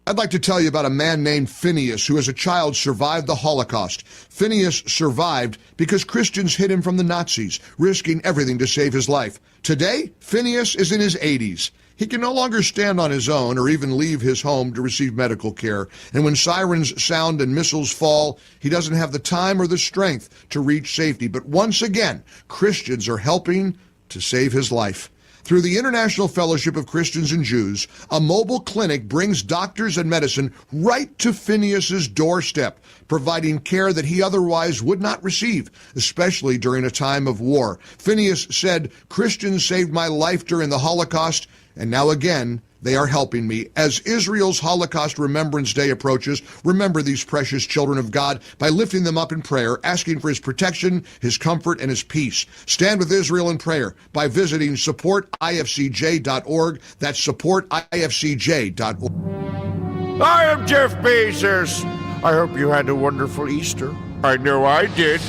I'd like to tell you about a man named Phineas who as a child survived the Holocaust. Phineas survived because Christians hid him from the Nazis, risking everything to save his life. Today, Phineas is in his 80s. He can no longer stand on his own or even leave his home to receive medical care. And when sirens sound and missiles fall, he doesn't have the time or the strength to reach safety. But once again, Christians are helping to save his life. Through the International Fellowship of Christians and Jews, a mobile clinic brings doctors and medicine right to Phineas's doorstep, providing care that he otherwise would not receive, especially during a time of war. Phineas said, "Christians saved my life during the Holocaust, and now again, they are helping me." As Israel's Holocaust Remembrance Day approaches, remember these precious children of God by lifting them up in prayer, asking for his protection, his comfort, and his peace. Stand with Israel in prayer by visiting supportifcj.org. That's supportifcj.org. I am Jeff Bezos. I hope you had a wonderful Easter. I know I did.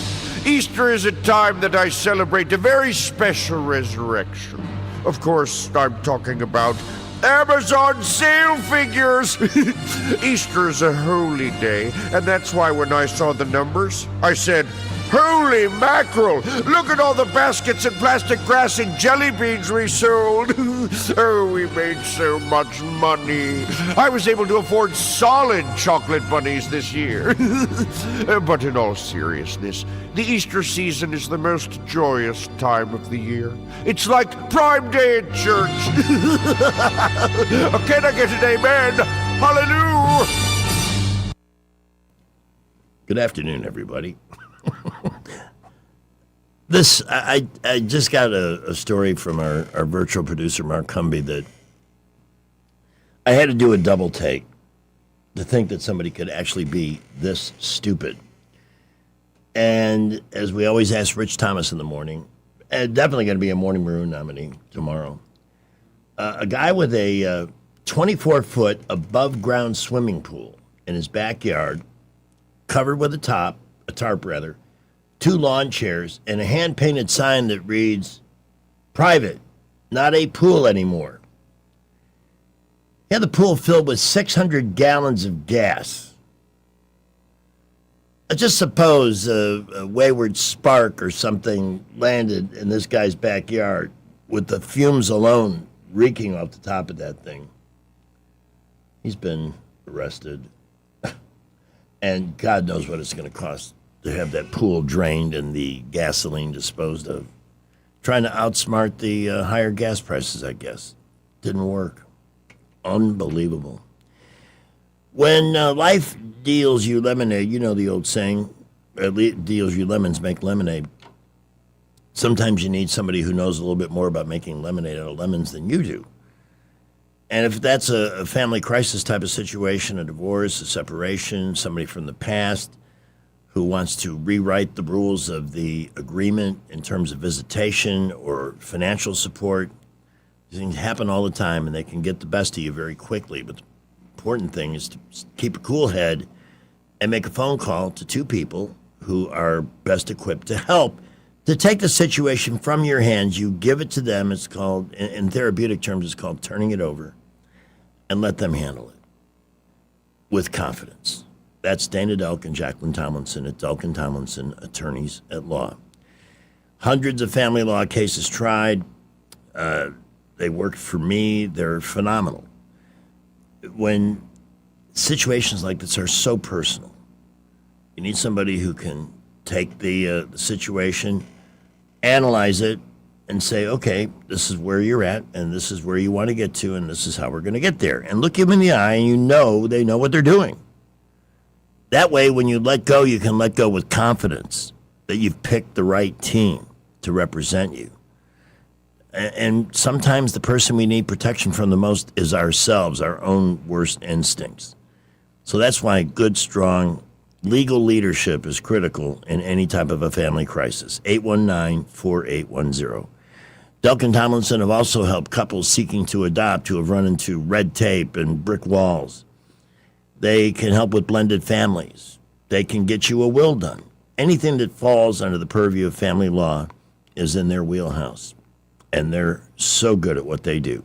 Easter is a time that I celebrate a very special resurrection. Of course, I'm talking about Amazon sale figures. Easter is a holy day, and that's why when I saw the numbers, I said, holy mackerel, look at all the baskets and plastic grass and jelly beans we sold. Oh, we made so much money. I was able to afford solid chocolate bunnies this year. But in all seriousness, the Easter season is the most joyous time of the year. It's like Prime Day at church. Can I get an amen? Hallelujah! Good afternoon, everybody. I just got a story from our virtual producer, Mark Cumby, that I had to do a double take to think that somebody could actually be this stupid. And as we always ask Rich Thomas in the morning, and definitely going to be a Morning Maroon nominee tomorrow, a guy with a 24-foot above-ground swimming pool in his backyard, covered with a tarp, 2 lawn chairs, and a hand-painted sign that reads, "Private, not a pool anymore." He had the pool filled with 600 gallons of gas. Just suppose a wayward spark or something landed in this guy's backyard with the fumes alone reeking off the top of that thing. He's been arrested. And God knows what it's going to cost to have that pool drained and the gasoline disposed of. Trying to outsmart the higher gas prices, I guess. Didn't work. Unbelievable. When life deals you lemonade, you know the old saying, deals you lemons, make lemonade. Sometimes you need somebody who knows a little bit more about making lemonade out of lemons than you do. And if that's a family crisis type of situation, a divorce, a separation, somebody from the past who wants to rewrite the rules of the agreement in terms of visitation or financial support, these things happen all the time, and they can get the best of you very quickly. But the important thing is to keep a cool head and make a phone call to 2 people who are best equipped to help To take the situation from your hands, you give it to them. It's called, in therapeutic terms, it's called turning it over, and let them handle it with confidence. That's Dana Delk and Jacqueline Tomlinson at Delk and Tomlinson, attorneys at law. Hundreds of family law cases tried. They worked for me. They're phenomenal. When situations like this are so personal, you need somebody who can take the situation, analyze it, and say, okay, this is where you're at, and this is where you want to get to, and this is how we're going to get there. And look them in the eye, and you know they know what they're doing. That way, when you let go, you can let go with confidence that you've picked the right team to represent you. And sometimes the person we need protection from the most is ourselves, our own worst instincts. So that's why good, strong legal leadership is critical in any type of a family crisis. 819-4810. Delk and Tomlinson have also helped couples seeking to adopt who have run into red tape and brick walls. They can help with blended families. They can get you a will done. Anything that falls under the purview of family law is in their wheelhouse. And they're so good at what they do.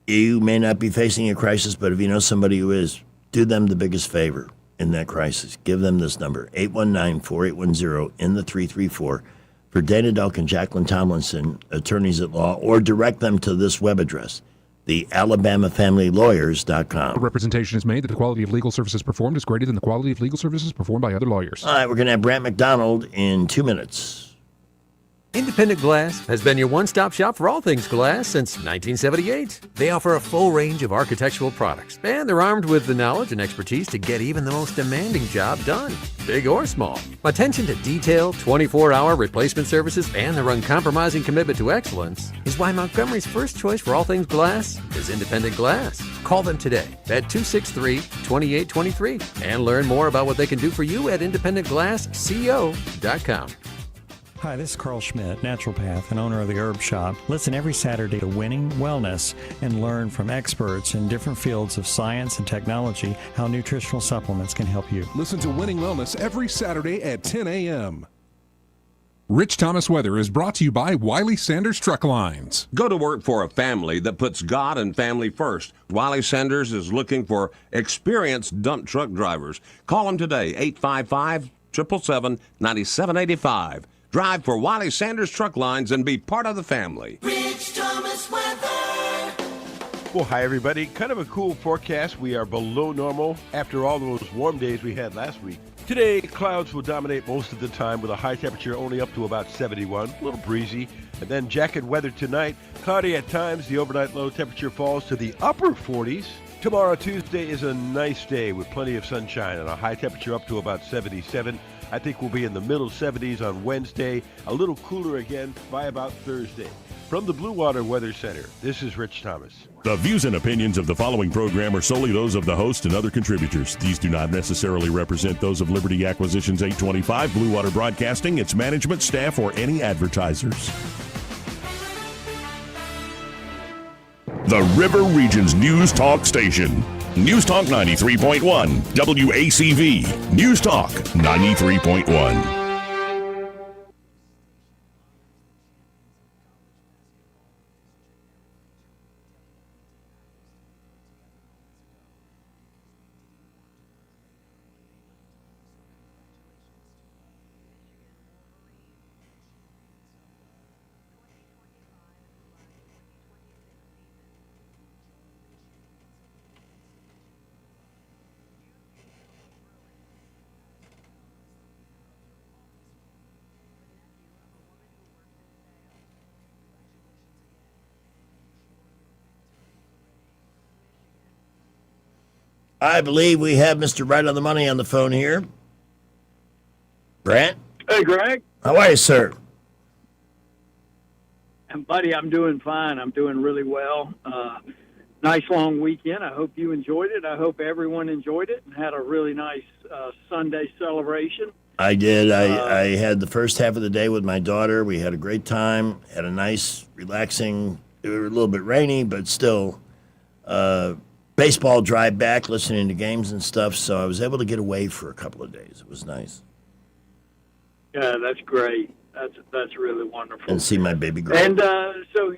You may not be facing a crisis, but if you know somebody who is, do them the biggest favor in that crisis. Give them this number, 819-4810 in the 334 for Dana Delk and Jacqueline Tomlinson, attorneys at law, or direct them to this web address, thealabamafamilylawyers.com. Representation is made that the quality of legal services performed is greater than the quality of legal services performed by other lawyers. All right, we're going to have Brant McDonald in 2 minutes. Independent Glass has been your one-stop shop for all things glass since 1978. They offer a full range of architectural products, and they're armed with the knowledge and expertise to get even the most demanding job done, big or small. Attention to detail, 24-hour replacement services, and their uncompromising commitment to excellence is why Montgomery's first choice for all things glass is Independent Glass. Call them today at 263-2823 and learn more about what they can do for you at independentglassco.com. Hi, this is Carl Schmidt, naturopath and owner of the Herb Shop. Listen every Saturday to Winning Wellness and learn from experts in different fields of science and technology how nutritional supplements can help you. Listen to Winning Wellness every Saturday at 10 a.m. Rich Thomas Weather is brought to you by Wiley Sanders Truck Lines. Go to work for a family that puts God and family first. Wiley Sanders is looking for experienced dump truck drivers. Call them today, 855-777-9785. Drive for Wiley Sanders Truck Lines and be part of the family. Rich Thomas Weather. Well, hi, everybody. Kind of a cool forecast. We are below normal after all those warm days we had last week. Today, clouds will dominate most of the time with a high temperature only up to about 71, a little breezy. And then jacket weather tonight. Cloudy at times. The overnight low temperature falls to the upper 40s. Tomorrow, Tuesday, is a nice day with plenty of sunshine and a high temperature up to about 77. I think we'll be in the middle 70s on Wednesday, a little cooler again by about Thursday. From the Blue Water Weather Center, this is Rich Thomas. The views and opinions of the following program are solely those of the host and other contributors. These do not necessarily represent those of Liberty Acquisitions 825, Blue Water Broadcasting, its management, staff, or any advertisers. The River Region's News Talk Station. News Talk 93.1, WACV. News Talk 93.1. I believe we have Mr. Right on the Money on the phone here. Brant? Hey, Greg. How are you, sir? And buddy, I'm doing fine. I'm doing really well. Nice long weekend. I hope you enjoyed it. I hope everyone enjoyed it and had a really nice Sunday celebration. I did. I had the first half of the day with my daughter. We had a great time. Had a nice, relaxing, it was a little bit rainy, but still baseball drive back, listening to games and stuff. So I was able to get away for a couple of days. It was nice. Yeah, that's great. That's really wonderful. And see my baby girl. And so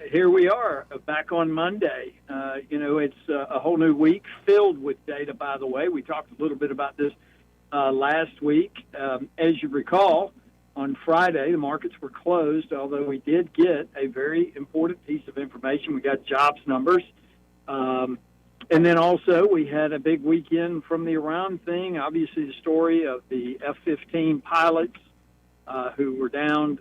here we are, back on Monday. It's a whole new week filled with data, by the way. We talked a little bit about this last week. As you recall, on Friday, the markets were closed, although we did get a very important piece of information. We got jobs numbers. And then also we had a big weekend from the Iran thing. Obviously, the story of the F-15 pilots who were down,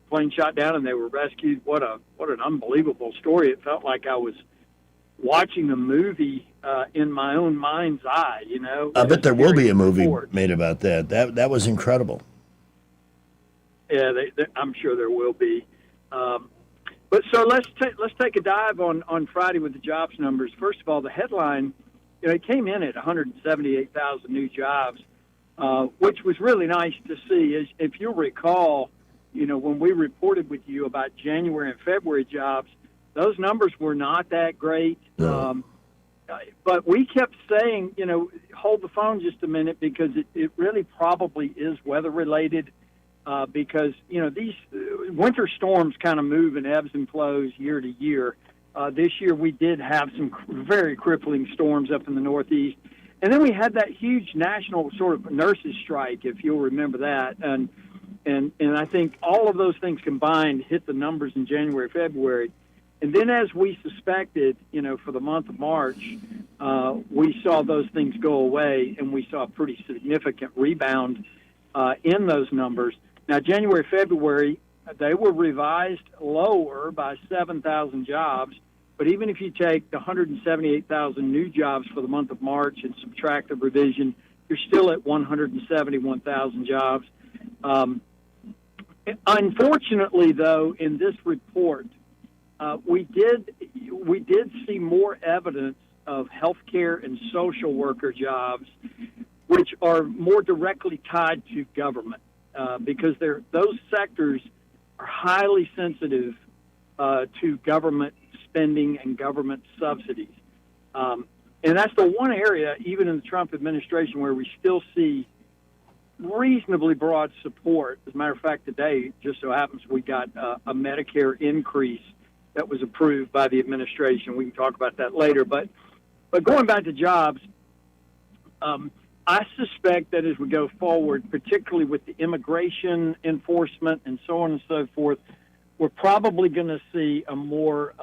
plane shot down, and they were rescued. What an unbelievable story! It felt like I was watching a movie in my own mind's eye. I bet there will be a movie made about that. That was incredible. Yeah, I'm sure there will be. But so let's take a dive on Friday with the jobs numbers. First of all, the headline, it came in at 178,000 new jobs, which was really nice to see. If you'll recall, when we reported with you about January and February jobs, those numbers were not that great. No. But we kept saying, hold the phone just a minute, because it really probably is weather related. Because, these winter storms kind of move in ebbs and flows year to year. This year we did have some very crippling storms up in the Northeast. And then we had that huge national sort of nurses strike, if you'll remember that. And I think all of those things combined hit the numbers in January, February. And then as we suspected, for the month of March, we saw those things go away, and we saw a pretty significant rebound in those numbers. Now, January, February, they were revised lower by 7,000 jobs. But even if you take the 178,000 new jobs for the month of March and subtract the revision, you're still at 171,000 jobs. Unfortunately, though, in this report, we did see more evidence of healthcare and social worker jobs, which are more directly tied to government. Because those sectors are highly sensitive to government spending and government subsidies. And that's the one area, even in the Trump administration, where we still see reasonably broad support. As a matter of fact, today, just so happens, we got a Medicare increase that was approved by the administration. We can talk about that later. But going back to jobs, I suspect that as we go forward, particularly with the immigration enforcement and so on and so forth, we're probably going to see a more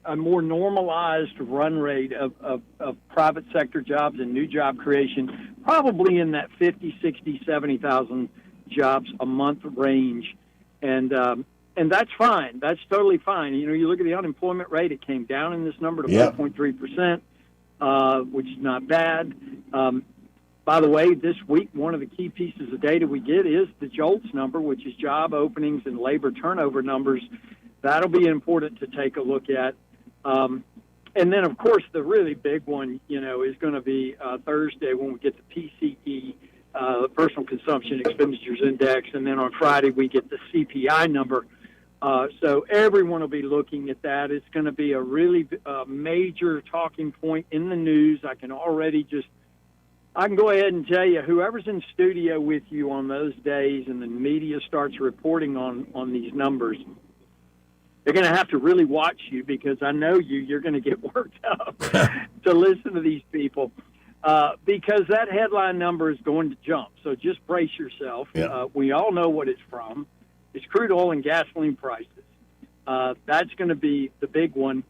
normalized run rate of private sector jobs and new job creation, probably in that 50, 60, 70,000 jobs a month range. And that's fine. That's totally fine. You look at the unemployment rate, it came down in this number to 4.3%, which is not bad. By the way, this week, one of the key pieces of data we get is the JOLTS number, which is job openings and labor turnover numbers. That'll be important to take a look at. And then, of course, the really big one, is going to be Thursday when we get the PCE, the Personal Consumption Expenditures Index, and then on Friday we get the CPI number. So everyone will be looking at that. It's going to be a really major talking point in the news. I can go ahead and tell you, whoever's in studio with you on those days and the media starts reporting on these numbers, they're going to have to really watch you, because I know you're going to get worked up to listen to these people, because that headline number is going to jump. So just brace yourself. Yeah. We all know what it's from. It's crude oil and gasoline prices. That's going to be the big one.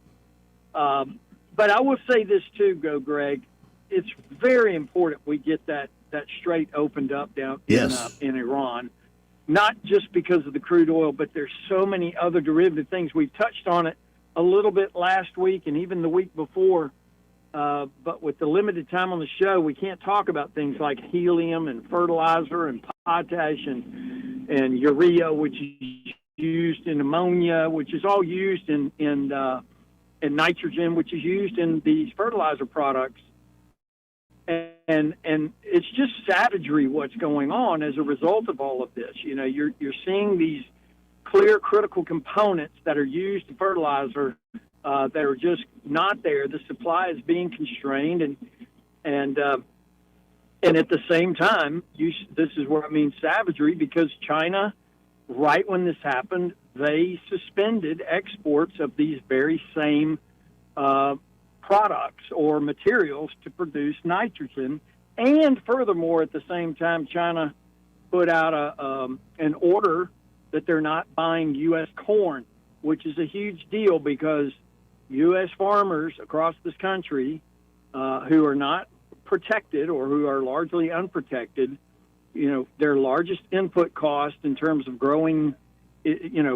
But I will say this too, Greg. It's very important we get that strait opened up down in Iran, not just because of the crude oil, but there's so many other derivative things. We've touched on it a little bit last week and even the week before, but with the limited time on the show, we can't talk about things like helium and fertilizer and potash and urea, which is used in ammonia, which is all used in nitrogen, which is used in these fertilizer products. And it's just savagery what's going on as a result of all of this. You're seeing these clear critical components that are used in fertilizer that are just not there. The supply is being constrained, and And at the same time, this is where I mean savagery, because China, right when this happened, they suspended exports of these very same products or materials to produce nitrogen. And furthermore, at the same time, China put out an order that they're not buying U.S. corn, which is a huge deal because U.S. farmers across this country who are not protected or who are largely unprotected, their largest input cost in terms of growing,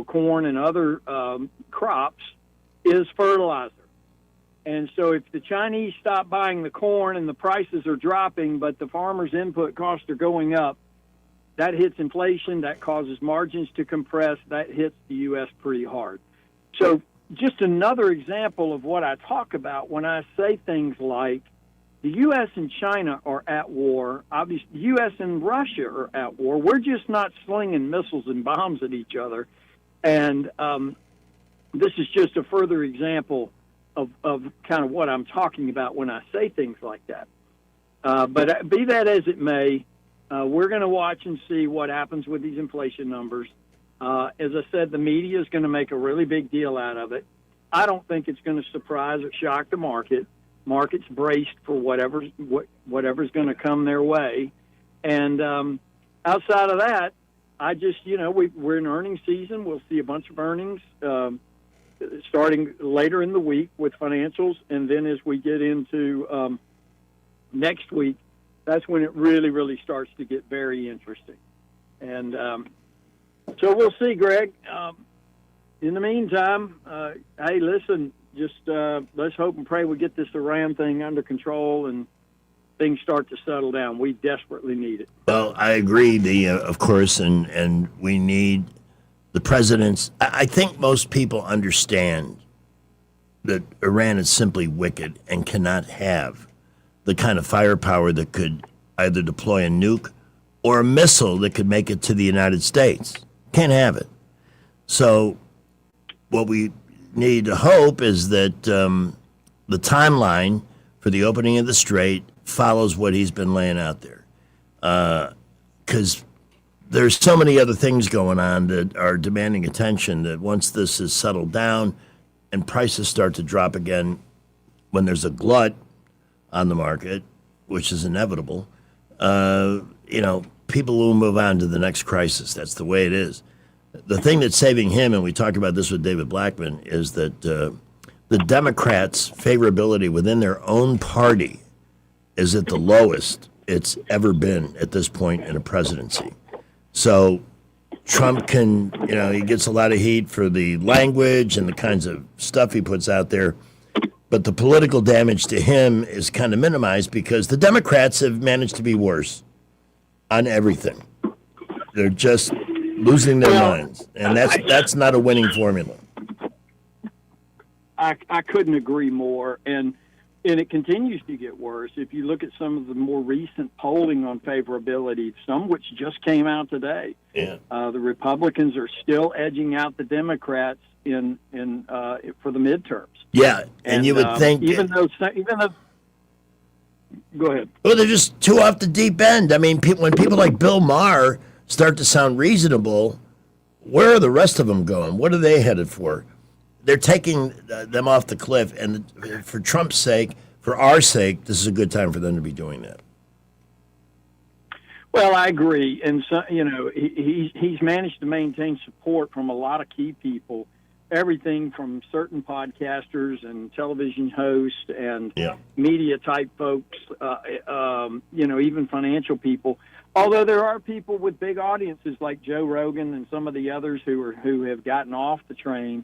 corn and other crops is fertilizer. And so if the Chinese stop buying the corn and the prices are dropping, but the farmers' input costs are going up, that hits inflation, that causes margins to compress, that hits the U.S. pretty hard. So just another example of what I talk about when I say things like the U.S. and China are at war. Obviously, the U.S. and Russia are at war. We're just not slinging missiles and bombs at each other. And this is just a further example of kind of what I'm talking about when I say things like that. But be that as it may, we're going to watch and see what happens with these inflation numbers. As I said, the media is going to make a really big deal out of it. I don't think it's going to surprise or shock the market. Market's braced for whatever's going to come their way. And outside of that, I just, we're in earnings season. We'll see a bunch of earnings starting later in the week with financials. And then as we get into next week, that's when it really, really starts to get very interesting. And so we'll see, Greg. In the meantime, hey, listen, just let's hope and pray we get this Iran thing under control and things start to settle down. We desperately need it. Well, I agree, of course, and we need the president's. I think most people understand that Iran is simply wicked and cannot have the kind of firepower that could either deploy a nuke or a missile that could make it to the United States. Can't have it. So what we need to hope is that the timeline for the opening of the Strait follows what he's been laying out there. Because there's so many other things going on that are demanding attention that once this is settled down and prices start to drop again, when there's a glut on the market, which is inevitable, people will move on to the next crisis. That's the way it is. The thing that's saving him, and we talked about this with David Blackman, is that the Democrats' favorability within their own party is at the lowest it's ever been at this point in a presidency. So Trump can, he gets a lot of heat for the language and the kinds of stuff he puts out there. But the political damage to him is kind of minimized because the Democrats have managed to be worse on everything. They're just losing their minds, and that's not a winning formula. I couldn't agree more, and it continues to get worse. If you look at some of the more recent polling on favorability, some which just came out today, the Republicans are still edging out the Democrats in for the midterms. Yeah, and you would think even though go ahead. Well, they're just too off the deep end. I mean, when people like Bill Maher start to sound reasonable, where are the rest of them going? What are they headed for? They're taking them off the cliff, and for Trump's sake, for our sake, this is a good time for them to be doing that. Well, I agree, and so, he's managed to maintain support from a lot of key people, everything from certain podcasters and television hosts and media type folks, even financial people. Although there are people with big audiences like Joe Rogan and some of the others who have gotten off the train.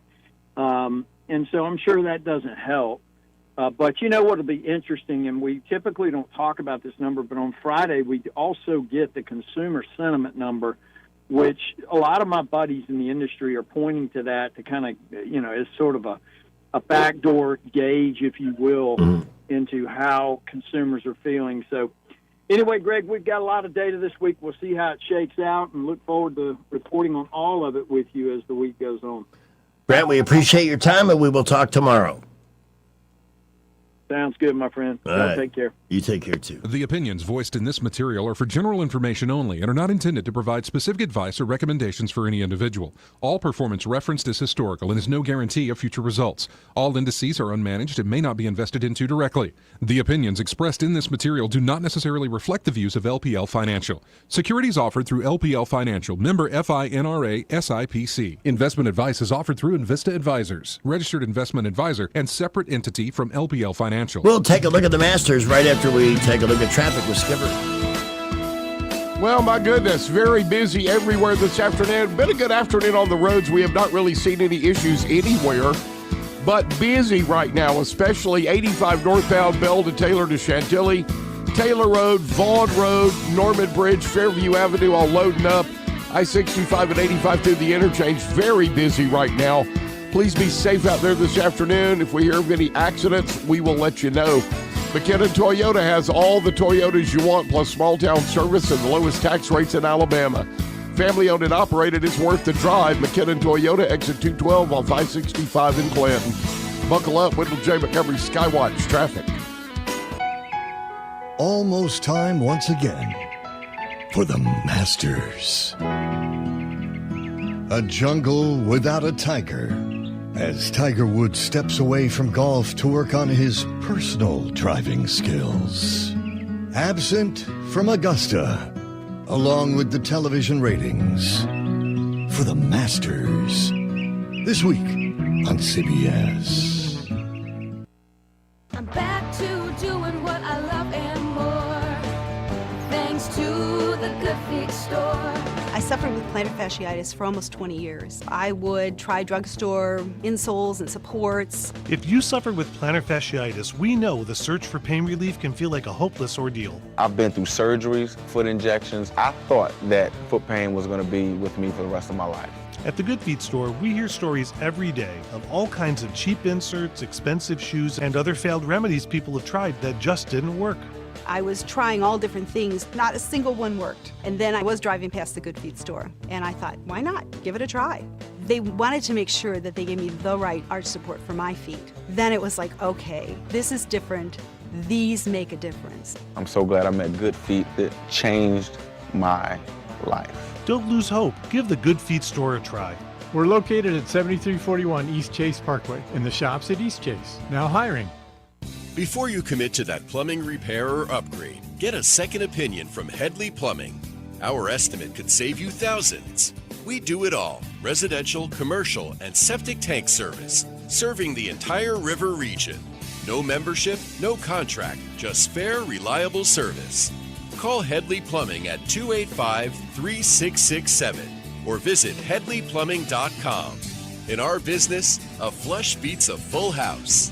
And so I'm sure that doesn't help. But what'll be interesting, and we typically don't talk about this number, but on Friday we also get the consumer sentiment number, which a lot of my buddies in the industry are pointing to that to kind of, as sort of a backdoor gauge, if you will, into how consumers are feeling. So anyway, Greg, we've got a lot of data this week. We'll see how it shakes out and look forward to reporting on all of it with you as the week goes on. Grant, we appreciate your time, and we will talk tomorrow. Sounds good, my friend. All Y'all right. take care. You take care, too. The opinions voiced in this material are for general information only and are not intended to provide specific advice or recommendations for any individual. All performance referenced is historical and is no guarantee of future results. All indices are unmanaged and may not be invested into directly. The opinions expressed in this material do not necessarily reflect the views of LPL Financial. Securities offered through LPL Financial, member FINRA SIPC. Investment advice is offered through Invista Advisors, registered investment advisor and separate entity from LPL Financial. We'll take a look at the Masters right after we take a look at traffic with Skipper. Well, my goodness, very busy everywhere this afternoon. Been a good afternoon on the roads. We have not really seen any issues anywhere, but busy right now, especially 85 northbound Bell to Taylor to Chantilly, Taylor Road, Vaughn Road, Norman Bridge, Fairview Avenue all loading up. I-65 and 85 through the interchange, very busy right now. Please be safe out there this afternoon. If we hear of any accidents, we will let you know. McKinnon Toyota has all the Toyotas you want, plus small town service and the lowest tax rates in Alabama. Family owned and operated, it's worth the drive. McKinnon Toyota, exit 212 off I-65 in Clinton. Buckle up, Wendell J. Montgomery Skywatch traffic. Almost time once again for the Masters. A jungle without a tiger, as Tiger Woods steps away from golf to work on his personal driving skills. Absent from Augusta, along with the television ratings, for the Masters. This week on CBS. I'm back to doing what I love and more, thanks to the Good Feet store. I suffered with plantar fasciitis for almost 20 years. I would try drugstore insoles and supports. If you suffer with plantar fasciitis, we know the search for pain relief can feel like a hopeless ordeal. I've been through surgeries, foot injections. I thought that foot pain was going to be with me for the rest of my life. At the Good Feet store, we hear stories every day of all kinds of cheap inserts, expensive shoes, and other failed remedies people have tried that just didn't work. I was trying all different things. Not a single one worked. And then I was driving past the Good Feet store, and I thought, why not? Give it a try. They wanted to make sure that they gave me the right arch support for my feet. Then it was like, okay, this is different. These make a difference. I'm so glad I met Good Feet. That changed my life. Don't lose hope. Give the Good Feet store a try. We're located at 7341 East Chase Parkway in the shops at East Chase. Now hiring. Before you commit to that plumbing repair or upgrade, get a second opinion from Headley Plumbing. Our estimate could save you thousands. We do it all: residential, commercial, and septic tank service, serving the entire river region. No membership, no contract, just fair, reliable service. Call Headley Plumbing at 285-3667 or visit headleyplumbing.com. In our business, a flush beats a full house.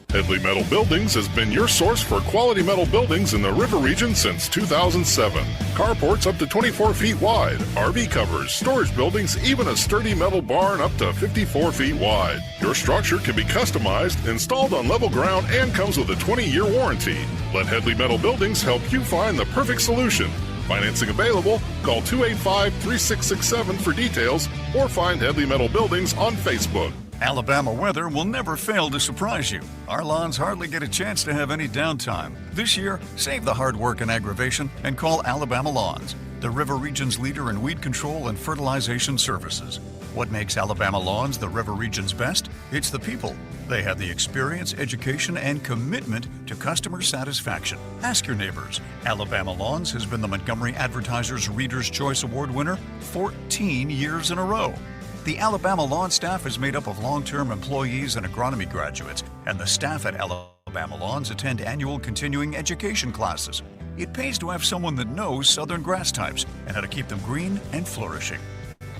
Headley Metal Buildings has been your source for quality metal buildings in the river region since 2007. Carports up to 24 feet wide, RV covers, storage buildings, even a sturdy metal barn up to 54 feet wide. Your structure can be customized, installed on level ground, and comes with a 20-year warranty. Let Headley Metal Buildings help you find the perfect solution. Financing available. Call 285-3667 for details or find Headley Metal Buildings on Facebook. Alabama weather will never fail to surprise you. Our lawns hardly get a chance to have any downtime. This year, save the hard work and aggravation and call Alabama Lawns, the river region's leader in weed control and fertilization services. What makes Alabama Lawns the river region's best? It's the people. They have the experience, education, and commitment to customer satisfaction. Ask your neighbors. Alabama Lawns has been the Montgomery Advertiser's Reader's Choice Award winner 14 years in a row. The Alabama Lawn staff is made up of long-term employees and agronomy graduates, and the staff at Alabama Lawns attend annual continuing education classes. It pays to have someone that knows southern grass types and how to keep them green and flourishing.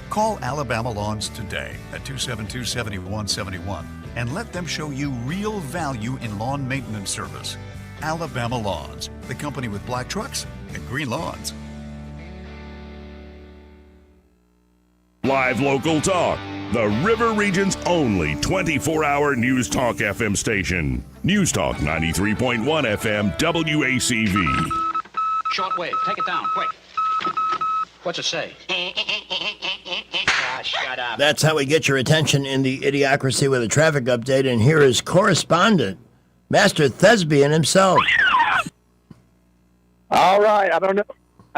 Call Alabama Lawns today at 272-7171 and let them show you real value in lawn maintenance service. Alabama Lawns, the company with black trucks and green lawns. Live local talk. The River Region's only 24-hour News Talk FM station. News Talk 93.1 FM WACV. Shortwave, take it down, quick. What's it say? Shut up. That's how we get your attention in the Idiocracy with a traffic update. And here is correspondent Master Thespian himself. All right. I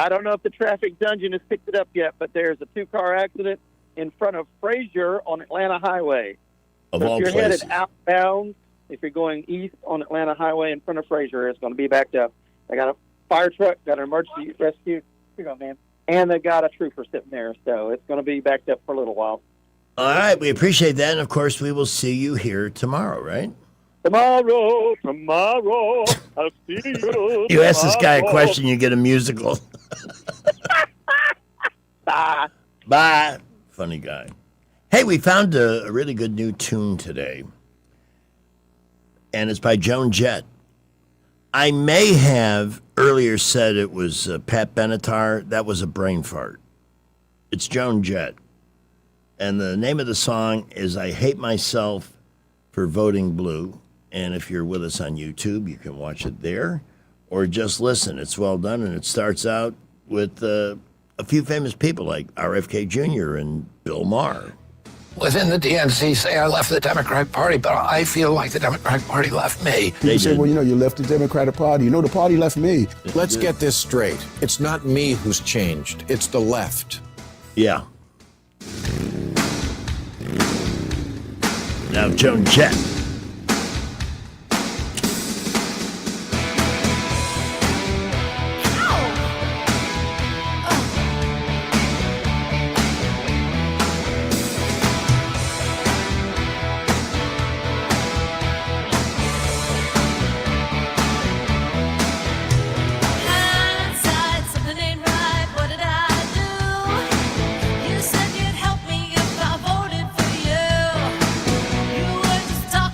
don't know if the traffic dungeon has picked it up yet, but there's a 2-car accident in front of Frazier on Atlanta Highway. Of So all if you're places. headed outbound, if you're going east on Atlanta Highway in front of Frazier, it's going to be backed up. They got a fire truck, got an emergency rescue. Here you go, man. And they got a trooper sitting there, so it's going to be backed up for a little while. All right, we appreciate that. And, of course, we will see you here tomorrow, right? Tomorrow, I'll see you. You ask this guy a question, you get a musical. Bye. Funny guy. Hey, we found a really good new tune today. And it's by Joan Jett. I may have earlier said it was Pat Benatar. That was a brain fart. It's Joan Jett. And the name of the song is I Hate Myself for Voting Blue. And if you're with us on YouTube, you can watch it there or just listen. It's well done. And it starts out with a few famous people like RFK Jr. and Bill Maher. Within the DNC say I left the Democratic Party, but I feel like the Democratic Party left me. People say, well, you left the Democratic Party. The party left me. Let's get this straight. It's not me who's changed. It's the left. Yeah. Now, Joan Jett. You said you'd help me if I voted for you. You were just talking.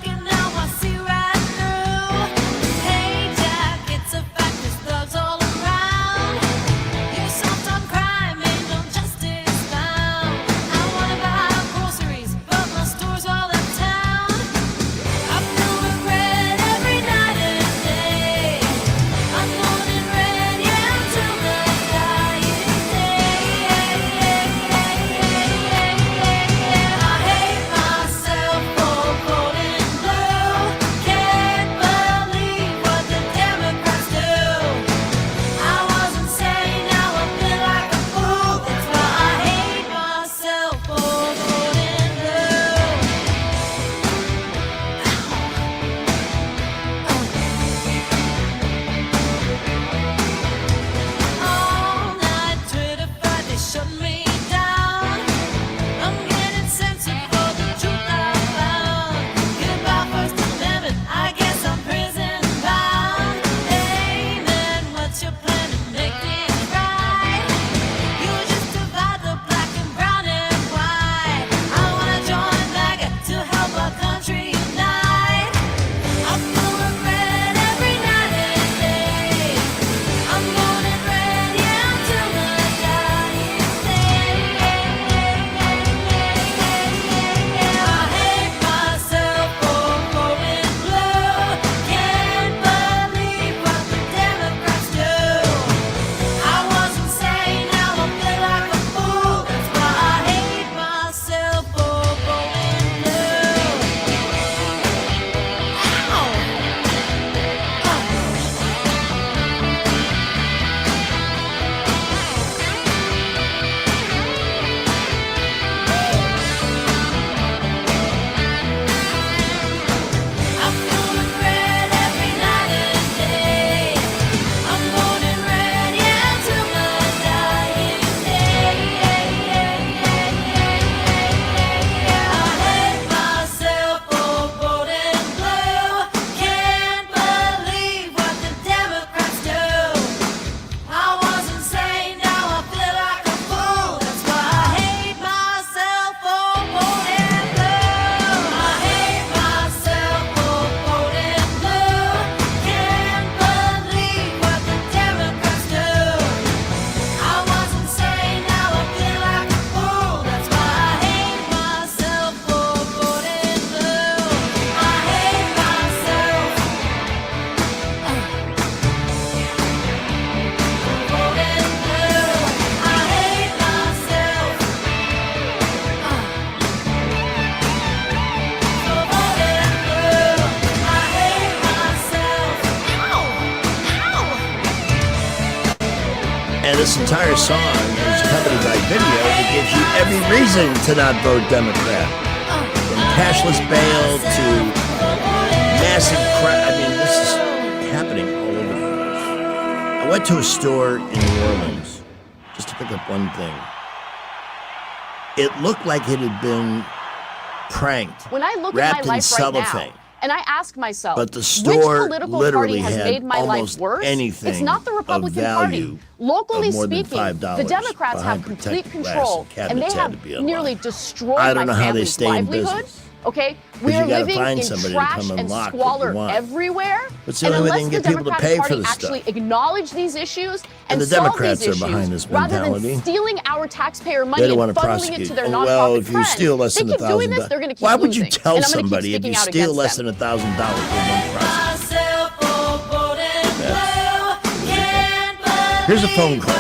this entire song is accompanied by video that gives you every reason to not vote Democrat. From cashless bail to massive crime. I mean, this is happening all over the place. I went to a store in New Orleans just to pick up one thing. It looked like it had been pranked. When I look wrapped at my in life cellophane. right now, and I ask myself, But the which store political literally party has had made my life almost worse? anything It's not the Republican of Party. value Locally of more than speaking, $5 the Democrats have behind complete protected glass control, and cabinets and they had to have be unlocked. nearly destroyed I don't my know how they family's stay in livelihood. business. Okay, 'Cause we you are gotta living find in somebody to trash come and unlock what you squalor want. everywhere. It's the and only way they unless can the get people to Democratic pay for Party this actually stuff. acknowledge these issues And the solve Democrats these are issues, behind this rather mentality. than stealing our taxpayer They money don't want and to funneling prosecute. it to their Oh, nonprofit well, if you friends. steal less they than keep doing this, $1,000, they're going to keep why would you losing. tell And I'm gonna keep somebody if speaking you out steal against less them. than $1,000, they won't prosecute? Here's a phone call.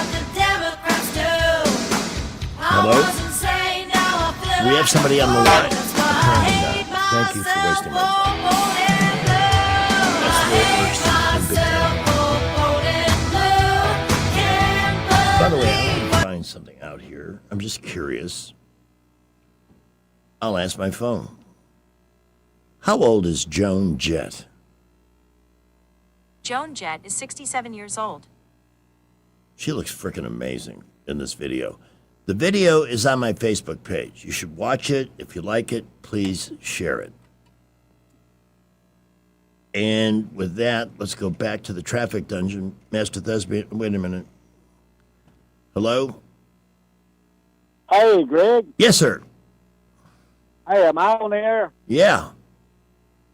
Hello? We have somebody on the line. Thank you for wasting my time. That's the way it works in big town. By the way, I want to find something out here. I'm just curious. I'll ask my phone. How old is Joan Jett? Joan Jett is 67 years old. She looks freaking amazing in this video. The video is on my Facebook page. You should watch it. If you like it, please share it. And with that, let's go back to the traffic dungeon. Master Thespian, wait a minute. Hello? Hey, Greg. Yes, sir. Hey, am I on the air? Yeah.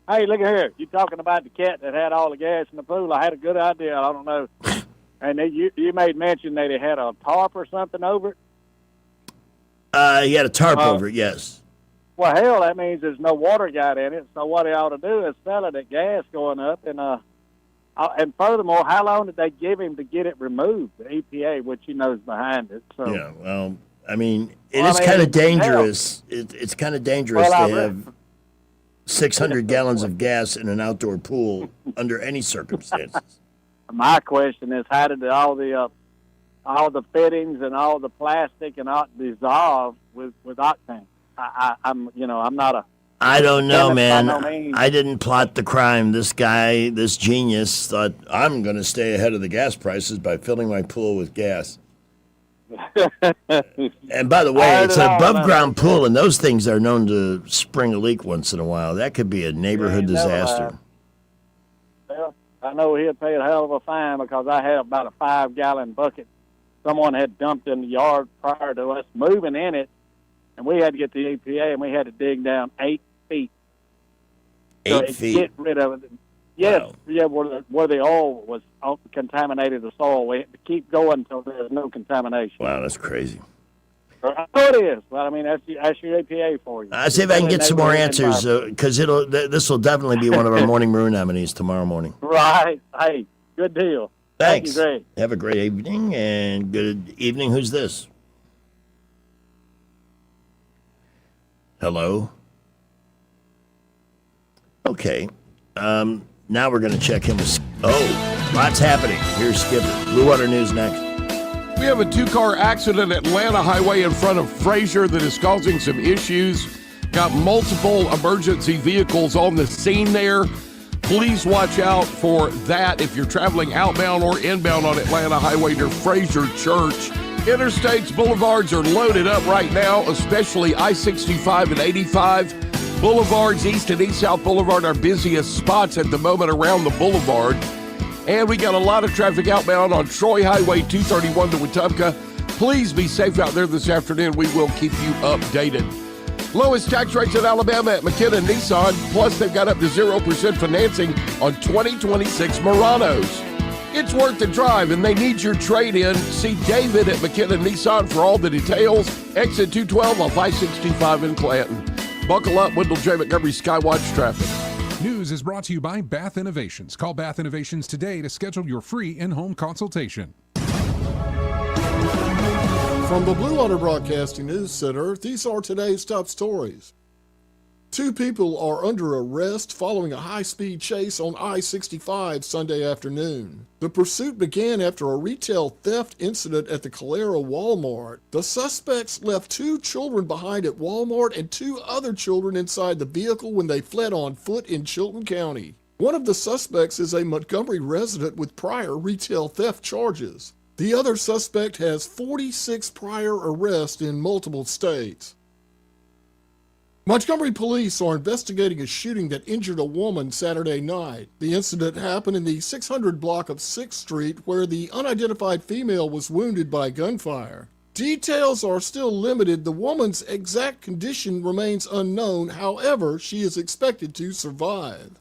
Hey, look at here. You talking about the cat that had all the gas in the pool? I had a good idea. I don't know. And you made mention that it had a tarp or something over it. He had a tarp over it, yes. Well, hell, that means there's no water got in it. So what he ought to do is sell it at gas going up. And furthermore, how long did they give him to get it removed? The EPA, which he knows behind it. So Yeah, well, I mean, it's kind of dangerous. It's kind of dangerous to have 600 gallons of gas in an outdoor pool under any circumstances. My question is, how did all the fittings and all the plastic and all dissolve with octane? I'm not a. I don't know, chemist man. by no means. I didn't plot the crime. This guy, this genius, thought I'm going to stay ahead of the gas prices by filling my pool with gas. And by the way, it's an above-ground pool, and those things are known to spring a leak once in a while. That could be a neighborhood disaster. Well, I know he'd pay a hell of a fine because I had about a 5-gallon bucket someone had dumped in the yard prior to us moving in it, and we had to get the EPA, and we had to dig down 8 feet. 8 feet? Get rid of it. Yes, Wow. yeah, where the oil was contaminated the soil. We had to keep going until there was no contamination. Wow, that's crazy. I know it is. Well, I mean, that's your EPA for you. I see if I can get some more answers, because this will definitely be one of our Morning Brew nominees tomorrow morning. Right. Hey, good deal. Thanks. Thank you, Greg. Have a great evening, and good evening. Who's this? Hello? Okay. Now we're going to check in with... Oh, lots happening. Here's Skipper. Blue Water News next. We have a 2-car accident at Atlanta Highway in front of Frazier that is causing some issues. Got multiple emergency vehicles on the scene there. Please watch out for that if you're traveling outbound or inbound on Atlanta Highway near Frazier Church. Interstates, boulevards are loaded up right now, especially I-65 and 85. Boulevards, East and East South Boulevard, our busiest spots at the moment around the boulevard. And we got a lot of traffic outbound on Troy Highway 231 to Wetumpka. Please be safe out there this afternoon. We will keep you updated. Lowest tax rates in Alabama at McKenna Nissan. Plus, they've got up to 0% financing on 2026 Muranos. It's worth the drive, and they need your trade-in. See David at McKenna Nissan for all the details. Exit 212 off I-65 in Clanton. Buckle up, Wendell J. Montgomery Skywatch Traffic. News is brought to you by Bath Innovations. Call Bath Innovations today to schedule your free in-home consultation. From the Blue Water Broadcasting News Center, these are today's top stories. Two people are under arrest following a high-speed chase on I-65 Sunday afternoon. The pursuit began after a retail theft incident at the Calera Walmart. The suspects left 2 children behind at Walmart and 2 other children inside the vehicle when they fled on foot in Chilton County. One of the suspects is a Montgomery resident with prior retail theft charges. The other suspect has 46 prior arrests in multiple states. Montgomery police are investigating a shooting that injured a woman Saturday night. The incident happened in the 600 block of 6th Street, where the unidentified female was wounded by gunfire. Details are still limited. The woman's exact condition remains unknown. However, she is expected to survive.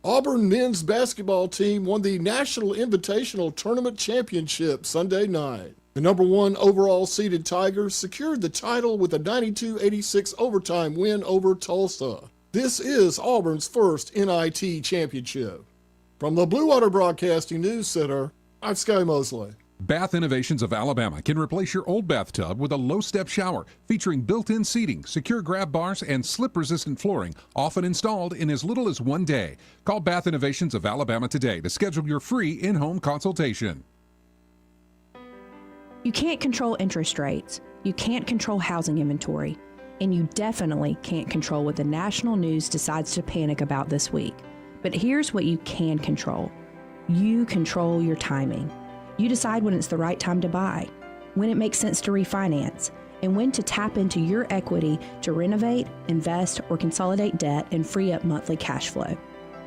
Auburn men's basketball team won the National Invitational Tournament Championship Sunday night. The number 1 overall seeded Tigers secured the title with a 92-86 overtime win over Tulsa. This is Auburn's first NIT championship. From the Blue Water Broadcasting News Center, I'm Sky Mosley. Bath Innovations of Alabama can replace your old bathtub with a low-step shower featuring built-in seating, secure grab bars, and slip-resistant flooring, often installed in as little as 1 day. Call Bath Innovations of Alabama today to schedule your free in-home consultation. You can't control interest rates, you can't control housing inventory, and you definitely can't control what the national news decides to panic about this week. But here's what you can control. You control your timing. You decide when it's the right time to buy, when it makes sense to refinance, and when to tap into your equity to renovate, invest, or consolidate debt and free up monthly cash flow.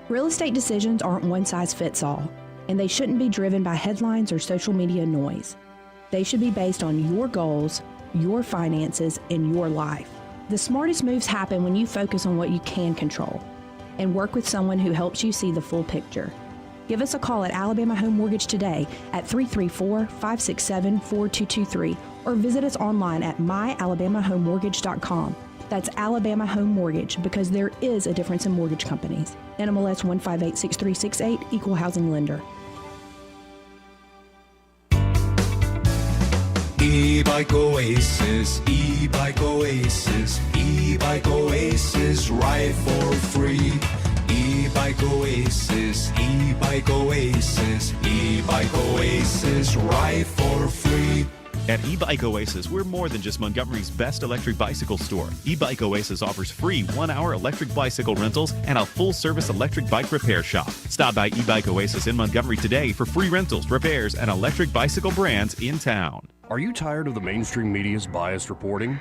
Real estate decisions aren't one size fits all, and they shouldn't be driven by headlines or social media noise. They should be based on your goals, your finances, and your life. The smartest moves happen when you focus on what you can control and work with someone who helps you see the full picture. Give us a call at Alabama Home Mortgage today at 334-567-4223 or visit us online at myalabamahomemortgage.com. That's Alabama Home Mortgage, because there is a difference in mortgage companies. NMLS 1586368, Equal Housing Lender. E-Bike Oasis, E-Bike Oasis, E-Bike Oasis, ride for free. E-Bike Oasis, E-Bike Oasis, E-Bike Oasis, ride for free. At E-Bike Oasis, we're more than just Montgomery's best electric bicycle store. E-Bike Oasis offers free 1-hour electric bicycle rentals and a full-service electric bike repair shop. Stop by E-Bike Oasis in Montgomery today for free rentals, repairs, and electric bicycle brands in town. Are you tired of the mainstream media's biased reporting?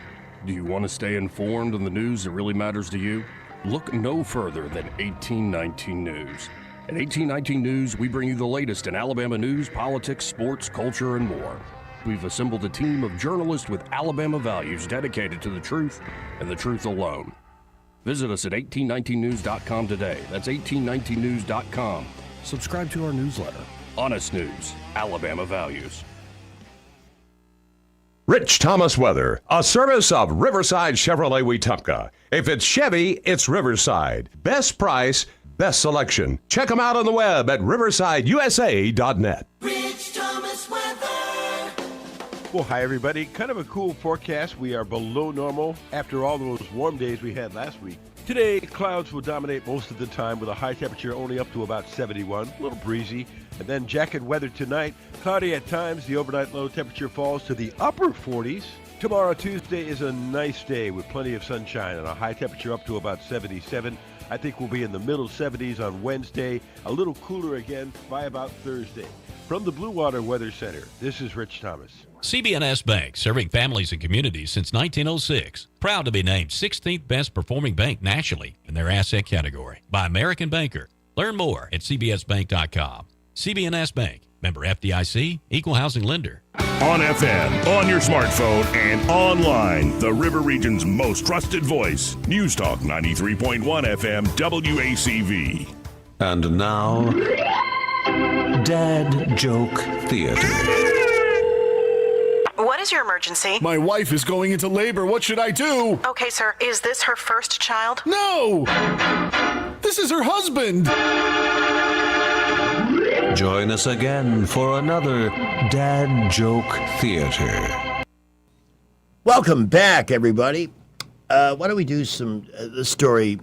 Do you want to stay informed on the news that really matters to you? Look no further than 1819 News. At 1819 News, we bring you the latest in Alabama news, politics, sports, culture, and more. We've assembled a team of journalists with Alabama values dedicated to the truth and the truth alone. Visit us at 1819news.com today. That's 1819news.com. Subscribe to our newsletter. Honest News, Alabama Values. Rich Thomas Weather, a service of Riverside Chevrolet Wetumpka. If it's Chevy, it's Riverside. Best price, best selection. Check them out on the web at riversideusa.net. Rich Thomas Weather. Well, hi, everybody. Kind of a cool forecast. We are below normal after all those warm days we had last week. Today, clouds will dominate most of the time with a high temperature only up to about 71, a little breezy. And then jacket weather tonight, cloudy at times. The overnight low temperature falls to the upper 40s. Tomorrow, Tuesday, is a nice day with plenty of sunshine and a high temperature up to about 77. I think we'll be in the middle 70s on Wednesday, a little cooler again by about Thursday. From the Blue Water Weather Center, this is Rich Thomas. CB&S Bank, serving families and communities since 1906. Proud to be named 16th best performing bank nationally in their asset category by American Banker. Learn more at cbsbank.com. CB&S Bank, member FDIC, equal housing lender. On FM, on your smartphone, and online, the River Region's most trusted voice. News Talk 93.1 FM WACV. And now, Dad Joke Theater. What is your emergency? My wife is going into labor. What should I do? Okay, sir. Is this her first child? No! This is her husband! Join us again for another Dad Joke Theater. Welcome back, everybody. Why don't we do some, this story,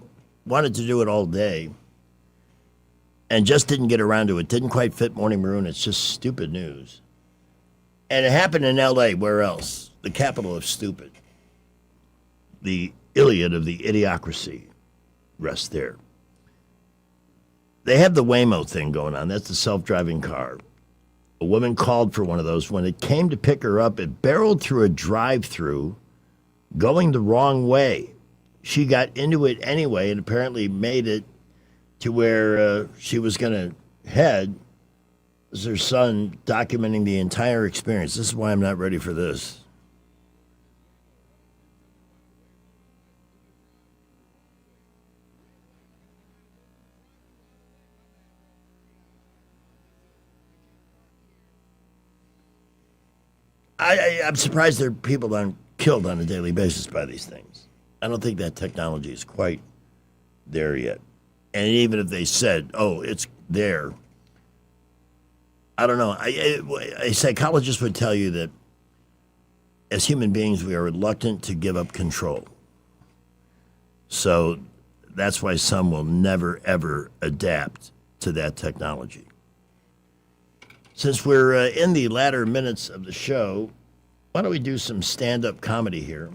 wanted to do it all day, and just didn't get around to it. Didn't quite fit Morning Maroon. It's just stupid news. And it happened in L.A. Where else? The capital of stupid. The Iliad of the idiocracy rests there. They have the Waymo thing going on. That's the self-driving car. A woman called for one of those. When it came to pick her up, it barreled through a drive-through going the wrong way. She got into it anyway and apparently made it to where she was going to head. This is her son documenting the entire experience. This is why I'm not ready for this. I'm surprised there are people aren't killed on a daily basis by these things. I don't think that technology is quite there yet. And even if they said, oh, it's there, I don't know. A psychologist would tell you that as human beings, we are reluctant to give up control. So that's why some will never, ever adapt to that technology. Since we're in the latter minutes of the show, why don't we do some stand-up comedy here?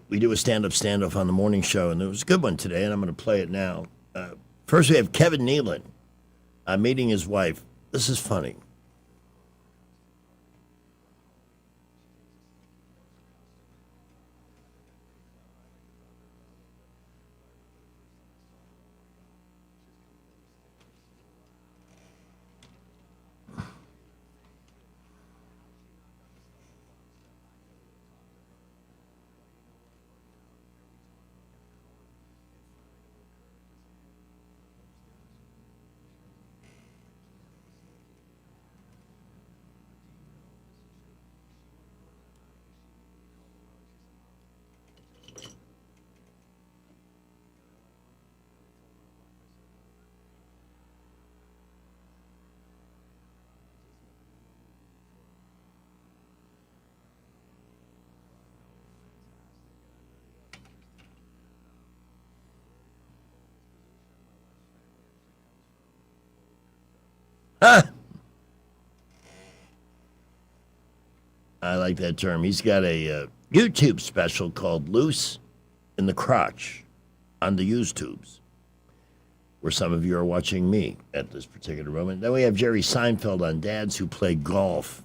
We do a stand-up standoff on the morning show, and there was a good one today, and I'm going to play it now. First, we have Kevin Nealon meeting his wife. This is funny. I like that term. He's got a YouTube special called Loose in the Crotch on the YouTubes, where some of you are watching me at this particular moment. Then we have Jerry Seinfeld on Dads Who Play Golf.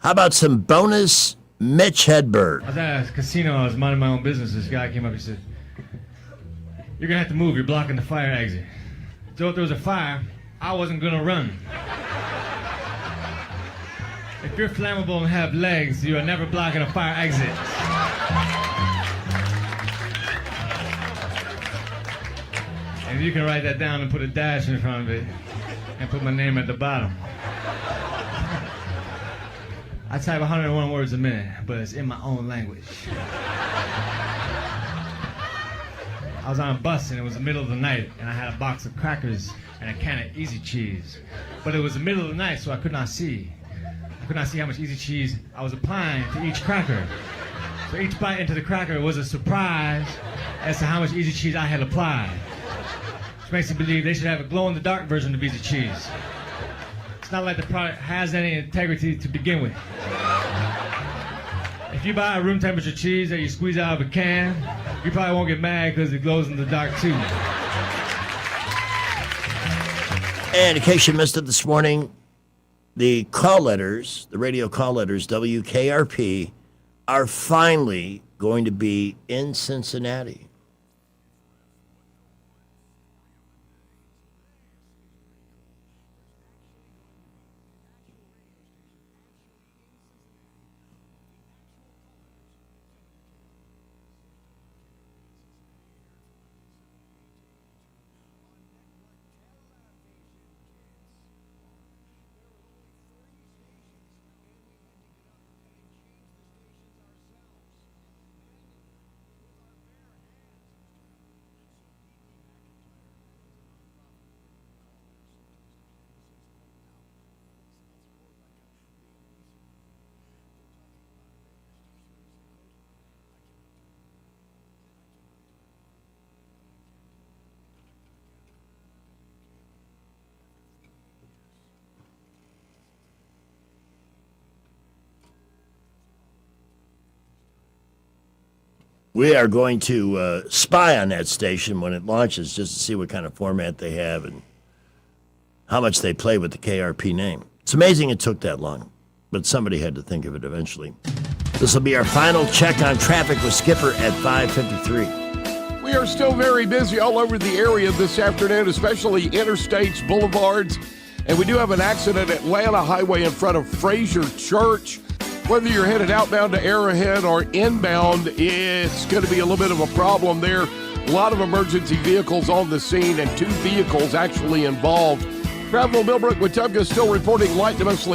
How about some bonus Mitch Hedberg? I was at a casino, I was minding my own business. This guy came up and said, "You're gonna have to move, you're blocking the fire exit." So if there was a fire, I wasn't gonna run. If you're flammable and have legs, you are never blocking a fire exit. And you can write that down and put a dash in front of it and put my name at the bottom. I type 101 words a minute, but it's in my own language. I was on a bus and it was the middle of the night and I had a box of crackers and a can of Easy Cheese. But it was the middle of the night, so I could not see. I could not see how much Easy Cheese I was applying to each cracker. So each bite into the cracker was a surprise as to how much Easy Cheese I had applied. Which makes me believe they should have a glow-in-the-dark version of Easy Cheese. It's not like the product has any integrity to begin with. If you buy a room temperature cheese that you squeeze out of a can, you probably won't get mad because it glows in the dark too. And in case you missed it this morning, the call letters, the radio call letters, WKRP, are finally going to be in Cincinnati. We are going to spy on that station when it launches just to see what kind of format they have and how much they play with the KRP name. It's amazing it took that long, but somebody had to think of it eventually. This will be our final check on traffic with Skipper at 5:53. We are still very busy all over the area this afternoon, especially interstates, boulevards, and we do have an accident at Atlanta Highway in front of Fraser Church. Whether you're headed outbound to Arrowhead or inbound, it's going to be a little bit of a problem there. A lot of emergency vehicles on the scene and 2 vehicles actually involved. Travel Millbrook Wetumpka still reporting light to mostly